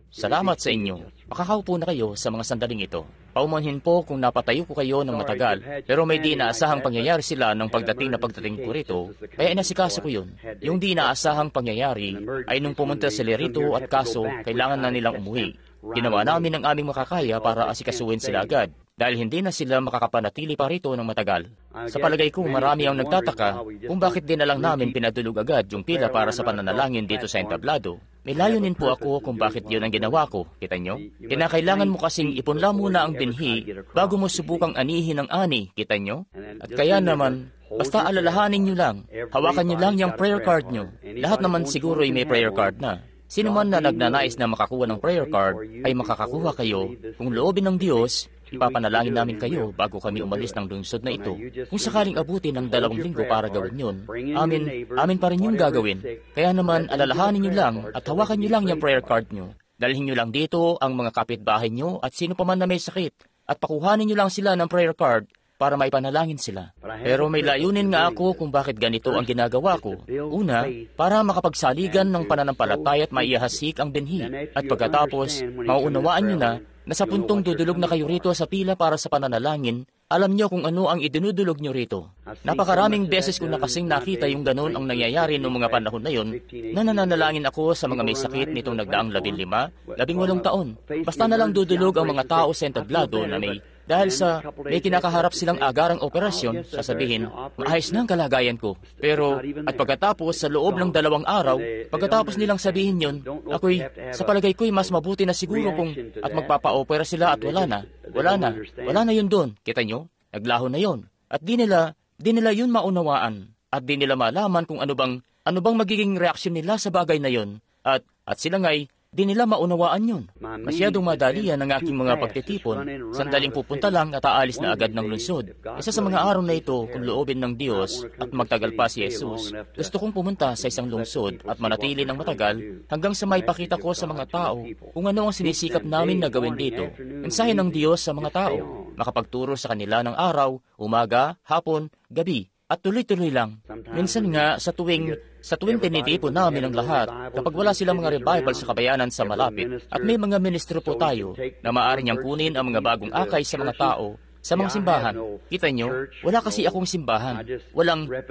Salamat sa inyo. Makakaupo na kayo sa mga sandaling ito. Paumanhin po kung napatayo ko kayo ng matagal, pero may di inaasahang pangyayari sila ng pagdating ko rito, kaya inasikaso ko yun. Yung di inaasahang pangyayari ay nung pumunta sila rito at kaso kailangan na nilang umuwi. Ginawa namin ang aming makakaya para asikasuhin sila agad, dahil hindi na sila makakapanatili pa rito ng matagal. Sa palagay ko, marami ang nagtataka kung bakit din na lang namin pinadulog agad yung pila para sa pananalangin dito sa entablado. May layunin po ako kung bakit yun ang ginawa ko, kita nyo? Kinakailangan mo kasing ipunla muna ang binhi bago mo subukang anihin ang ani, kita nyo? At kaya naman, basta alalahanin nyo lang, hawakan nyo lang yung prayer card nyo. Lahat naman siguro ay may prayer card na. Sino man na nagnanais na makakuha ng prayer card ay makakakuha kayo kung loobin ng Diyos. Ipapanalangin namin kayo bago kami umalis ng lungsod na ito. Kung sakaling abutin ng 2 linggo para gawin yun, amin pa rin yung gagawin. Kaya naman, alalahanin nyo lang at hawakan nyo lang yung prayer card nyo. Dalhin nyo lang dito ang mga kapitbahay nyo at sino pa man na may sakit. At pakuhanin nyo lang sila ng prayer card para maipanalangin sila. Pero may layunin nga ako kung bakit ganito ang ginagawa ko. Una, para makapagsaligan ng pananampalataya at maihasik ang binhi. At pagkatapos, mauunawaan nyo na sa puntong dudulog na kayo rito sa pila para sa pananalangin, alam nyo kung ano ang idinudulog nyo rito. Napakaraming beses ko na kasing nakita yung ganun ang nangyayari noong mga panahon na yun, na nananalangin ako sa mga may sakit nitong nagdaang 15, 18 taon. Basta na lang dudulog ang mga tao sa entablado na dahil sa may kinakaharap silang agarang operasyon, sasabihin, maayos na ang kalagayan ko. Pero, at pagkatapos sa loob ng 2 araw, pagkatapos nilang sabihin yun, sa palagay ko'y mas mabuti na siguro kung at magpapa-opera sila at wala na yun doon. Kita nyo? Naglaho na yun. At di nila yun maunawaan. At di nila malaman kung ano bang magiging reaksyon nila sa bagay na yun. At sila nga'y di nila maunawaan yun. Masyadong madali yan ang aking mga pagtitipon. Sandaling pupunta lang at aalis na agad ng lungsod. Isa sa mga araw na ito, kung loobin ng Diyos at magtagal pa si Jesus, gusto kong pumunta sa isang lungsod at manatili ng matagal hanggang sa maipakita ko sa mga tao kung ano ang sinisikap namin na gawin dito. Mensahe ng Diyos sa mga tao. Makapagturo sa kanila ng araw, umaga, hapon, gabi. At tuloy-tuloy lang. Minsan nga, sa tuwing tinitipon namin ang lahat, kapag wala silang mga revival sa kabayanan sa malapit, at may mga ministro po tayo na maaari niyang kunin ang mga bagong akay sa mga tao, sa mga simbahan. Kita nyo, wala kasi akong simbahan.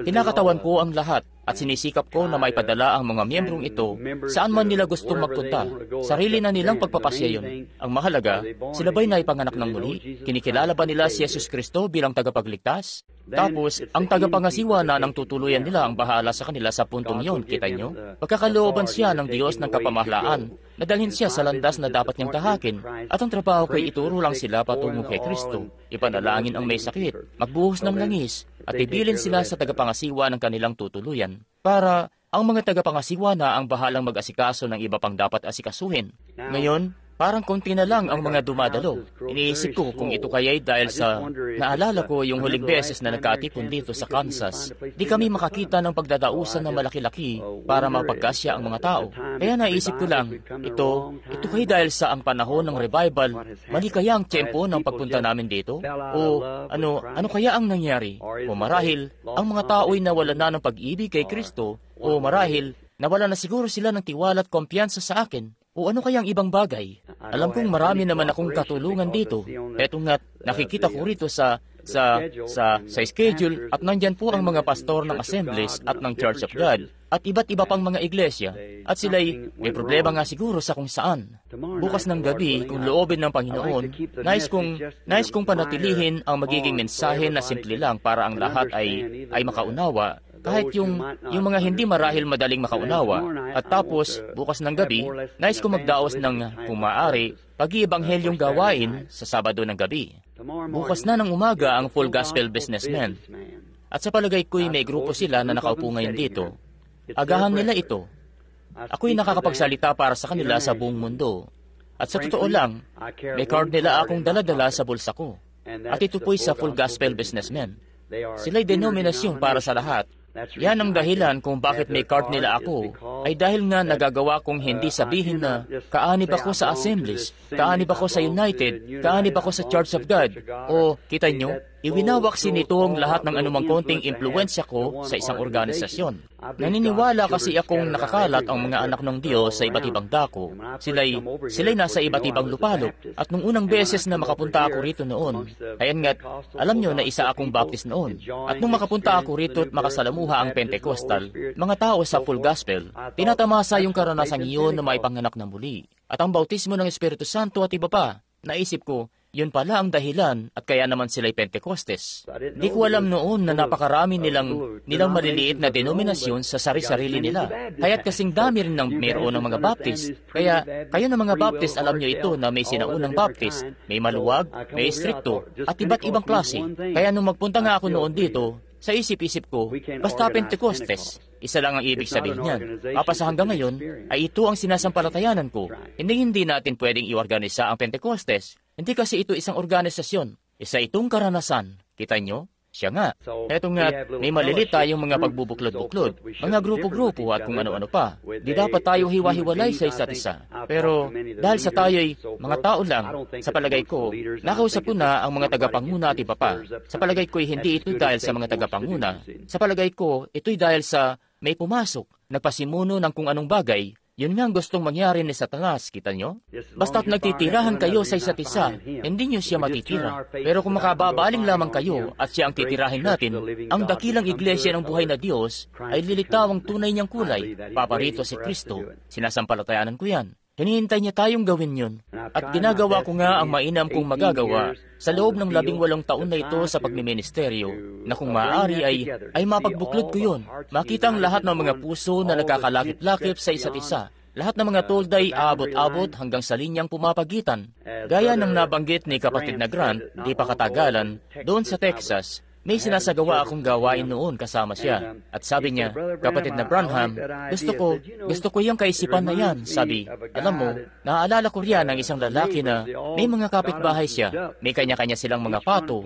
Kinakatawan ko ang lahat at sinisikap ko na maipadala ang mga miyembrong ito saan man nila gustong magpunta. Sarili na nilang pagpapasya yun. Ang mahalaga, sila ba'y naipanganak ng muli? Kinikilala ba nila si Jesus Kristo bilang tagapagligtas? Tapos, ang tagapangasiwa na ng tutuluyan nila ang bahala sa kanila sa puntong yun, kita nyo? Pagkakalooban siya ng Diyos ng kapamahalaan, nadalhin siya sa landas na dapat niyang tahakin, at ang trabaho ko'y ituro lang sila patungo kay Kristo, ipanalangin ang may sakit, magbuhos ng langis, at ibilin sila sa tagapangasiwa ng kanilang tutuluyan, para ang mga tagapangasiwa na ang bahalang mag-asikaso ng iba pang dapat asikasuhin. Ngayon, parang konti na lang ang mga dumadalo. Iniisip ko kung ito kaya'y dahil sa naalala ko yung huling beses na nagkatipon dito sa Kansas. Di kami makakita ng pagdadausan na malaki-laki para mapagkasya ang mga tao. Kaya naisip ko lang, ito kaya dahil sa ang panahon ng revival, mali kaya ang tiyempo ng pagpunta namin dito? O ano kaya ang nangyari? O marahil, ang mga tao'y nawala na ng pag-ibig kay Kristo? O marahil, nawala na siguro sila ng tiwala at kumpiyansa sa akin? O ano kayang ibang bagay? Alam kong marami naman akong katulungan dito. Eto nga't nakikita ko rito sa schedule at nandyan po ang mga pastor ng Assemblies at ng Church of God at iba't iba pang mga iglesia at sila'y may problema nga siguro sa kung saan. Bukas ng gabi, kung loobin ng Panginoon, nais kong panatilihin ang magiging mensahe na simple lang para ang lahat ay makaunawa. Kahit yung mga hindi marahil madaling makaunawa. At tapos, bukas ng gabi, nais ko magdaos ng, kung maaari, pag-iibanghelyong gawain sa Sabado ng gabi. Bukas na ng umaga ang Full Gospel Businessmen. At sa palagay ko'y may grupo sila na nakaupo ngayon dito. Agahan nila ito. Ako'y nakakapagsalita para sa kanila sa buong mundo. At sa totoo lang, may card nila akong dala-dala sa bulsa ko. At ito po'y sa Full Gospel Businessmen. Sila'y denominasyon para sa lahat. Yan ang dahilan kung bakit may card nila ako, ay dahil nga nagagawa kong hindi sabihin na kaanib ako sa Assemblies, kaanib ako sa United, kaanib ako sa Church of God. O, kita nyo, iwinawaksin nito ang lahat ng anumang konting impluensya ko sa isang organisasyon. Naniniwala kasi akong nakakalat ang mga anak ng Diyos sa iba't ibang dako. Sila'y nasa iba't ibang lupalop. At nung unang beses na makapunta ako rito noon, ayan nga't, alam nyo na isa akong Baptist noon. At nung makapunta ako rito at makasalamuha ang Pentecostal, mga tao sa full gospel, tinatamasa yung karanasang iyon na maipanganak na muli. At ang bautismo ng Espiritu Santo at iba pa. Naisip ko, yun pala ang dahilan at kaya naman sila'y Pentecostes. Di ko alam noon na napakarami nilang maliliit na denominasyon sa sarili-sarili nila. Kaya't kasing dami rin ng mayroon ng mga Baptist. Kaya kayo ng mga Baptist, alam nyo ito na may sinaunang Baptist, may maluwag, may stricto, at iba't ibang klase. Kaya nung magpunta nga ako noon dito, sa isip-isip ko, basta Pentecostes. Isa lang ang ibig sabihin niyan. Kapasa hanggang ngayon, ay ito ang sinasampalatayanan ko. Hindi natin pwedeng iorganisa ang Pentecostes. Hindi kasi ito isang organisasyon. Isa itong karanasan. Kita nyo? Siya nga. Eto nga, may malilit tayong mga pagbubuklod-buklod, mga grupo-grupo at kung ano-ano pa. Di dapat tayo hiwa-hiwalay sa isa't isa. Pero dahil sa tayo'y mga tao lang, sa palagay ko, nakausap ko na ang mga tagapanguna at iba pa. Sa palagay ko'y hindi ito dahil sa mga tagapanguna. Sa palagay ko, ito'y dahil sa may pumasok, nagpasimuno ng kung anong bagay. Yun nga ang gustong mangyari ni Satanas, kita nyo? Basta't nagtitirahan kayo sa isa't isa, hindi nyo siya matitira. Pero kung makababaling lamang kayo at siya ang titirahin natin, ang dakilang iglesia ng buhay na Diyos ay lilitaw ang tunay niyang kulay, paparito si Kristo. Sinasampalatayanan ko yan. Hinihintay niya tayong gawin yun. At ginagawa ko nga ang mainam kong magagawa sa loob ng 18 taon na ito sa pagmiministeryo, na kung maaari ay mapagbuklod ko yun. Makita ang lahat ng mga puso na nagkakalakip-lakip sa isa't isa. Lahat ng mga tolday aabot-abot hanggang sa linyang pumapagitan. Gaya ng nabanggit ni kapatid na Grant, di pa katagalan, doon sa Texas, may sinasagawa akong gawain noon kasama siya. At sabi niya, kapatid na Branham, gusto ko yung kaisipan na yan. Sabi, alam mo, naaalala ko riyan ng isang lalaki na may mga kapitbahay siya. May kanya-kanya silang mga pato.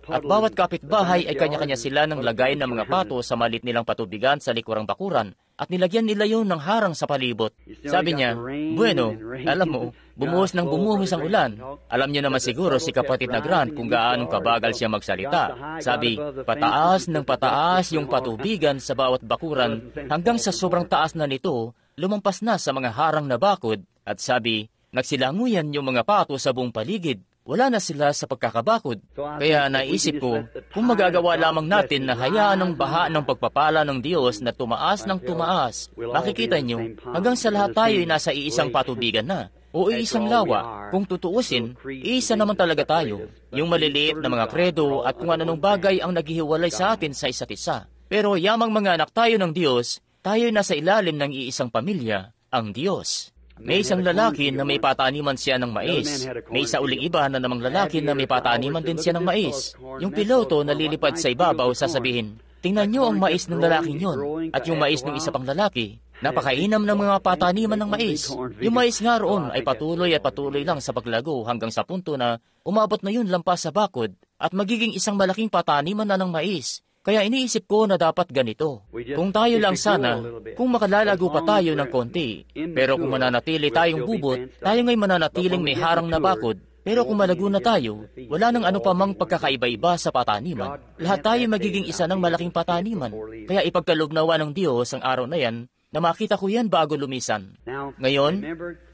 At bawat kapitbahay ay kanya-kanya sila ng lagay ng mga pato sa malit nilang patubigan sa likurang bakuran. At nilagyan nila yun ng harang sa palibot. Sabi niya, bueno, alam mo, bumuhos ng bumuhos ang ulan. Alam niyo naman siguro si kapatid na Grant kung gaano kabagal siya magsalita. Sabi, pataas ng pataas yung patubigan sa bawat bakuran hanggang sa sobrang taas na nito, lumampas na sa mga harang na bakod. At sabi, nagsilanguyan yung mga pato sa buong paligid. Wala na sila sa pagkakabakod. Kaya naisip ko, kung magagawa lamang natin na hayaan ang baha ng pagpapala ng Diyos na tumaas ng tumaas, makikita nyo, hanggang sa lahat tayo ay nasa iisang patubigan na, o iisang lawa. Kung tutuusin, iisa naman talaga tayo. Yung maliliit na mga kredo at kung anong bagay ang naghihiwalay sa atin sa isa't isa. Pero yamang mga anak tayo ng Diyos, tayo ay nasa ilalim ng iisang pamilya, ang Diyos. May isang lalaki na may pataniman siya ng mais. May isa uling iba na namang lalaki na may pataniman din siya ng mais. Yung piloto na lilipad sa ibabaw sasabihin, tingnan nyo ang mais ng lalaking yon at yung mais ng isa pang lalaki. Napakainam ng mga pataniman ng mais. Yung mais nga roon ay patuloy at patuloy lang sa paglago hanggang sa punto na umabot na yun lampas sa bakod at magiging isang malaking pataniman na ng mais. Kaya iniisip ko na dapat ganito. Kung tayo lang sana, kung makalalago pa tayo ng konti, pero kung mananatili tayong bubot, tayo ngay mananatiling may harang na bakod. Pero kung malago na tayo, wala nang ano pa mang pagkakaiba-iba sa pataniman. Lahat tayo magiging isa ng malaking pataniman. Kaya ipagkalugnawa ng Diyos ang araw na yan, na makita ko yan bago lumisan. Ngayon,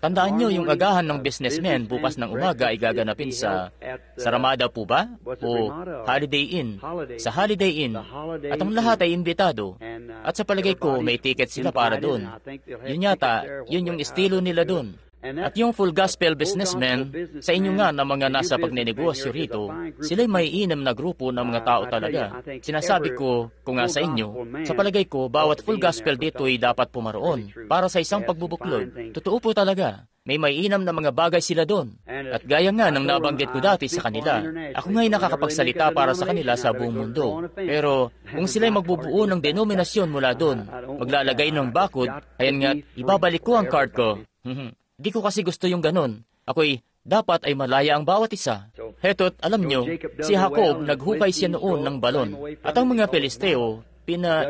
tandaan nyo yung agahan ng businessman bukas ng umaga ay gaganapin sa Ramada po ba? O Holiday Inn? Sa Holiday Inn. At ang lahat ay imbitado. At sa palagay ko, may ticket sila para doon. Yun yata, yun yung estilo nila doon. At yung full gospel businessmen, sa inyo nga na mga nasa pagnenegosyo rito, sila'y may inam na grupo ng mga tao talaga. Sinasabi ko, kung nga sa inyo, sa palagay ko, bawat full gospel dito ay dapat pumaroon para sa isang pagbubuklod. Totoo po talaga. May inam na mga bagay sila doon. At gaya nga ng nabanggit ko dati sa kanila, ako nga'y nakakapagsalita para sa kanila sa buong mundo. Pero kung sila'y magbubuo ng denominasyon mula doon, maglalagay ng bakod, ayan nga, ibabalik ko ang card ko. Di ko kasi gusto yung ganun. Ako'y dapat ay malaya ang bawat isa. Heto't, alam nyo, si Jacob naghukay siya noon ng balon. At ang mga Pelisteo,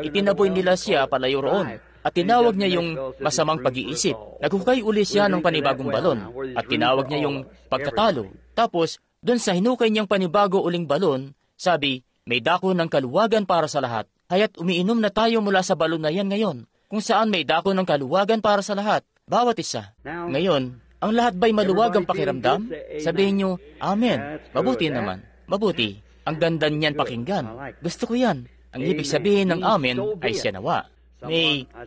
itinaboy nila siya palayo roon. At tinawag niya yung masamang pag-iisip. Naghukay uli siya ng panibagong balon. At tinawag niya yung pagkatalo. Tapos, doon sa hinukay niyang panibago uling balon, Sabi, may dako ng kaluwagan para sa lahat. Kaya't umiinom na tayo mula sa balon na yan ngayon, kung saan may dako ng kaluwagan para sa lahat, bawat isa. Ngayon, ang lahat ba'y maluwag ang pakiramdam? Sabihin nyo, Amen. Mabuti naman. Mabuti. Ang ganda niyan pakinggan. Gusto ko yan. Ang ibig sabihin ng Amen ay siya nawa.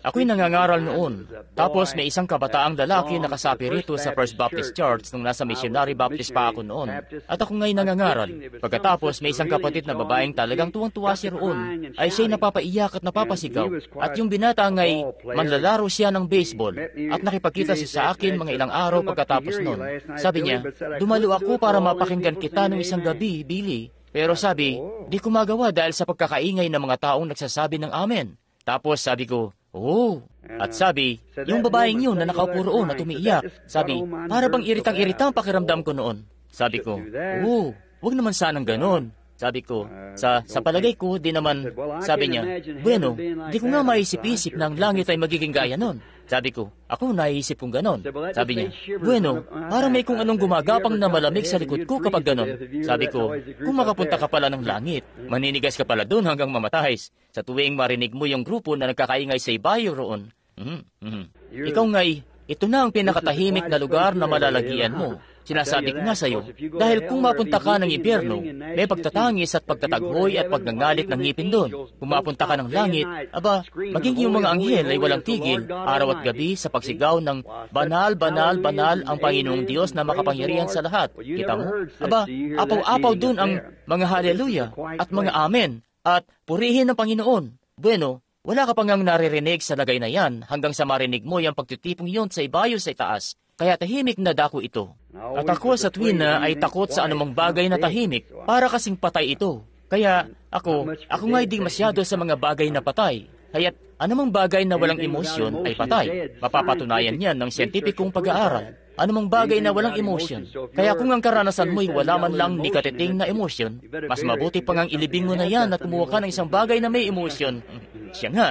Ako'y nangangaral noon. Tapos may isang kabataang lalaki na kasapi rito sa First Baptist Church nung nasa Missionary Baptist pa ako noon. At ako ngayon nangangaral. Pagkatapos may isang kapatid na babaeng talagang tuwang-tuwa siya roon. Ay siya'y napapaiyak at napapasigaw. At yung binata ngay, manlalaro siya ng baseball. At nakipagkita siya sa akin mga ilang araw pagkatapos noon. Sabi niya, dumalo ako para mapakinggan kita nung isang gabi, Billy. Pero sabi, di ko magawa dahil sa pagkakaingay ng mga taong nagsasabi ng Amen. Tapos sabi ko, oh. At sabi, yung babaeng yun na nakaupo roon at umiiyak. Sabi, para bang iritang-iritang pakiramdam ko noon. Sabi ko, oh, wag naman sanang ganon. Sabi ko, sa palagay ko, di naman, sabi niya, bueno, di ko nga maisip-isip na ang langit ay magiging gaya nun. Sabi ko, ako naisip kong ganon. Sabi niya, bueno, para may kung anong gumagapang na malamig sa likod ko kapag ganon. Sabi ko, kung makapunta ka pala ng langit, maninigas ka pala doon hanggang mamatay. Sa tuwing marinig mo yung grupo na nagkakaingay sa ibayo roon. Ikaw nga'y, ito na ang pinakatahimik na lugar na malalagyan mo. Sinasabi ko nga sa iyo, dahil kung mapunta ka ng impyerno, may pagtatangis at pagtataghoy at pagnangalit ng ngipin doon. Kung mapunta ka ng langit, aba, maging yung mga anghel ay walang tigil, araw at gabi sa pagsigaw ng banal, banal, banal ang Panginoong Diyos na makapangyarihan sa lahat. Kita mo? Aba, apaw-apaw doon ang mga haleluya at mga amen at purihin ng Panginoon. Bueno, wala ka pang naririnig sa lagay na yan hanggang sa marinig mo yung pagtitipong yun sa ibayo sa itaas. Kaya tahimik na dako ito. At ako sa tuwin na ay takot sa anumang bagay na tahimik, para kasing patay ito. Kaya ako nga'y di masyado sa mga bagay na patay. Kaya't anumang bagay na walang emosyon ay patay. Mapapatunayan yan ng siyentipikong pag-aaral. Anumang bagay na walang emosyon. Kaya kung ang karanasan mo'y wala man lang ni katiting na emosyon, mas mabuti pang ang ilibing mo na yan at kumuha ka ng isang bagay na may emosyon. Siya nga,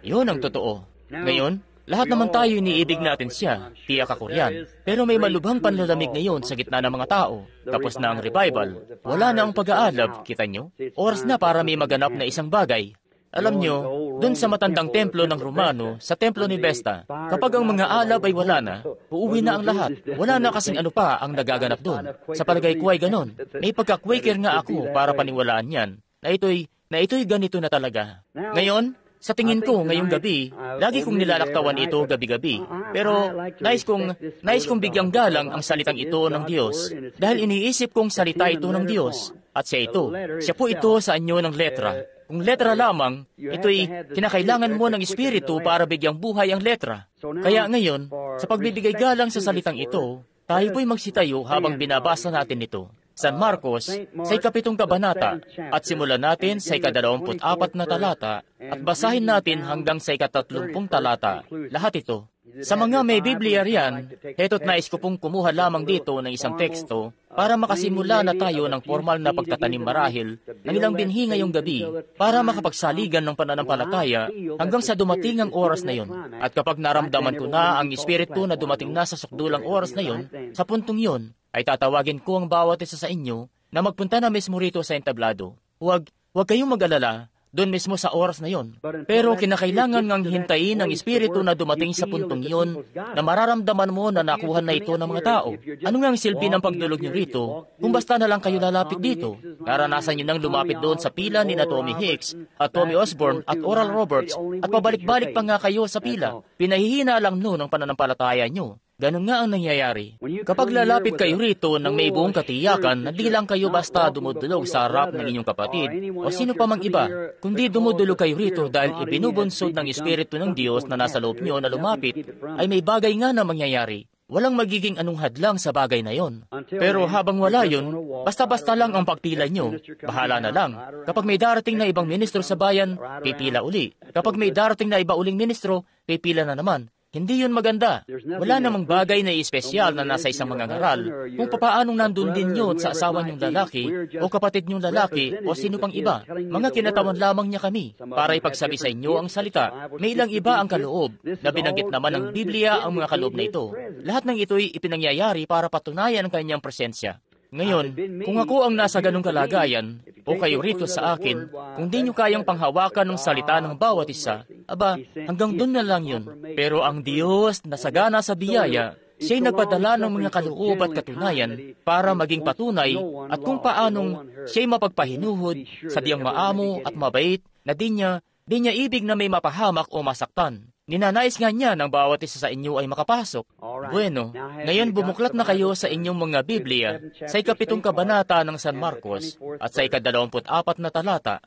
yun ang totoo. Ngayon, lahat naman tayo iniibig natin siya, tiyak ako riyan. Pero may malubhang panlalamig ngayon sa gitna ng mga tao. Tapos na ang revival, wala na ang pag-aalab, kita nyo? Oras na para may maganap na isang bagay. Alam nyo, dun sa matandang templo ng Romano, sa templo ni Vesta, kapag ang mga alab ay wala na, uuwi na ang lahat. Wala na kasing ano pa ang nagaganap dun. Sa palagay ko ay ganon. May pagka-Quaker nga ako para paniwalaan yan, na ito'y ganito na talaga. Ngayon, sa tingin ko ngayong gabi, lagi kong nilalaktawan ito gabi-gabi. Pero nais kong bigyang galang ang salitang ito ng Diyos dahil iniisip kong salita ito ng Diyos. At siya ito. Siya po ito sa anyo ng letra. Kung letra lamang, ito'y kinakailangan mo ng Espiritu para bigyang buhay ang letra. Kaya ngayon, sa pagbibigay galang sa salitang ito, tayo po'y magsitayo habang binabasa natin ito. San Marcos, sa 7 kabanata, at simulan natin sa 24 na talata, at basahin natin hanggang sa 30 talata, lahat ito. Sa mga may Biblia riyan, heto't nais ko pong kumuha lamang dito ng isang teksto para makasimula na tayo ng formal na pagtatanim marahil ng ilang binhi ngayong gabi para makapagsaligan ng pananampalataya hanggang sa dumating ang oras na yon. At kapag naramdaman ko na ang Espiritu na dumating na sa sukdulang oras na yon, sa puntong yon, ay tatawagin ko ang bawat isa sa inyo na magpunta na mismo rito sa entablado. Huwag kayong mag-alala, doon mismo sa oras na yon. Pero kinakailangan ngang hintayin ang Espiritu na dumating sa puntong yon na mararamdaman mo na nakuha na ito ng mga tao. Ano nga ang silbi ng pagdulog nyo rito kung basta na lang kayo lalapit dito? Naranasan nyo nang lumapit doon sa pila ni na Tommy Hicks at Tommy Osborne at Oral Roberts at pabalik-balik pa nga kayo sa pila. Pinahihina lang noon ang pananampalataya nyo. Ganun nga ang nangyayari. Kapag lalapit kayo rito ng may buong katiyakan na di lang kayo basta dumudulog sa harap ng inyong kapatid o sino pa mang iba, kundi dumudulog kayo rito dahil ibinubunsod ng Espiritu ng Diyos na nasa loob nyo na lumapit, ay may bagay nga na mangyayari. Walang magiging anong hadlang sa bagay na yon. Pero habang wala yon, basta-basta lang ang pagpila nyo, bahala na lang. Kapag may darating na ibang ministro sa bayan, pipila uli. Kapag may darating na iba uling ministro, pipila na naman. Hindi yun maganda. Wala namang bagay na espesyal na nasa isang mga ngaral kung papaanong nandun din yun sa asawa niyong lalaki o kapatid niyong lalaki o sino pang iba. Mga kinatawan lamang niya kami para ipagsabi sa inyo ang salita. May ilang iba ang kaloob na binanggit naman ng Biblia ang mga kaloob na ito. Lahat ng ito'y ipinangyayari para patunayan ang kanyang presensya. Ngayon, kung ako ang nasa ganong kalagayan, o kayo rito sa akin, kung di nyo kayang panghawakan ng salita ng bawat isa, aba, hanggang doon na lang yun. Pero ang Diyos na sagana sa biyaya, siya'y nagpadala ng mga kaloob at katunayan para maging patunay at kung paanong siya'y mapagpahinuhod, sadyang maamo at mabait na di niya ibig na may mapahamak o masaktan. Ninanais nga niya ng bawat isa sa inyo ay makapasok. Bueno, ngayon bumuklat na kayo sa inyong mga Biblia sa 7 kabanata ng San Marcos at sa 24 na talata.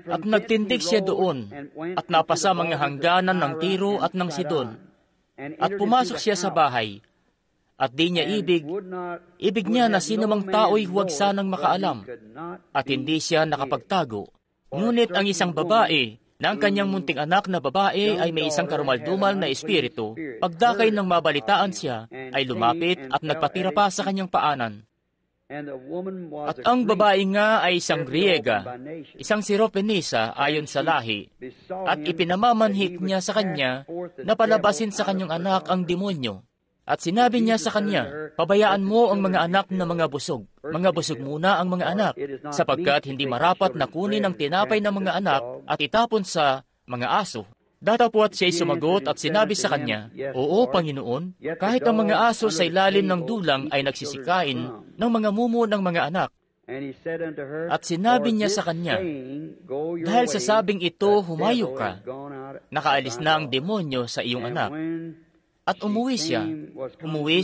At nagtindig siya doon at napasa mga hangganan ng Tiro at ng Sidon. At pumasok siya sa bahay. At di niya ibig niya na sinumang tao'y huwag sanang makaalam. At hindi siya nakapagtago. Ngunit ang isang babae, na ang kanyang munting anak na babae ay may isang karumaldumal na espiritu, pagdakay ng mabalitaan siya, ay lumapit at nagpatira pa sa kanyang paanan. At ang babae nga ay isang Griega, isang Syrophenisa ayon sa lahi, at ipinamamanhik niya sa kanya na palabasin sa kanyang anak ang demonyo. At sinabi niya sa kanya, pabayaan mo ang mga anak na mga busog. Mga busog muna ang mga anak, sapagkat hindi marapat na kunin ang tinapay ng mga anak at itapon sa mga aso. Datapwat siya'y sumagot at sinabi sa kanya, Oo, Panginoon, kahit ang mga aso sa ilalim ng dulang ay nagsisikain ng mga mumo ng mga anak. At sinabi niya sa kanya, dahil sa sabing ito, humayo ka, nakaalis na ang demonyo sa iyong anak. At umuwi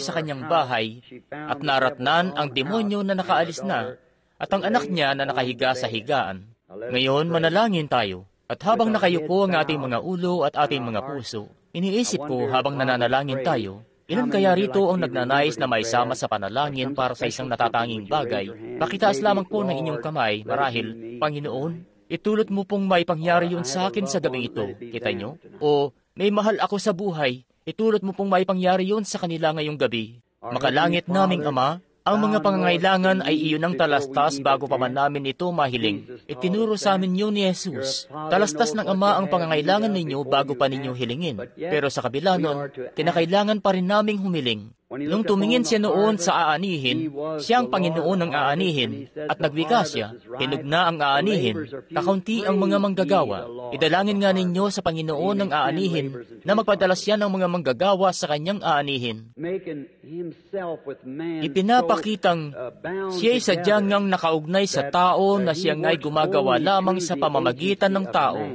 sa kanyang bahay, at naratnan ang demonyo na nakaalis na, at ang anak niya na nakahiga sa higaan. Ngayon, manalangin tayo. At habang nakayupo ang ating mga ulo at ating mga puso, iniisip ko habang nananalangin tayo, ilan kaya rito ang nagnanais na maisama sa panalangin para sa isang natatanging bagay? Pakitaas lamang po ng inyong kamay, marahil, Panginoon, itulot mo pong may pangyari yun sa akin sa gabing ito. Kita nyo? O, may mahal ako sa buhay, itulot mo pong may pangyari yun sa kanila ngayong gabi. Makalangit naming Ama, ang mga pangangailangan ay iyon ang talastas bago pa man namin ito mahiling. Itinuro sa amin yun ni Jesus. Talastas ng Ama ang pangangailangan ninyo bago pa ninyo hilingin. Pero sa kabila nun, kinakailangan pa rin naming humiling. Nung tumingin siya noon sa aanihin, siya ang Panginoon ng aanihin, at nagwika siya, hinog na ang aanihin, kakaunti ang mga manggagawa. Idalangin nga ninyo sa Panginoon ng aanihin, na magpadala siya ng mga manggagawa sa kanyang aanihin. Ipinapakitang siya'y sadyang ngang nakaugnay sa tao na siya nga'y gumagawa lamang sa pamamagitan ng tao.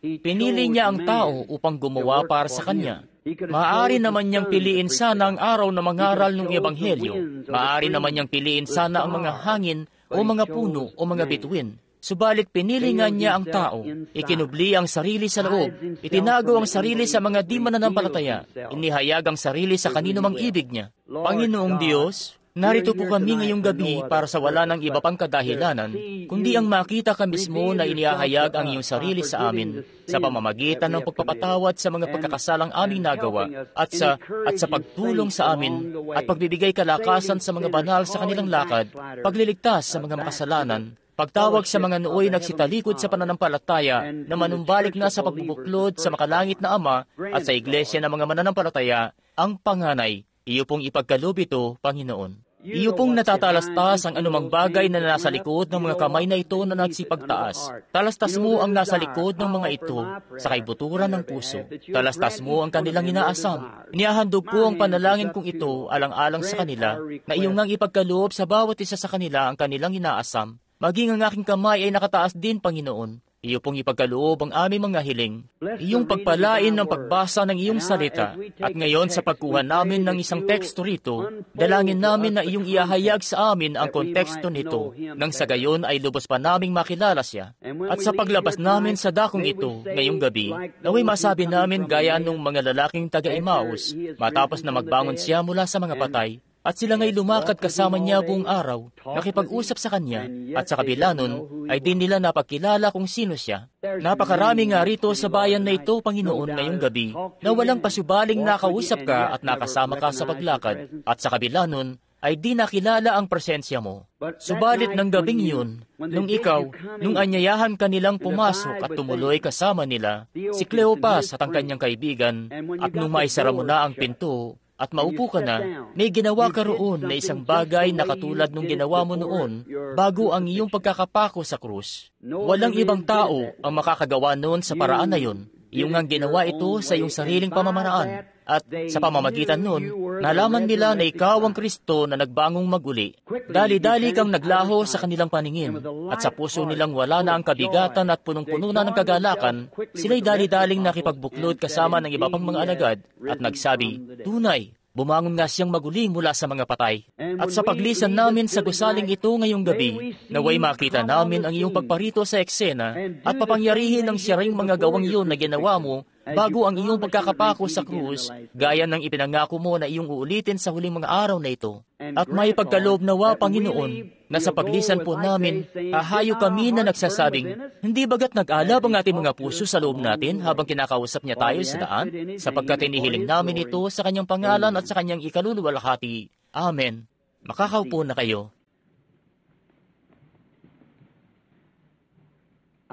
Pinili niya ang tao upang gumawa para sa kanya. Maaari naman niyang piliin sana ang araw na mangaral ng Ebanghelyo. Maaari naman niyang piliin sana ang mga hangin o mga puno o mga bituin. Subalit pinili nga niya ang tao. Ikinubli ang sarili sa loob. Itinago ang sarili sa mga di mananampalataya. Inihayag ang sarili sa kanino mang ibig niya. Panginoong Diyos, narito po kami ngayong gabi para sa wala ng iba pang kadahilanan, kundi ang makita ka mismo na inihahayag ang iyong sarili sa amin sa pamamagitan ng pagpapatawad sa mga pagkakasalang aming nagawa at sa pagtulong sa amin at pagbibigay kalakasan sa mga banal sa kanilang lakad, pagliligtas sa mga makasalanan, pagtawag sa mga nooy nagsitalikod sa pananampalataya na manumbalik na sa pagbubuklod sa makalangit na Ama at sa iglesia ng mga mananampalataya, ang panganay. Iyo pong ipagkaloob ito, Panginoon. Iyo pong natatalastas ang anumang bagay na nasa likod ng mga kamay na ito na nagsipagtaas. Talastas mo ang nasa likod ng mga ito sa kaibuturan ng puso. Talastas mo ang kanilang inaasam. Inihahandog ko ang panalangin kong ito alang-alang sa kanila na iyong ngang ipagkaloob sa bawat isa sa kanila ang kanilang inaasam. Maging ang aking kamay ay nakataas din, Panginoon. Iyo pong ipagkaloob ang aming mga hiling. Iyong pagpalain ng pagbasa ng iyong salita. At ngayon sa pagkuha namin ng isang teksto rito, dalangin namin na iyong iahayag sa amin ang konteksto nito, nang sa gayon ay lubos pa naming makilala siya. At sa paglabas namin sa dakong ito ngayong gabi, naway masabi namin gaya nung mga lalaking taga-Emmaus, matapos na magbangon siya mula sa mga patay, at sila nga'y lumakad kasama niya buong araw, nakipag-usap sa kanya, at sa kabila nun, ay di nila napagkilala kung sino siya. Napakarami nga rito sa bayan na ito, Panginoon, ngayong gabi, na walang pasubaling nakausap ka at nakasama ka sa paglakad, at sa kabila nun, ay di nakilala ang presensya mo. Subalit ng gabing yun, nung anyayahan kanilang pumasok at tumuloy kasama nila, si Cleopas at ang kanyang kaibigan, at nung maisara mo na ang pinto, at maupo ka na, may ginawa ka roon na isang bagay na katulad nung ginawa mo noon bago ang iyong pagkakapako sa krus. Walang ibang tao ang makakagawa noon sa paraan na yun. Iyong ang ginawa ito sa iyong sariling pamamaraan. At sa pamamagitan nun, nalaman nila na ikaw ang Kristo na nagbangong maguli. Dali-dali kang naglaho sa kanilang paningin, at sa puso nilang wala na ang kabigatan at punong-puno na ng kagalakan, sila'y dali-daling nakipagbuklod kasama ng iba pang mga alagad at nagsabi, tunay, bumangon nga siyang maguli mula sa mga patay. At sa paglisan namin sa gusaling ito ngayong gabi, naway makita namin ang iyong pagparito sa eksena at papangyarihin ang siyaring mga gawang iyon na ginawa mo bago ang iyong pagkakapako sa krus, gaya ng ipinangako mo na iyong uulitin sa huling mga araw na ito. At may pagkaloob nawa, Panginoon, na sa paglisan po namin, hahayo kami na nagsasabing, hindi bagat nag-alab ang ating mga puso sa loob natin habang kinakausap niya tayo sa daan, sapagkat inihiling namin ito sa kanyang pangalan at sa kanyang ikaluluwalhati. Amen. Makakaupo na kayo.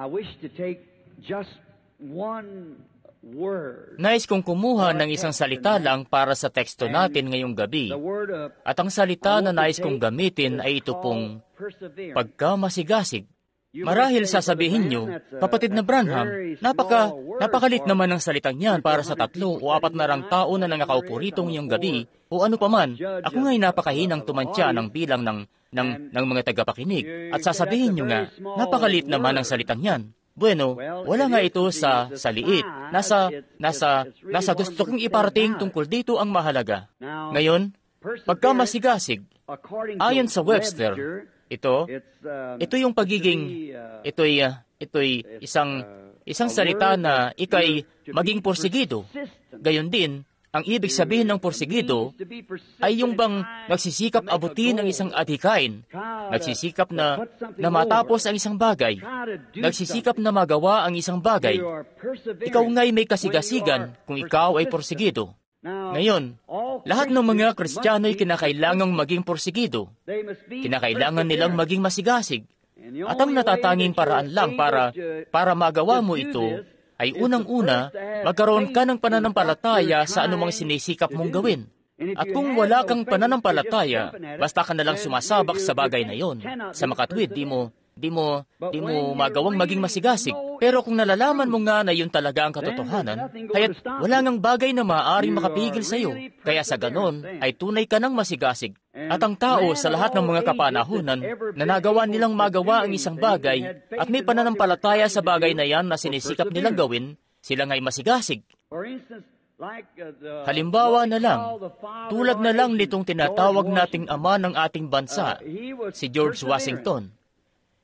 I wish to take just one word. Nais kong kumuha ng isang salita lang para sa teksto natin ngayong gabi. At ang salita na nais kong gamitin ay ito pong pagkamasigasig. Marahil sasabihin nyo, kapatid na Branham, napakalit naman ng salitang yan para sa 3 o 4 na rang tao na nangakaupo rito ngayong gabi, o ano paman, ako nga'y napakahinang tumantya ng bilang ng mga tagapakinig. At sasabihin nyo nga, napakalit naman ng salitang yan. Bueno, wala nga ito sa liit. Nasa gusto kong iparating tungkol dito ang mahalaga. Ngayon, pagkamasigasig, ayon sa Webster, ito yung pagiging, ito'y isang salita na ikay maging porsigido. Gayon din, ang ibig sabihin ng porsigido ay yung bang nagsisikap abutin ang isang adhikain, nagsisikap na matapos ang isang bagay, nagsisikap na magawa ang isang bagay. Ikaw nga'y may kasigasigan kung ikaw ay porsigido. Ngayon, lahat ng mga Kristiano'y kinakailangang maging porsigido. Kinakailangan nilang maging masigasig. At ang natatanging paraan lang para magawa mo ito ay unang-una, magkaroon ka ng pananampalataya sa anumang sinisikap mong gawin. At kung wala kang pananampalataya, basta ka nalang sumasabak sa bagay na yon. Sa makatwid, di mo magawang maging masigasig. Pero kung nalalaman mo nga na yun talaga ang katotohanan, kaya't wala ngang bagay na maaaring makapigil sa iyo. Kaya sa ganon, ay tunay ka ng masigasig. At ang tao sa lahat ng mga kapanahunan na nagawa nilang magawa ang isang bagay at may pananampalataya sa bagay na yan na sinisikap nilang gawin, sila nga'y masigasig. Halimbawa na lang, tulad na lang nitong tinatawag nating ama ng ating bansa, si George Washington.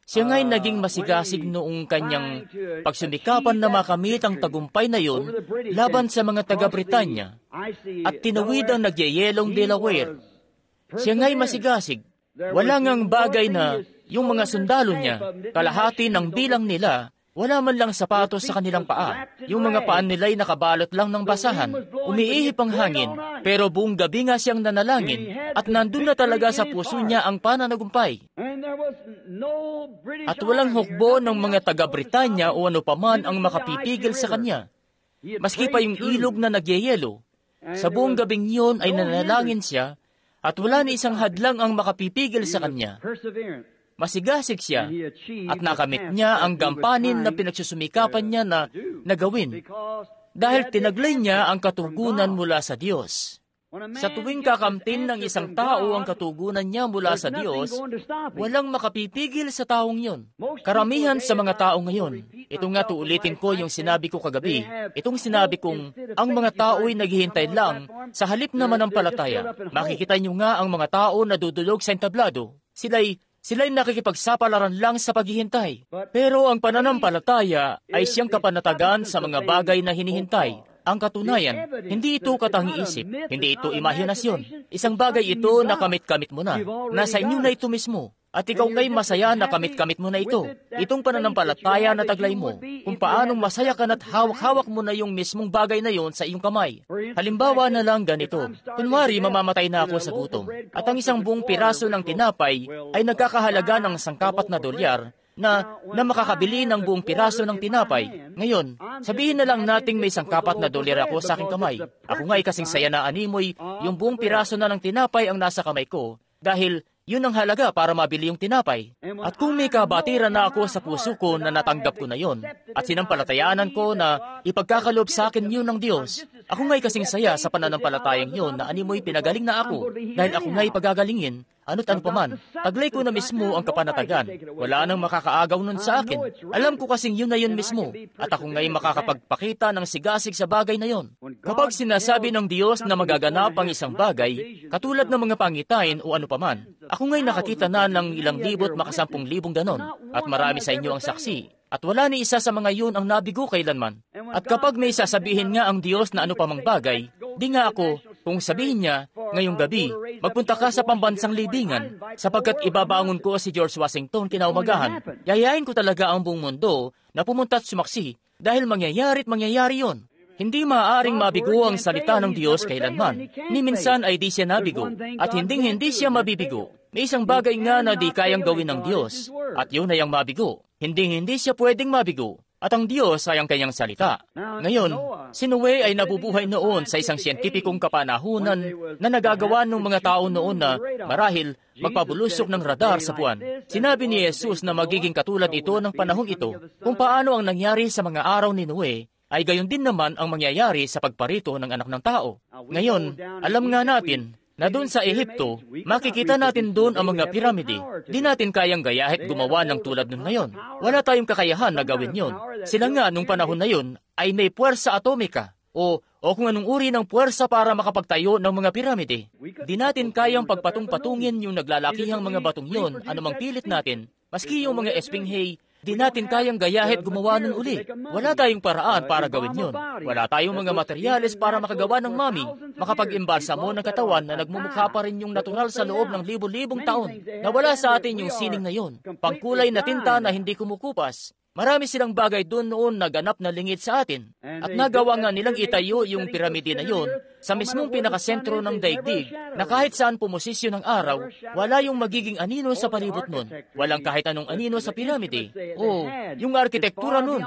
Siya nga'y naging masigasig noong kanyang pagsumikapan na makamit ang tagumpay na yun laban sa mga taga-Britanya at tinawid ang nagyayelong Delaware. Siya nga'y masigasig. Wala ngang bagay na yung mga sundalo niya, kalahati ng bilang nila, wala man lang sapatos sa kanilang paa. Yung mga paan nila'y nakabalot lang ng basahan. Umiihip ang hangin, pero buong gabi nga siyang nanalangin at nandun na talaga sa puso niya ang pananagumpay. At walang hukbo ng mga taga-Britanya o ano paman ang makapipigil sa kanya. Maski pa yung ilog na nagyayelo, sa buong gabing yun ay nanalangin siya at wala ni isang hadlang ang makapipigil sa kanya. Masigasig siya at nakamit niya ang gampanin na pinagsusumikapan niya na gawin dahil tinaglay niya ang katugunan mula sa Diyos. Sa tuwing kakamtin ng isang tao ang katugunan niya mula sa Diyos, walang makapipigil sa taong yun. Karamihan sa mga tao ngayon, ito nga tuulitin ko yung sinabi ko kagabi, itong sinabi kong ang mga tao'y naghihintay lang sa halip na manampalataya. Makikita niyo nga ang mga tao na dudulog sa entablado. Sila'y nakikipagsapalaran lang sa paghihintay. Pero ang pananampalataya ay siyang kapanatagan sa mga bagay na hinihintay. Ang katunayan, hindi ito katangi-isip, hindi ito imahinasyon. Isang bagay ito na kamit-kamit mo na. Nasa inyo na ito mismo. At ikaw nga'y masaya na kamit-kamit mo na ito. Itong pananampalataya na taglay mo, kung paanong masaya ka na't hawak-hawak mo na yung mismong bagay na yon sa iyong kamay. Halimbawa na lang ganito, kunwari mamamatay na ako sa gutom, at ang isang buong piraso ng tinapay ay nagkakahalaga ng $10 na makakabili ng buong piraso ng tinapay. Ngayon, sabihin na lang nating may sangkapat na dolyar ako sa aking kamay. Ako nga'y kasing saya na animoy, yung buong piraso na ng tinapay ang nasa kamay ko, dahil yun ang halaga para mabili yung tinapay. At kung may kabatiran na ako sa puso ko na natanggap ko na yon, at sinampalatayaanan ko na ipagkakaloob sa akin yun ng Diyos, ako nga'y kasing saya sa pananampalatayang yun na animoy pinagaling na ako, dahil ako nga'y pagagalingin, ano't ano paman, taglay ko na mismo ang kapanatagan. Wala nang makakaagaw nun sa akin. Alam ko kasing yun na yun mismo, at ako nga'y makakapagpakita ng sigasig sa bagay na yon. Kapag sinasabi ng Diyos na magaganap ang isang bagay, katulad ng mga pangitain o ano paman, ako nga'y nakakita na ng ilang libot makasampung libong ganon, at marami sa inyo ang saksi. At wala ni isa sa mga yun ang nabigo kailanman. At kapag may sasabihin nga ang Diyos na ano pa mang bagay, di nga ako, kung sabihin niya, ngayong gabi, magpunta ka sa pambansang libingan, sapagkat ibabangon ko si George Washington kinaumagahan. Yayain ko talaga ang buong mundo na pumunta at sumaksi, dahil mangyayari yon. Hindi maaaring mabigo ang salita ng Diyos kailanman. Ni minsan ay di siya nabigo, at hindi siya mabibigo. May isang bagay nga na di kayang gawin ng Diyos, at yun ay ang mabigo. Hindi siya pwedeng mabigo, at ang Diyos ay ang kanyang salita. Ngayon, si Noe ay nabubuhay noon sa isang siyentipikong kapanahunan na nagagawa ng mga tao noon na marahil magpabulusok ng radar sa buwan. Sinabi ni Jesus na magiging katulad ito ng panahong ito. Kung paano ang nangyari sa mga araw ni Noe, ay gayon din naman ang mangyayari sa pagparito ng anak ng tao. Ngayon, alam nga natin na doon sa Ehipto, makikita natin doon ang mga piramide. Di natin kayang gayahin gumawa ng tulad nun ngayon. Wala tayong kakayahan na gawin yon. Sila nga nung panahon na yon ay may puwersa atomika o kung anong uri ng puwersa para makapagtayo ng mga piramide. Di natin kayang pagpatung-patungin yung naglalakihang mga batong yon anumang pilit natin, maski yung mga espinghe. Di natin kayang gayahin gumawa nun uli. Wala tayong paraan para gawin yun. Wala tayong mga materyales para makagawa ng mami, makapag-imbalsamo ng katawan na nagmumukha pa rin yung natural sa loob ng libo-libong taon. Nawala sa atin yung sining na yun. Pangkulay na tinta na hindi kumukupas. Marami silang bagay doon noon na ganap na lingid sa atin. At nagawa nga nilang itayo yung piramide na yun sa mismong pinakasentro ng daigdig na kahit saan pumosisyon ng araw, wala yung magiging anino sa palibot nun. Walang kahit anong anino sa piramide. Yung arkitektura nun,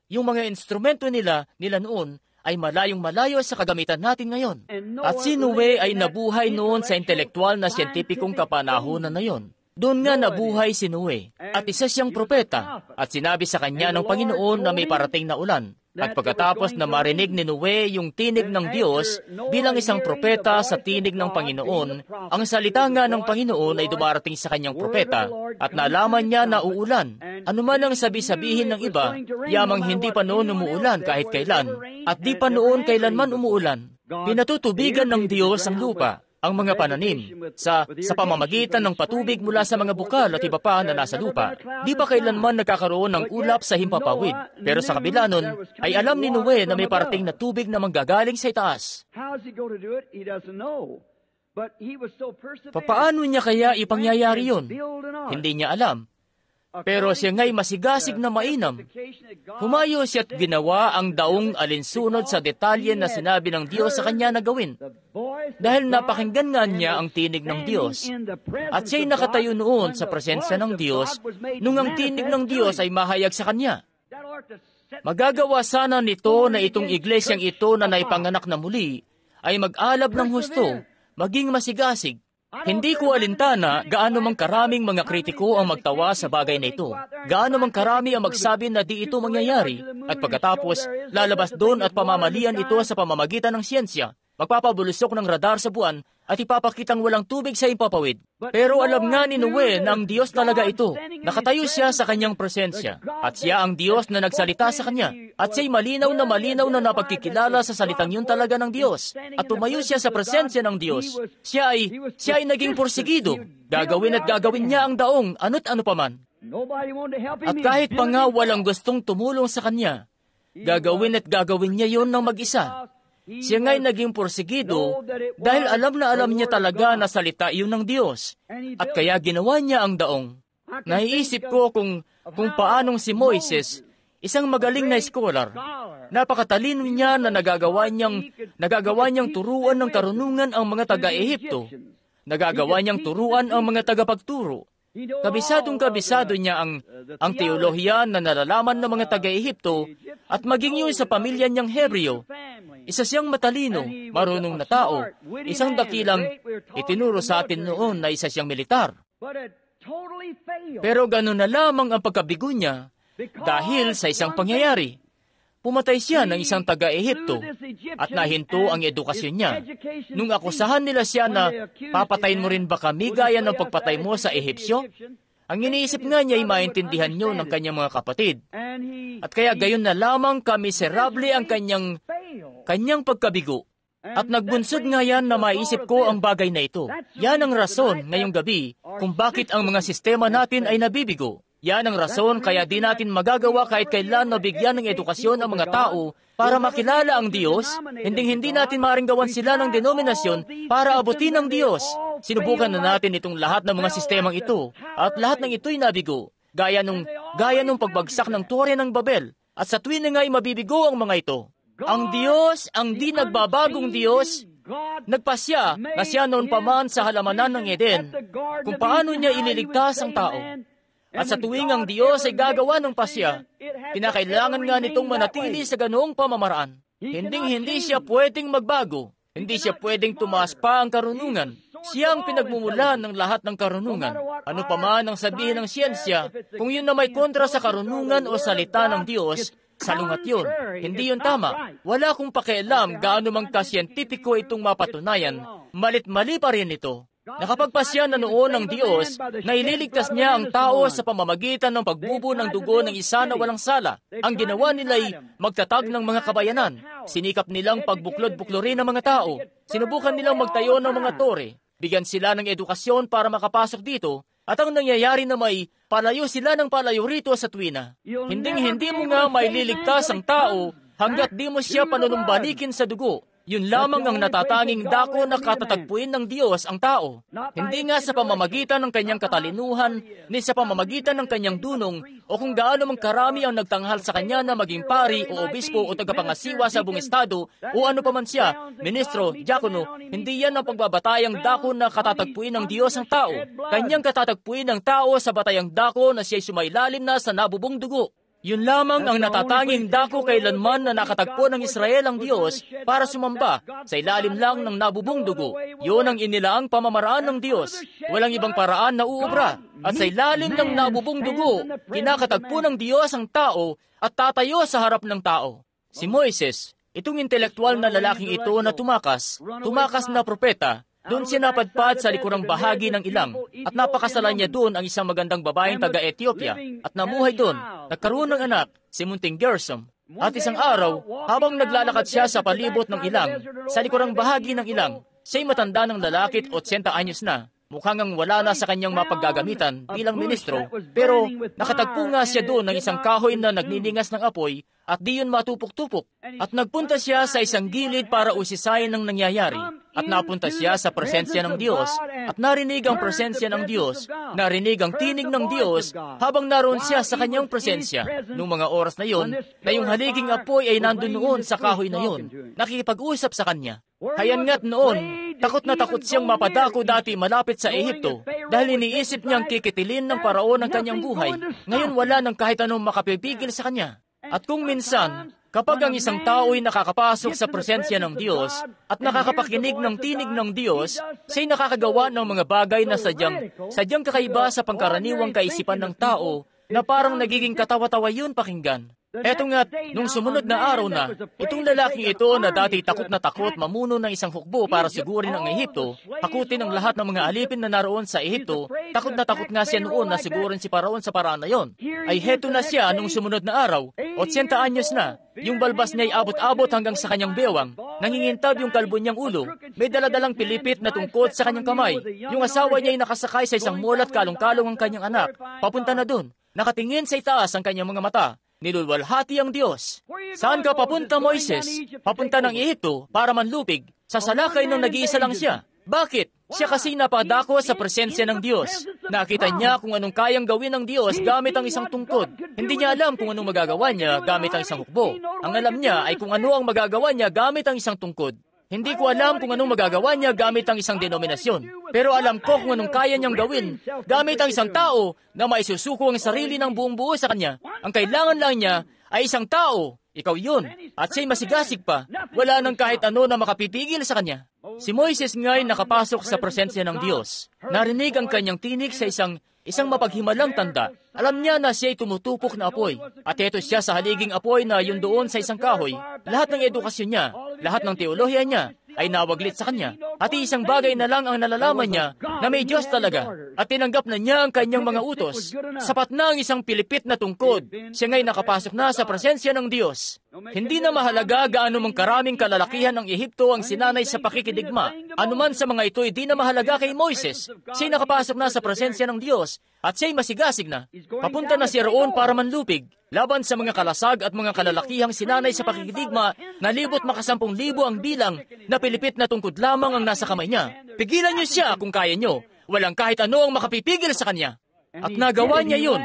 yung mga instrumento nila noon ay malayong-malayo sa kagamitan natin ngayon. At si Noe ay nabuhay noon sa intelektual na siyentipikong kapanahunan na yon. Doon nga nabuhay si Noe, at isa siyang propeta, at sinabi sa kanya ng Panginoon na may parating na ulan. At pagkatapos na marinig ni Noe yung tinig ng Diyos bilang isang propeta sa tinig ng Panginoon, ang salita nga ng Panginoon ay dumarating sa kanyang propeta, at nalaman niya na uulan. Ano man ang sabi-sabihin ng iba, yamang hindi pa noon umuulan kahit kailan, at di pa noon kailanman umuulan. Pinatutubigan ng Diyos ang lupa, ang mga pananim, sa pamamagitan ng patubig mula sa mga bukal at iba pa na nasa lupa. Di pa kailanman nagkakaroon ng ulap sa himpapawid. Pero sa kabila nun, ay alam ni Noe na may parating na tubig na manggagaling sa itaas. Papaano niya kaya ipangyayari yun? Hindi niya alam. Pero siya nga'y masigasig na mainam. Humayo siya at ginawa ang daong alinsunod sa detalye na sinabi ng Diyos sa kanya na gawin. Dahil napakinggan nga niya ang tinig ng Diyos. At siya'y nakatayo noon sa presensya ng Diyos nung ang tinig ng Diyos ay mahayag sa kanya. Magagawa sana nito na itong iglesyang ito na naipanganak na muli ay mag-alab ng husto, maging masigasig. Hindi ko alintana gaano mang karaming mga kritiko ang magtawa sa bagay na ito. Gaano mang karami ang magsabi na di ito mangyayari. At pagkatapos, lalabas doon at pamamalian ito sa pamamagitan ng siyensya. Magpapabulusok ng radar sa buwan at ipapakitang walang tubig sa impapawid. Pero alam nga ni Noe na ang Diyos talaga ito. Nakatayo siya sa kanyang presensya. At siya ang Diyos na nagsalita sa kanya. At siya'y malinaw na napagkikilala sa salitang yun talaga ng Diyos. At tumayo siya sa presensya ng Diyos. Siya ay naging porsigido. Gagawin niya ang daong, ano't ano paman. At kahit pa nga walang gustong tumulong sa kanya, gagawin niya yun ng mag-isa. Siya nga'y naging porsigido dahil alam niya talaga na salita iyon ng Diyos. At kaya ginawa niya ang daong. Naiisip ko kung paanong si Moises, isang magaling na scholar, napakatalino niya na nagagawa niyang turuan ng karunungan ang mga taga-Ehipto. Nagagawa niyang turuan ang mga tagapagturo. Kabisadong-kabisado niya ang teolohiya na nalalaman ng mga taga-Ehipto at maging yun sa pamilya niyang Hebreo. Isa siyang matalino, marunong na tao, isang dakilang itinuro sa atin noon na isa siyang militar. Pero gano'n na lamang ang pagkabigo niya dahil sa isang pangyayari. Pumatay siya ng isang taga-Ehipto at nahinto ang edukasyon niya. Nung akusahan nila siya na, papatayin mo rin ba kami gaya ng pagpatay mo sa Ehipsyo? Ang iniisip nga niya ay maintindihan niyo ng kanyang mga kapatid. At kaya gayon na lamang kamiserable ang kanyang pagkabigo. At nagbunsod nga yan na maisip ko ang bagay na ito. Yan ang rason ngayong gabi kung bakit ang mga sistema natin ay nabibigo. Yan ang rason kaya di natin magagawa kahit kailan na bigyan ng edukasyon ang mga tao para makilala ang Diyos. Hindi natin maaaring gawan sila ng denominasyon para abutin ang Diyos. Sinubukan na natin itong lahat ng mga sistemang ito at lahat ng ito'y nabigo. Gaya nung pagbagsak ng Tore ng Babel. At sa tuwin na nga'y mabibigo ang mga ito. Ang Diyos, ang di nagbabagong Diyos, nagpasya na siya noon pa man sa halamanan ng Eden kung paano niya ililigtas ang tao. At sa tuwing ang Diyos ay gagawa ng pasya, kinakailangan nga nitong manatili sa ganoong pamamaraan. Hindi siya pwedeng magbago. Hindi siya pwedeng tumaas pa ang karunungan. Siya ang pinagmumulan ng lahat ng karunungan. Ano pa man ang sabihin ng siyensya, kung yun na may kontra sa karunungan o salita ng Diyos, salungat yun. Hindi yun tama. Wala akong pakialam gaano mang kasyentipiko itong mapatunayan. Malit-mali pa rin ito. Nakapagpasya na noon ng Diyos na ililigtas niya ang tao sa pamamagitan ng pagbubo ng dugo ng isa na walang sala. Ang ginawa nila'y magtatag ng mga kabayanan. Sinikap nilang pagbuklod-buklorin ng mga tao. Sinubukan nilang magtayo ng mga tore. Bigyan sila ng edukasyon para makapasok dito. At ang nangyayari na may palayo sila ng palayo rito sa tuwina. Hindi mo nga maililigtas ang tao hanggat di mo siya panunumbalikin sa dugo. Yun lamang ang natatanging dako na katatagpuin ng Diyos ang tao. Hindi nga sa pamamagitan ng kanyang katalinuhan, ni sa pamamagitan ng kanyang dunong, o kung gaano mang karami ang nagtanghal sa kanya na maging pari o obispo o tagapangasiwa sa buong estado, o ano pa man siya, ministro, diakono, hindi yan ang pagbabatayang dako na katatagpuin ng Diyos ang tao. Kanyang katatagpuin ng tao sa batayang dako na siya'y sumailalim na sa nabubong dugo. Yun lamang ang natatanging dako kailanman na nakatagpo ng Israel ang Diyos para sumamba sa ilalim lang ng nabubong dugo. Yun ang inilaang pamamaraan ng Diyos. Walang ibang paraan na uubra. At sa ilalim ng nabubong dugo, kinakatagpo ng Diyos ang tao at tatayo sa harap ng tao. Si Moises, itong intelektual na lalaking ito na tumakas na propeta, doon siya napadpad sa likurang bahagi ng ilang at napakasalan niya doon ang isang magandang babaeng taga-Ethiopia at namuhay doon. Nagkaroon ng anak, si Munting Gersom. At isang araw, habang naglalakad siya sa palibot ng ilang, sa likurang bahagi ng ilang, siya'y matanda ng lalaki at 80 anyos na. Mukhang ang wala na sa kanyang mapaggagamitan bilang ministro, pero nakatagpo nga siya doon ng isang kahoy na nagniningas ng apoy at di yun matupok-tupok. At nagpunta siya sa isang gilid para usisayin ng nangyayari. At napunta siya sa presensya ng Diyos at narinig ang presensya ng Diyos, narinig ang tinig ng Diyos habang naroon siya sa kanyang presensya. Noong mga oras na yon, na yung haliging apoy ay nandun noon sa kahoy na yon, nakikipag-usap sa kanya. Hayan nga't noon, takot na takot siyang mapadako dati malapit sa Ehipto dahil iniisip niyang kikitilin ng paraon ang kanyang buhay. Ngayon wala nang kahit anong makapipigil sa kanya. At kung minsan, kapag ang isang tao ay nakakapasok sa presensya ng Diyos at nakakapakinig ng tinig ng Diyos, siya'y nakakagawa ng mga bagay na sadyang kakaiba sa pangkaraniwang kaisipan ng tao na parang nagiging katawa-tawa yun pakinggan. Eto nga't, nung sumunod na araw na, itong lalaking ito na dati takot na takot mamuno ng isang hukbo para sigurin ang Ehipto, hakutin ang lahat ng mga alipin na naroon sa Ehipto, takot na takot nga siya noon na sigurin si Paraon sa paraan na yon. Ay heto na siya nung sumunod na araw, 80 anyos na, yung balbas niya ay abot-abot hanggang sa kanyang bewang, nangingintab yung kalbo niyang ulo, may daladalang pilipit na tungkod sa kanyang kamay, yung asawa niya ay nakasakay sa isang mulat kalong-kalong ang kanyang anak, papunta na dun, nakatingin sa itaas ang kanyang mga mata. Nilulwalhati ang Diyos. Saan ka papunta, Moises? Papunta ng Ehipto para manlupig. Sa salakay nang nag-iisa lang siya. Bakit? Siya kasi napadako sa presensya ng Diyos. Nakita niya kung anong kayang gawin ng Diyos gamit ang isang tungkod. Hindi niya alam kung anong magagawa niya gamit ang isang hukbo. Ang alam niya ay kung ano ang magagawa niya gamit ang isang tungkod. Hindi ko alam kung anong magagawa niya gamit ang isang denominasyon. Pero alam ko kung anong kaya niyang gawin gamit ang isang tao na maisusuko ang sarili ng buong buo sa kanya. Ang kailangan lang niya ay isang tao. Ikaw yun. At siya'y masigasig pa. Wala nang kahit ano na makapipigil sa kanya. Si Moises nga'y nakapasok sa presensya ng Diyos. Narinig ang kanyang tinig sa isang mapaghimalang tanda. Alam niya na siya'y tumutupok na apoy. At eto siya sa haliging apoy na yun doon sa isang kahoy. Lahat ng edukasyon niya, lahat ng teolohiya niya, ay nawaglit sa kanya. At isang bagay na lang ang nalalaman niya na may Diyos talaga. At tinanggap na niya ang kanyang mga utos. Sapat na ang isang pilipit na tungkod. Siya nga'y nakapasok na sa presensya ng Diyos. Hindi na mahalaga gaano mong karaming kalalakihan ng Ehipto ang sinanay sa pakikidigma. Anuman sa mga ito, hindi na mahalaga kay Moises. Siya'y nakapasok na sa presensya ng Diyos at siya'y masigasig na. Papunta na siya roon para manlupig. Laban sa mga kalasag at mga kalalakihang sinanay sa pakikidigma na 1,000,000 ang bilang na pilipit na tungkod lamang ang nasa kamay niya. Pigilan niyo siya kung kaya niyo. Walang kahit ano ang makapipigil sa kanya. At nagawa niya yun.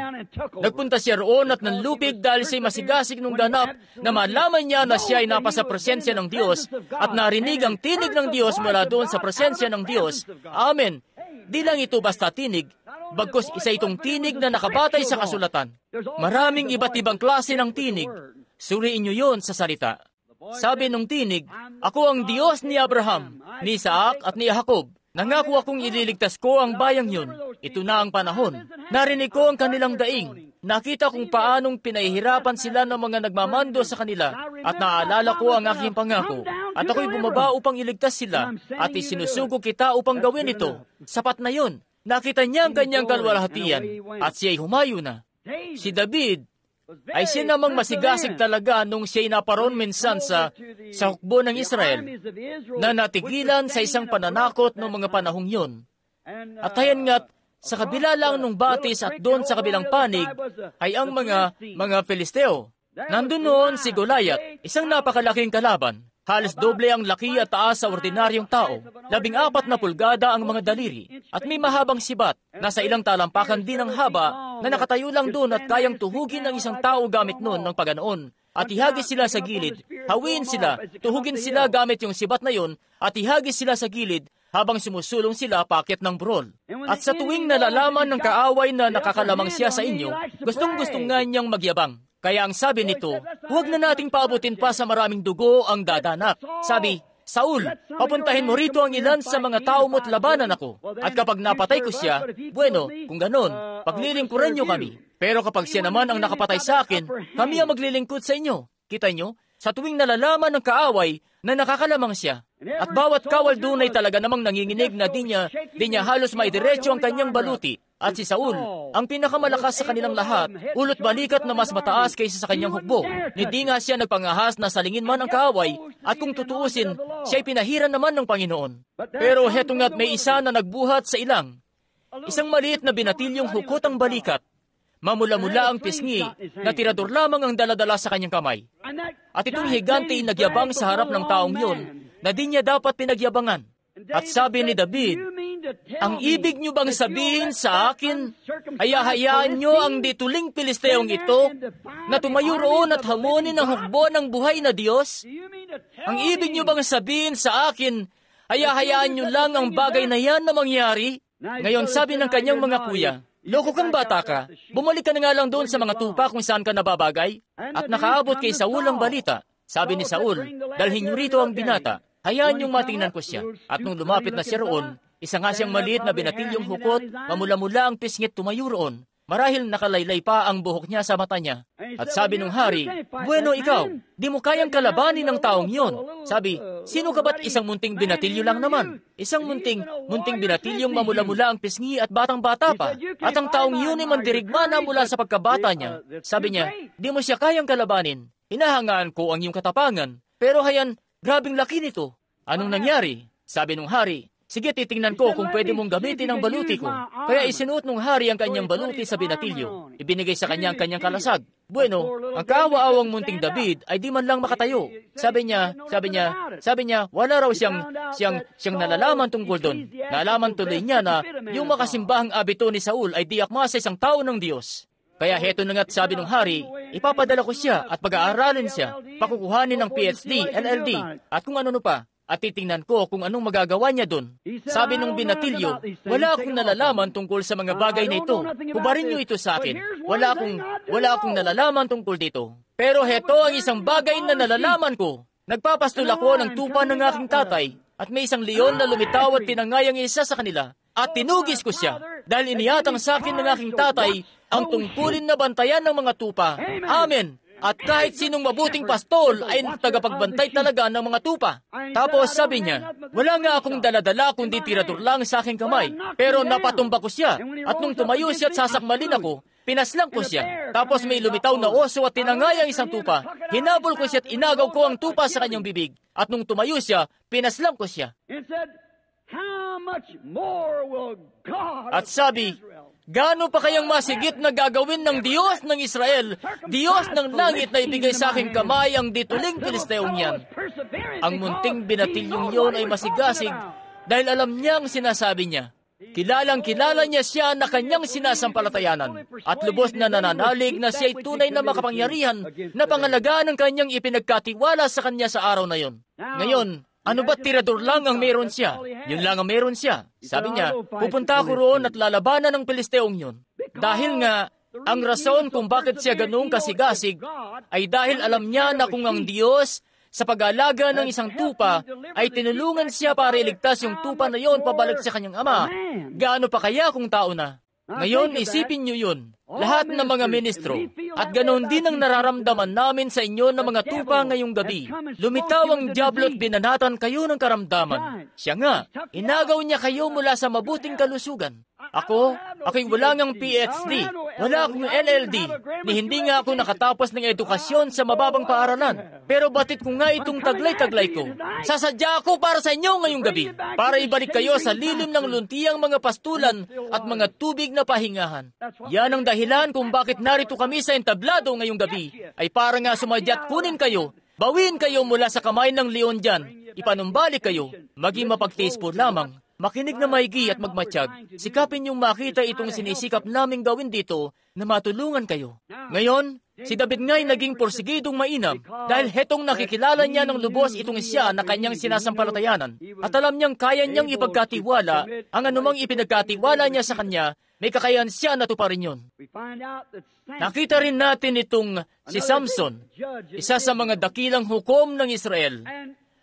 Nagpunta siya roon at nanlupig dahil siya'y masigasig nung ganap na malaman niya na siya ay napasa presensya ng Diyos at narinig ang tinig ng Diyos mula doon sa presensya ng Diyos. Amen. Di lang ito basta tinig, bagkus isa itong tinig na nakabatay sa kasulatan. Maraming iba't ibang klase ng tinig. Suriin niyo yon sa salita. Sabi nung tinig, ako ang Diyos ni Abraham, ni Isaac at ni Jacob. Nangako akong ililigtas ko ang bayang yun. Ito na ang panahon. Narinig ko ang kanilang daing. Nakita kung paanong pinahihirapan sila ng mga nagmamando sa kanila at naaalala ko ang aking pangako. At ako'y bumaba upang iligtas sila at isinusugo kita upang gawin ito. Sapat na yun. Nakita niya ang kanyang kalwalhatian at siya'y humayo na. Si David ay siya namang masigasig talaga nung siya'y naparoon minsan sa hukbo ng Israel na natigilan sa isang pananakot ng mga panahong yun. At ayan nga't sa kabila lang nung batis at doon sa kabilang panig ay ang mga Filisteo. Nandun noon si Goliath, isang napakalaking kalaban. Halos doble ang laki at taas sa ordinaryong tao. 14 na pulgada ang mga daliri. At may mahabang sibat. Nasa ilang talampakan din ang haba na nakatayo lang doon at kayang tuhugin ng isang tao gamit noon ng paganoon. At ihagis sila sa gilid. Hawiin sila. Tuhugin sila gamit yung sibat na yon at ihagis sila sa gilid habang sumusulong sila pakyat ng burol. At sa tuwing nalalaman ng kaaway na nakakalamang siya sa inyo, gustong-gustong nga niyang magyabang. Kaya ang sabi nito, huwag na nating paabutin pa sa maraming dugo ang dadanak. Sabi, Saul, papuntahin mo rito ang ilan sa mga tao mo't labanan ako. At kapag napatay ko siya, bueno, kung ganon, paglilingkuran niyo kami. Pero kapag siya naman ang nakapatay sa akin, kami ang maglilingkod sa inyo. Kita niyo, sa tuwing nalalaman ng kaaway na nakakalamang siya. At bawat kawal doon ay talaga namang nanginginig na di niya halos maidiretso ang kanyang baluti. At si Saul, ang pinakamalakas sa kanilang lahat, ulot balikat na mas mataas kaysa sa kanyang hukbo. Hindi nga siya nagpangahas na salingin man ang kaaway, at kung tutuusin, siya'y pinahiran naman ng Panginoon. Pero heto nga't may isa na nagbuhat sa ilang. Isang maliit na binatilyong hukot ang balikat. Mamula-mula ang pisngi na tirador lamang ang daladala sa kanyang kamay. At itong higante ay nagyabang sa harap ng taong yun na di niya dapat pinagyabangan. At sabi ni David, ang ibig niyo bang sabihin sa akin, hayaan niyo ang dituling Pilisteong ito na tumayo roon at hamunin ang hukbo ng buhay na Diyos? Ang ibig niyo bang sabihin sa akin, hayaan niyo lang ang bagay na yan na mangyari? Ngayon sabi ng kanyang mga kuya, loko kang bata ka, bumalik ka na nga lang doon sa mga tupa kung saan ka nababagay. At nakaabot kay Saul ang balita. Sabi ni Saul, dalhin niyo rito ang binata. Hayaan niyong matingnan ko siya. At nung lumapit na siya roon, isa nga siyang maliit na binatilyong hukot, mamula-mula ang pisngit tumayo roon. Marahil nakalaylay pa ang buhok niya sa mata niya. At sabi nung hari, bueno ikaw, di mo kayang kalabanin ng taong yon. Sabi, sino ka ba't isang munting binatilyo lang naman? Isang munting binatilyong mamula-mula ang pisngi at batang-bata pa. At ang taong yun ay mandirigma na mula sa pagkabata niya. Sabi niya, di mo siya kayang kalabanin. Hinahangaan ko ang iyong katapangan. Pero hayan, grabing laki nito. Anong nangyari? Sabi nung hari, sige titingnan ko kung pwede mong gamitin ang baluti ko. Kaya isinuot nung hari ang kanyang baluti sa binatilyo. Ibinigay sa kanya ang kanyang kalasag. Bueno, ang kaawa-awang munting David ay di man lang makatayo. Sabi niya, wala raw siyang nalalaman tungkol doon. Nalaman tuloy niya na yung makasimbahang abito ni Saul ay diakma sa isang tao ng Diyos. Kaya heto na nga't sabi ng hari, ipapadala ko siya at pag-aaralin siya, pakukuhanin ng PhD, LLD, at kung ano pa. at titingnan ko kung anong magagawa niya doon. Sabi nung binatilyo, wala akong nalalaman tungkol sa mga bagay na ito. Hubarin niyo ito sa akin. Wala akong nalalaman tungkol dito. Pero heto ang isang bagay na nalalaman ko. Nagpapastol ako ng tupa ng aking tatay at may isang leon na lumitaw at tinangay ang isa sa kanila. At tinugis ko siya dahil iniyatang sa akin ng aking tatay ang tungkulin na bantayan ng mga tupa. Amen! At kahit sinong mabuting pastol ay tagapagbantay talaga ng mga tupa. Tapos sabi niya, wala nga akong daladala kundi tirador lang sa aking kamay. Pero napatumba ko siya. At nung tumayo siya at sasakmalin ako, pinaslang ko siya. Tapos may lumitaw na oso at tinangay ang isang tupa. Hinabol ko siya at inagaw ko ang tupa sa kanyang bibig. At nung tumayo siya, pinaslang ko siya. At sabi, gaano pa kayang masigit na gagawin ng Diyos ng Israel, Diyos ng langit na ibigay sa aking kamay ang dituling Pilisteong yan? Ang munting binatilyong yon ay masigasig dahil alam niyang sinasabi niya. Kilalang-kilala niya siya na kanyang sinasampalatayanan at lubos na nananalig na siya ay tunay na makapangyarihan na pangalagaan ng kanyang ipinagkatiwala sa kanya sa araw na yon. Ngayon, ano ba tirador lang ang meron siya? Yun lang ang meron siya. Sabi niya, pupunta ako roon at lalabanan ng Pilisteong yun. Dahil nga, ang rason kung bakit siya ganoong kasigasig ay dahil alam niya na kung ang Diyos sa pag-alaga ng isang tupa ay tinulungan siya para iligtas yung tupa na yon pabalik sa kanyang ama. Gaano pa kaya kung tao na? Ngayon, isipin niyo yun. Lahat ng mga ministro, at ganoon din ang nararamdaman namin sa inyo ng mga tupa ngayong gabi. Lumitaw ang diablo at binanatan kayo ng karamdaman. Siya nga, inagaw niya kayo mula sa mabuting kalusugan. Ako'y wala ngang PhD, wala akong LLD, ni hindi nga ako nakatapos ng edukasyon sa mababang paaralan. Pero batit ko nga itong taglay-taglay ko. Sasadya ako para sa inyo ngayong gabi, para ibalik kayo sa lilim ng luntiang mga pastulan at mga tubig na pahingahan. Yan ang dahilan kung bakit narito kami sa entablado ngayong gabi, ay para nga sumadyat kunin kayo, bawin kayo mula sa kamay ng leon dyan, ipanumbalik kayo, maging mapagtiis po lamang. Makinig na maigi at magmatsyag. Sikapin niyong makita itong sinisikap naming gawin dito na matulungan kayo. Ngayon, si David nga'y naging porsigidong mainam dahil hetong nakikilala niya ng lubos itong siya na kanyang sinasampalatayanan at alam niyang kaya niyang ipagkatiwala ang anumang ipinagkatiwala niya sa kanya, may kakayahan siya na tuparin yun. Nakita rin natin itong si Samson, isa sa mga dakilang hukom ng Israel.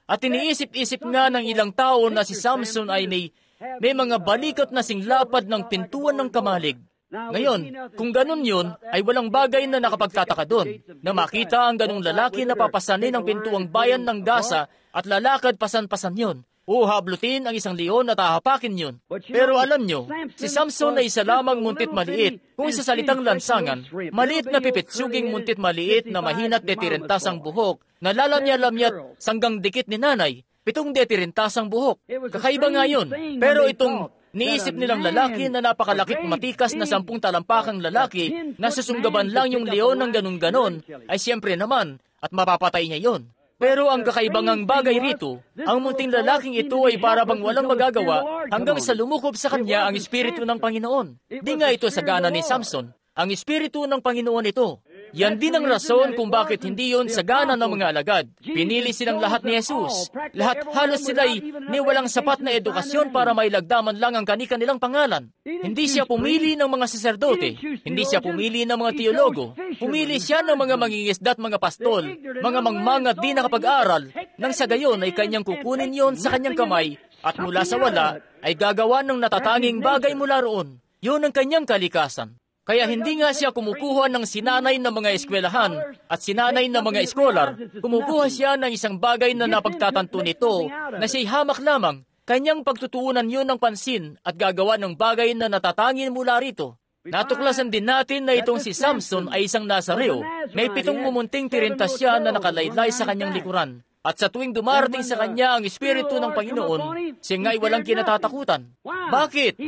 At iniisip-isip nga ng ilang tao na si Samson ay may mga balikat na singlapad ng pintuan ng kamalig. Ngayon, kung ganun yun, ay walang bagay na nakapagtataka doon, na makita ang ganung lalaki na papasanin ang pintuang bayan ng Gaza at lalakad pasan-pasan yun. O hablutin ang isang leon at hahapakin yun. Pero alam nyo, si Samson ay isa lamang muntit maliit. Kung sa salitang lansangan, maliit na pipitsuging muntit maliit na mahina't detirentas ang buhok, nalalamya-lamyat sanggang dikit ni nanay, 7 detirentas ang buhok. Kakaiba nga yun. Pero itong niisip nilang lalaki na napakalakit matikas na 10 talampakang lalaki na susunggaban lang yung leon ng ganun-ganon, ay siyempre naman, at mapapatay niya yon. Pero ang kakaibangang bagay rito, ang munting lalaking ito ay para bang walang magagawa hanggang sa lumukob sa kanya ang Espiritu ng Panginoon. Di nga ito sagana ni Samson. Ang Espiritu ng Panginoon ito. Yan din ang rason kung bakit hindi yon sagana ng mga alagad. Pinili silang lahat ni Jesus. Lahat halos sila'y walang sapat na edukasyon para mailagdaman lang ang kani-kanilang pangalan. Hindi siya pumili ng mga saserdote. Hindi siya pumili ng mga teologo. Pumili siya ng mga mangingisda at mga pastol, mga mangmangat di nakapag-aral, nang sa gayon ay kanyang kukunin yon sa kanyang kamay at mula sa wala ay gagawa ng natatanging bagay mula roon. Yun ang kanyang kalikasan. Kaya hindi nga siya kumukuha ng sinanay ng mga eskwelahan at sinanay ng mga eskolar. Kumukuha siya ng isang bagay na napagtatanto nito na siya'y hamak lamang. Kanyang pagtutuunan yun ng pansin at gagawa ng bagay na natatangin mula rito. Natuklasan din natin na itong si Samson ay isang Nazareo. May 7 mumunting tirintas siya na nakalaylay sa kanyang likuran. At sa tuwing dumarating sa kanya ang Espiritu ng Panginoon, siya nga'y walang kinatatakutan. Bakit?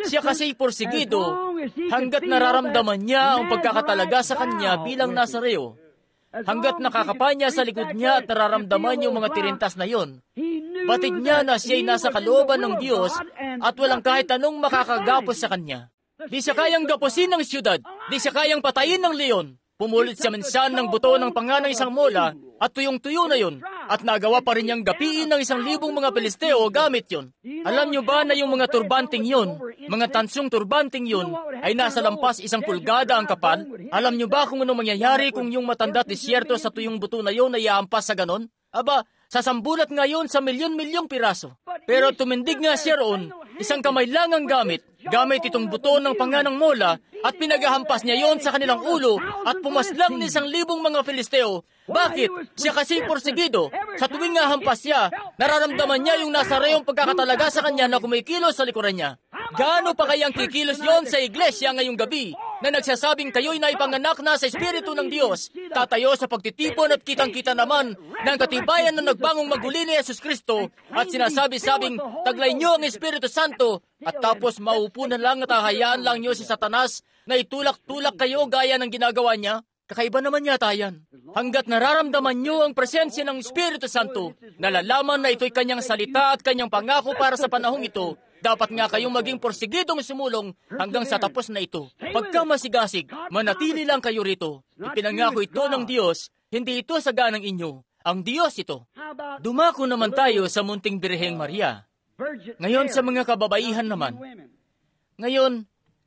Siya kasa'y porsigido hanggat nararamdaman niya ang pagkakatalaga sa kanya bilang Nazareo. Hanggat nakakapa niya sa likod niya at nararamdaman yung mga tirintas na yon. Batid niya na siya'y nasa kalooban ng Diyos at walang kahit anong makakagapos sa kanya. Di siya kayang gapusin ng siyudad, di siya kayang patayin ng leon. Pumulit siya minsan ng buto ng panga ng isang mola at tuyong-tuyo na yun. At nagawa pa rin niyang gapiin ng 1,000 mga Pilisteo gamit yon. Alam niyo ba na yung mga turbanting yon, mga tansong turbanting yon, ay nasa lampas 1 pulgada ang kapal? Alam niyo ba kung ano mangyayari kung yung matanda at disyerto sa tuyong buto na yon ay aampas sa ganon? Aba, sasambulat ngayon sa milyon-milyong piraso. Pero tumindig nga siya roon, 1 kamay lang ang gamit itong buto ng panganang mola, at pinagahampas niya yon sa kanilang ulo at pumaslang ni 1,000 mga Filisteo. Bakit? Siya kasi porsigido. Sa tuwing nga hampas siya, nararamdaman niya yung nasarayong pagkakatalaga sa kanya na kumikilos sa likuran niya. Gaano pa kayang kikilos yon sa iglesia ngayong gabi na nagsasabing kayo'y naipanganak na sa Espiritu ng Diyos, tatayo sa pagtitipon at kitang-kita naman ng katibayan na nagbangong maguli ni Jesus Kristo at sinasabi-sabing taglay niyo ang Espiritu Santo at tapos maupo na lang at hahayaan lang niyo si Satanas na itulak-tulak kayo gaya ng ginagawa niya? Kakaiba naman yata yan. Hanggat nararamdaman niyo ang presensya ng Espiritu Santo, nalalaman na ito'y kanyang salita at kanyang pangako para sa panahong ito, dapat nga kayong maging porsigidong sumulong hanggang sa tapos na ito. Pagka masigasig, manatili lang kayo rito. Ipinangako ito ng Diyos, hindi ito sa ganang inyo. Ang Diyos ito. Dumako naman tayo sa munting Birheng Maria. Ngayon sa mga kababaihan naman. Ngayon,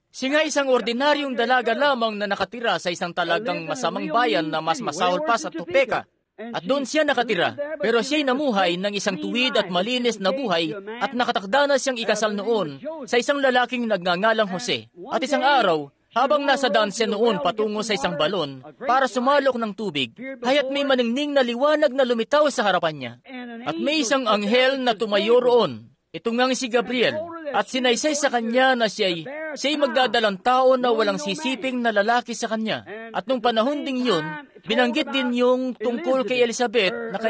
siya nga isang ordinaryong dalaga lamang na nakatira sa isang talagang masamang bayan na mas masahol pa sa Topeka. At doon siya nakatira, pero siya'y namuhay ng isang tuwid at malinis na buhay at nakatakda na siyang ikasal noon sa isang lalaking nagngangalang Jose. At isang araw, habang nasa daan siya noon patungo sa isang balon para sumalok ng tubig, haya't may maningning na liwanag na lumitaw sa harapan niya. At may isang anghel na tumayo roon. Ito ngang si Gabriel, at sinaysay sa kanya na siya'y magdadalang tao na walang sisiping na lalaki sa kanya. At nung panahon ding yun, binanggit din yung tungkol kay Elizabeth na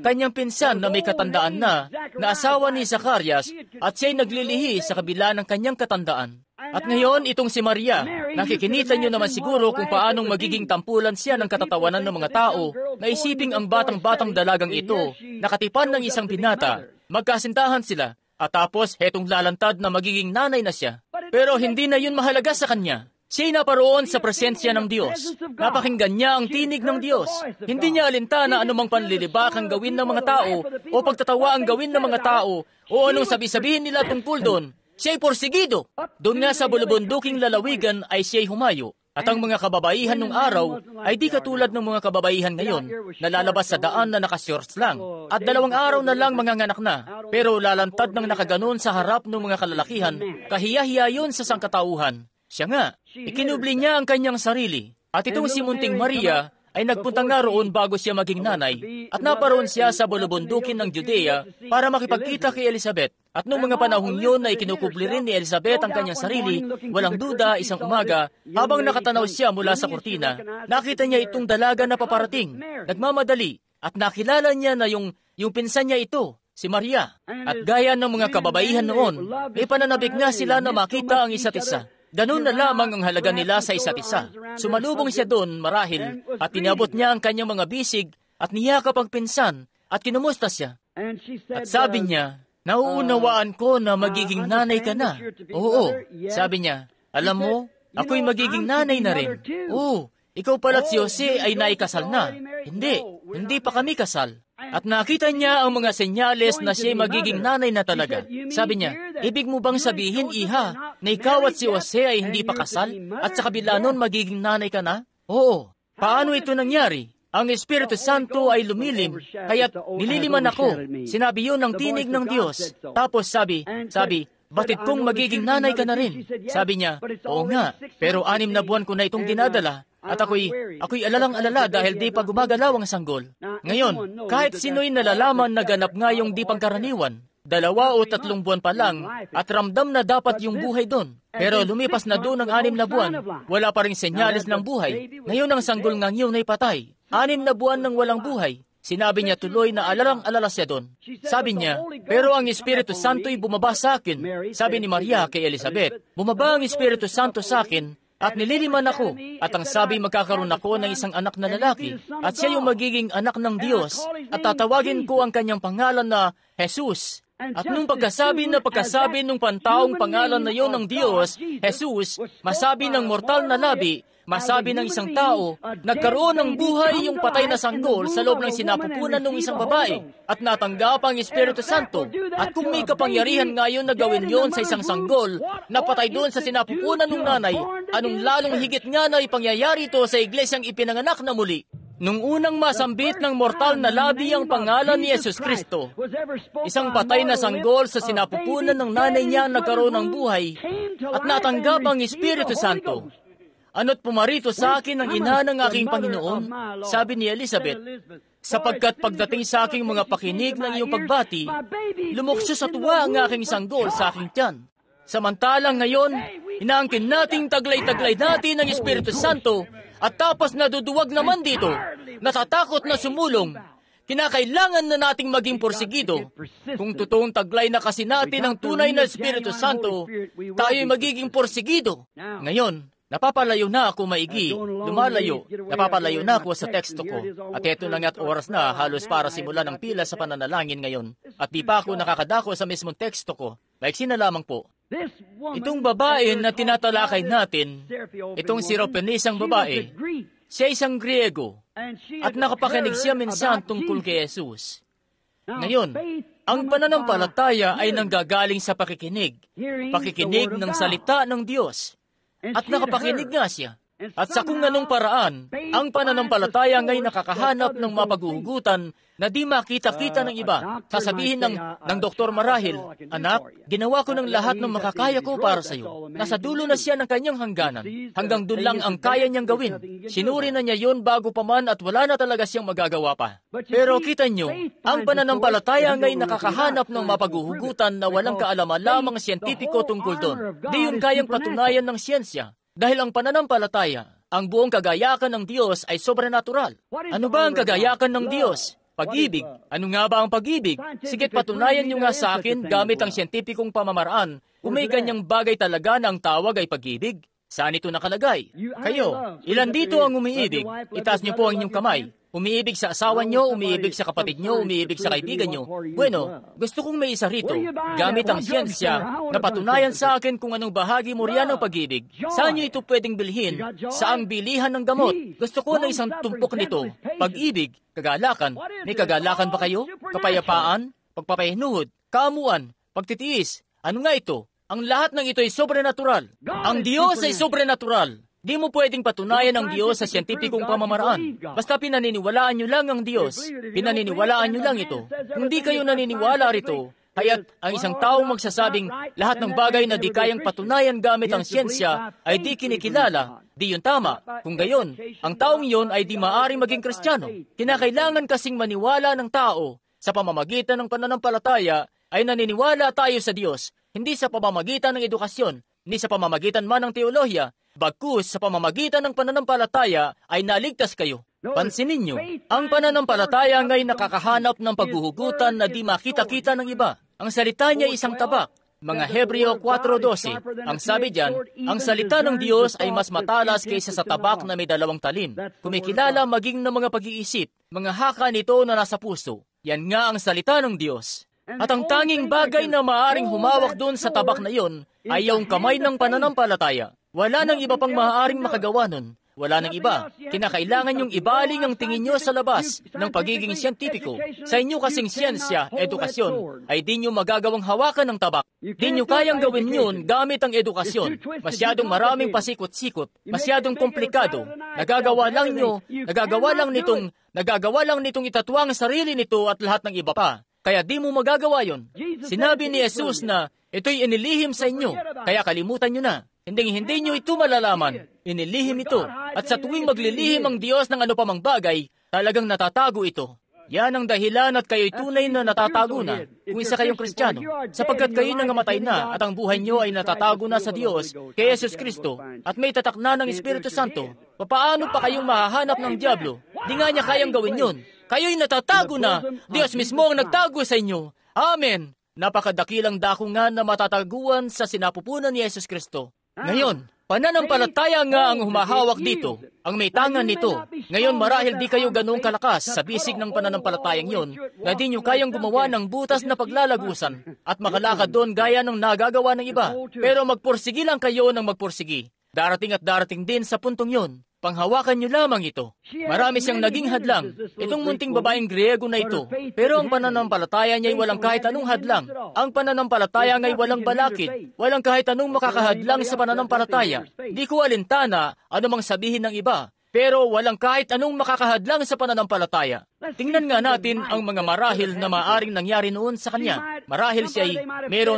kanyang pinsan na may katandaan na asawa ni Zacarias, at siya'y naglilihi sa kabila ng kanyang katandaan. At ngayon, itong si Maria, nakikinita niyo naman siguro kung paanong magiging tampulan siya ng katatawanan ng mga tao na isiping ang batang-batang dalagang ito, nakatipan ng isang binata, magkasintahan sila, at tapos hetong lalantad na magiging nanay na siya. Pero hindi na yun mahalaga sa kanya. Siya'y naparoon sa presensya ng Diyos. Napakinggan niya ang tinig ng Diyos. Hindi niya alintana anumang panlilibak ang gawin ng mga tao o pagtatawa ang gawin ng mga tao o anong sabi-sabihin nila tungkol doon. Siya'y porsigido. Doon nga sa bulubunduking lalawigan ay siya'y humayo. At ang mga kababaihan nung araw ay di katulad ng mga kababaihan ngayon na lalabas sa daan na nakashorts lang. At 2 araw na lang manganganak na. Pero lalantad ng nakaganon sa harap ng mga kalalakihan, kahiya-hiya yun sa sangkatauhan. Siya nga, ikinubli niya ang kanyang sarili. At itong si Munting Maria ay nagpunta nga roon bago siya maging nanay at naparoon siya sa bulubundukin ng Judea para makipagkita kay Elizabeth. At noong mga panahong yun na ikinukubli rin ni Elizabeth ang kanyang sarili, walang duda, isang umaga, habang nakatanaw siya mula sa kurtina, nakita niya itong dalaga na paparating, nagmamadali, at nakilala niya na yung pinsan niya ito, si Maria. At gaya ng mga kababaihan noon, may pananabik nga sila na makita ang isa't isa. Ganun na lamang ang halaga nila sa isa't isa. Sumalubong siya doon marahil at tinabot niya ang kanyang mga bisig at niyakap ang pinsan at kinumusta siya. At sabi niya, nauunawaan ko na magiging nanay ka na. Oo, sabi niya, alam mo, ako'y magiging nanay na rin. Oo, ikaw pala't si Jose ay naikasal na. Hindi pa kami kasal. At nakita niya ang mga senyales na siya'y magiging nanay na talaga. Sabi niya, ibig mo bang sabihin, iha, na ikaw at si Jose ay hindi pa kasal at sa kabila nun magiging nanay ka na? Oo. Paano ito nangyari? Ang Espiritu Santo ay lumilim, kaya't nililiman ako. Sinabi yun ng tinig ng Diyos. Tapos sabi, batid kong magiging nanay ka na rin. Sabi niya, oo nga, pero 6 na buwan ko na itong dinadala. At ako'y alalang-alala dahil di pa gumagalaw ang sanggol. Ngayon, kahit sino'y nalalaman na ganap nga yung di pangkaraniwan, 2 o 3 buwan pa lang, at ramdam na dapat yung buhay doon. Pero lumipas na doon ang 6 na buwan, wala pa rin senyales ng buhay. Ngayon ang sanggol ng yun ay patay. 6 na buwan nang walang buhay. Sinabi niya tuloy na alalang-alala siya doon. Sabi niya, pero ang Espiritu Santo'y bumaba sa akin. Sabi ni Maria kay Elizabeth, bumaba ang Espiritu Santo sa akin, at nililiman ako, at ang sabi magkakaroon ako ng isang anak na lalaki, at siya yung magiging anak ng Diyos, at tatawagin ko ang kanyang pangalan na Jesus, At nung pagkasabi nung pantaong pangalan na yon ng Diyos, Jesus, masabi ng mortal na labi, masabi ng isang tao, nagkaroon ng buhay yung patay na sanggol sa loob ng sinapupunan ng isang babae at natanggap ang Espiritu Santo. At kung may kapangyarihan ngayon na gawin yon sa isang sanggol na patay doon sa sinapupunan ng nanay, anong lalong higit nga na ipangyayari ito sa iglesyang ipinanganak na muli? Nung unang masambit ng mortal na labi ang pangalan ni Yesus Kristo, isang patay na sanggol sa sinapupunan ng nanay niya ang nagkaroon ng buhay at natanggap ang Espiritu Santo. Ano't pumarito sa akin ang ina ng aking Panginoon, sabi ni Elizabeth, sapagkat pagdating sa aking mga pakinig ng iyong pagbati, lumukso sa tuwa ang aking sanggol sa aking tiyan. Samantalang ngayon, inaangkin nating taglay-taglay natin ang Espiritu Santo at tapos naduduwag naman dito, natatakot na sumulong. Kinakailangan na nating maging porsigido. Kung totoong taglay na kasi natin ang tunay na Espiritu Santo, tayo'y magiging porsigido. Ngayon, napapalayo na ako maigi, napapalayo na ako sa teksto ko. At eto na nga't oras na halos para simulan ang pila sa pananalangin ngayon. At di pa ako nakakadako sa mismong teksto ko. Maiksi na lamang po. Itong babae na tinatalakay natin, itong si Ropenisang babae, siya isang Griego at nakapakinig siya minsan tungkol kay Jesus. Ngayon, ang pananampalataya ay nanggagaling sa pakikinig ng salita ng Diyos. At nakapakinig nga siya. At sa kung anong paraan, ang pananampalataya ngay nakakahanap ng mapaghuhugutan na di makita-kita ng iba. Sasabihin ng doktor marahil, anak, ginawa ko ng lahat ng makakaya ko para sa iyo. Nasa dulo na siya ng kanyang hangganan. Hanggang doon lang ang kaya niyang gawin. Sinuri na niya yon bago pa man at wala na talaga siyang magagawa pa. Pero kita niyo, ang pananampalataya ngay nakakahanap ng mapaghuhugutan na walang kaalaman lamang siyentipiko tungkol doon. Di yun kayang patunayan ng siyensya. Dahil ang pananampalataya, ang buong kagayakan ng Diyos ay sobrenatural. Ano ba ang kagayakan ng Diyos? Pag-ibig. Ano nga ba ang pag-ibig? Sige't patunayan niyo nga sa akin gamit ang siyentipikong pamamaraan kung may ganyang bagay talaga na ang tawag ay pag-ibig. Saan ito nakalagay? Kayo, ilan dito ang umiibig? Itaas niyo po ang inyong kamay. Umiibig sa asawa niyo, umiibig sa kapatid niyo, umiibig sa kaibigan niyo. Bueno, gusto kong may isa rito. Gamit ang siyensya, napatunayan sa akin kung anong bahagi mo riyan ng pag-ibig. Saan niyo ito pwedeng bilhin? Saang bilihan ng gamot? Gusto ko na isang tumpok nito. Pag-ibig, kagalakan. May kagalakan ba kayo? Kapayapaan, pagpapahinuhod, kaamuan, pagtitiis. Ano nga ito? Ang lahat ng ito ay sobrenatural. Ang Diyos ay sobrenatural. Di mo pwedeng patunayan ang Diyos sa siyentipikong pamamaraan. Basta pinaniniwalaan nyo lang ang Diyos. Pinaniniwalaan nyo lang ito. Kung di kayo naniniwala rito, kaya't ang isang taong magsasabing lahat ng bagay na di kayang patunayan gamit ang siyensya ay di kinikilala, di yun tama. Kung gayon, ang taong yon ay di maaring maging Kristiyano. Kinakailangan kasing maniwala ng tao sa pamamagitan ng pananampalataya ay naniniwala tayo sa Diyos, hindi sa pamamagitan ng edukasyon, hindi sa pamamagitan man ng teolohiya, bagkus sa pamamagitan ng pananampalataya ay naligtas kayo. Pansinin niyo, ang pananampalataya ngay nakakahanap ng paghuhugutan na di makita-kita ng iba. Ang salita niya ay isang tabak. Mga Hebreo 4:12, ang sabi diyan, ang salita ng Diyos ay mas matalas kaysa sa tabak na may 2 talim. Kumikilala maging ng mga pag-iisip, mga haka nito na nasa puso. Yan nga ang salita ng Diyos. At ang tanging bagay na maaaring humawak doon sa tabak na iyon ay yung kamay ng pananampalataya. Wala nang iba pang maaaring makagawa nun. Wala nang iba. Kinakailangan yung ibaling ang tingin nyo sa labas ng pagiging siyentipiko. Sa inyo kasing siyensya, edukasyon, ay di nyo magagawang hawakan ng tabak. Di nyo kayang gawin yun gamit ang edukasyon. Masyadong maraming pasikot-sikot, masyadong komplikado. Nagagawa lang nitong itatwang ang sarili nito at lahat ng iba pa. Kaya di mo magagawa yon. Sinabi ni Jesus na ito'y inilihim sa inyo, kaya kalimutan nyo na. Hindi nyo ito malalaman. Inilihim ito. At sa tuwing maglilihim ang Diyos ng ano pamang bagay, talagang natatago ito. Yan ang dahilan at kayo'y tunay na natatago na kung isa kayong Kristiyano, sapagkat kayo nangamatay na at ang buhay nyo ay natatago na sa Diyos kay Jesus Kristo at may tatak na ng Espiritu Santo. Papaano pa kayong mahahanap ng Diablo? Di nga niya kayang gawin yun. Kayo'y natatago na. Diyos mismo ang nagtago sa inyo. Amen. Napakadakilang dako nga na matataguan sa sinapupunan ni Jesus Kristo. Ngayon, Pananampalataya nga ang humahawak dito, ang may tangan nito. Ngayon marahil di kayo ganoong kalakas sa bisig ng pananampalatayang yon, na di nyo kayang gumawa ng butas na paglalagusan at makalakad doon gaya ng nagagawa ng iba. Pero magpursigi lang kayo ng magpursigi. Darating at darating din sa puntong yon. Panghawakan nyo lamang ito. Marami siyang naging hadlang, itong munting babaeng Griego na ito. Pero ang pananampalataya niya ay walang kahit anong hadlang. Ang pananampalataya ngay walang balakid. Walang kahit anong makakahadlang sa pananampalataya. Di ko alintana anumang sabihin ng iba. Pero walang kahit anong makakahadlang sa pananampalataya. Tingnan nga natin ang mga marahil na maaring nangyari noon sa kanya. Marahil siya ay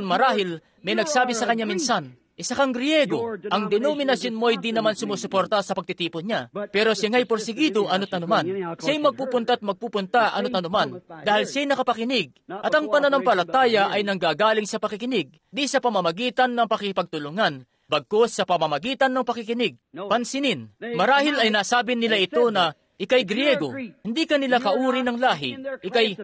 marahil may nagsabi sa kanya minsan, isa kang Griego. Ang denominasyon mo ay di naman sumusuporta sa pagtitipon niya. Pero siya nga'y porsigido ano't anuman. Siya'y magpupunta at magpupunta ano't anuman. Dahil siya'y nakapakinig. At ang pananampalataya ay nanggagaling sa pakikinig. Di sa pamamagitan ng pakipagtulungan. Bagkus sa pamamagitan ng pakikinig. Pansinin, marahil ay nasabi nila ito na, ikay Griego, hindi ka nila kauri ng lahi. Ikay,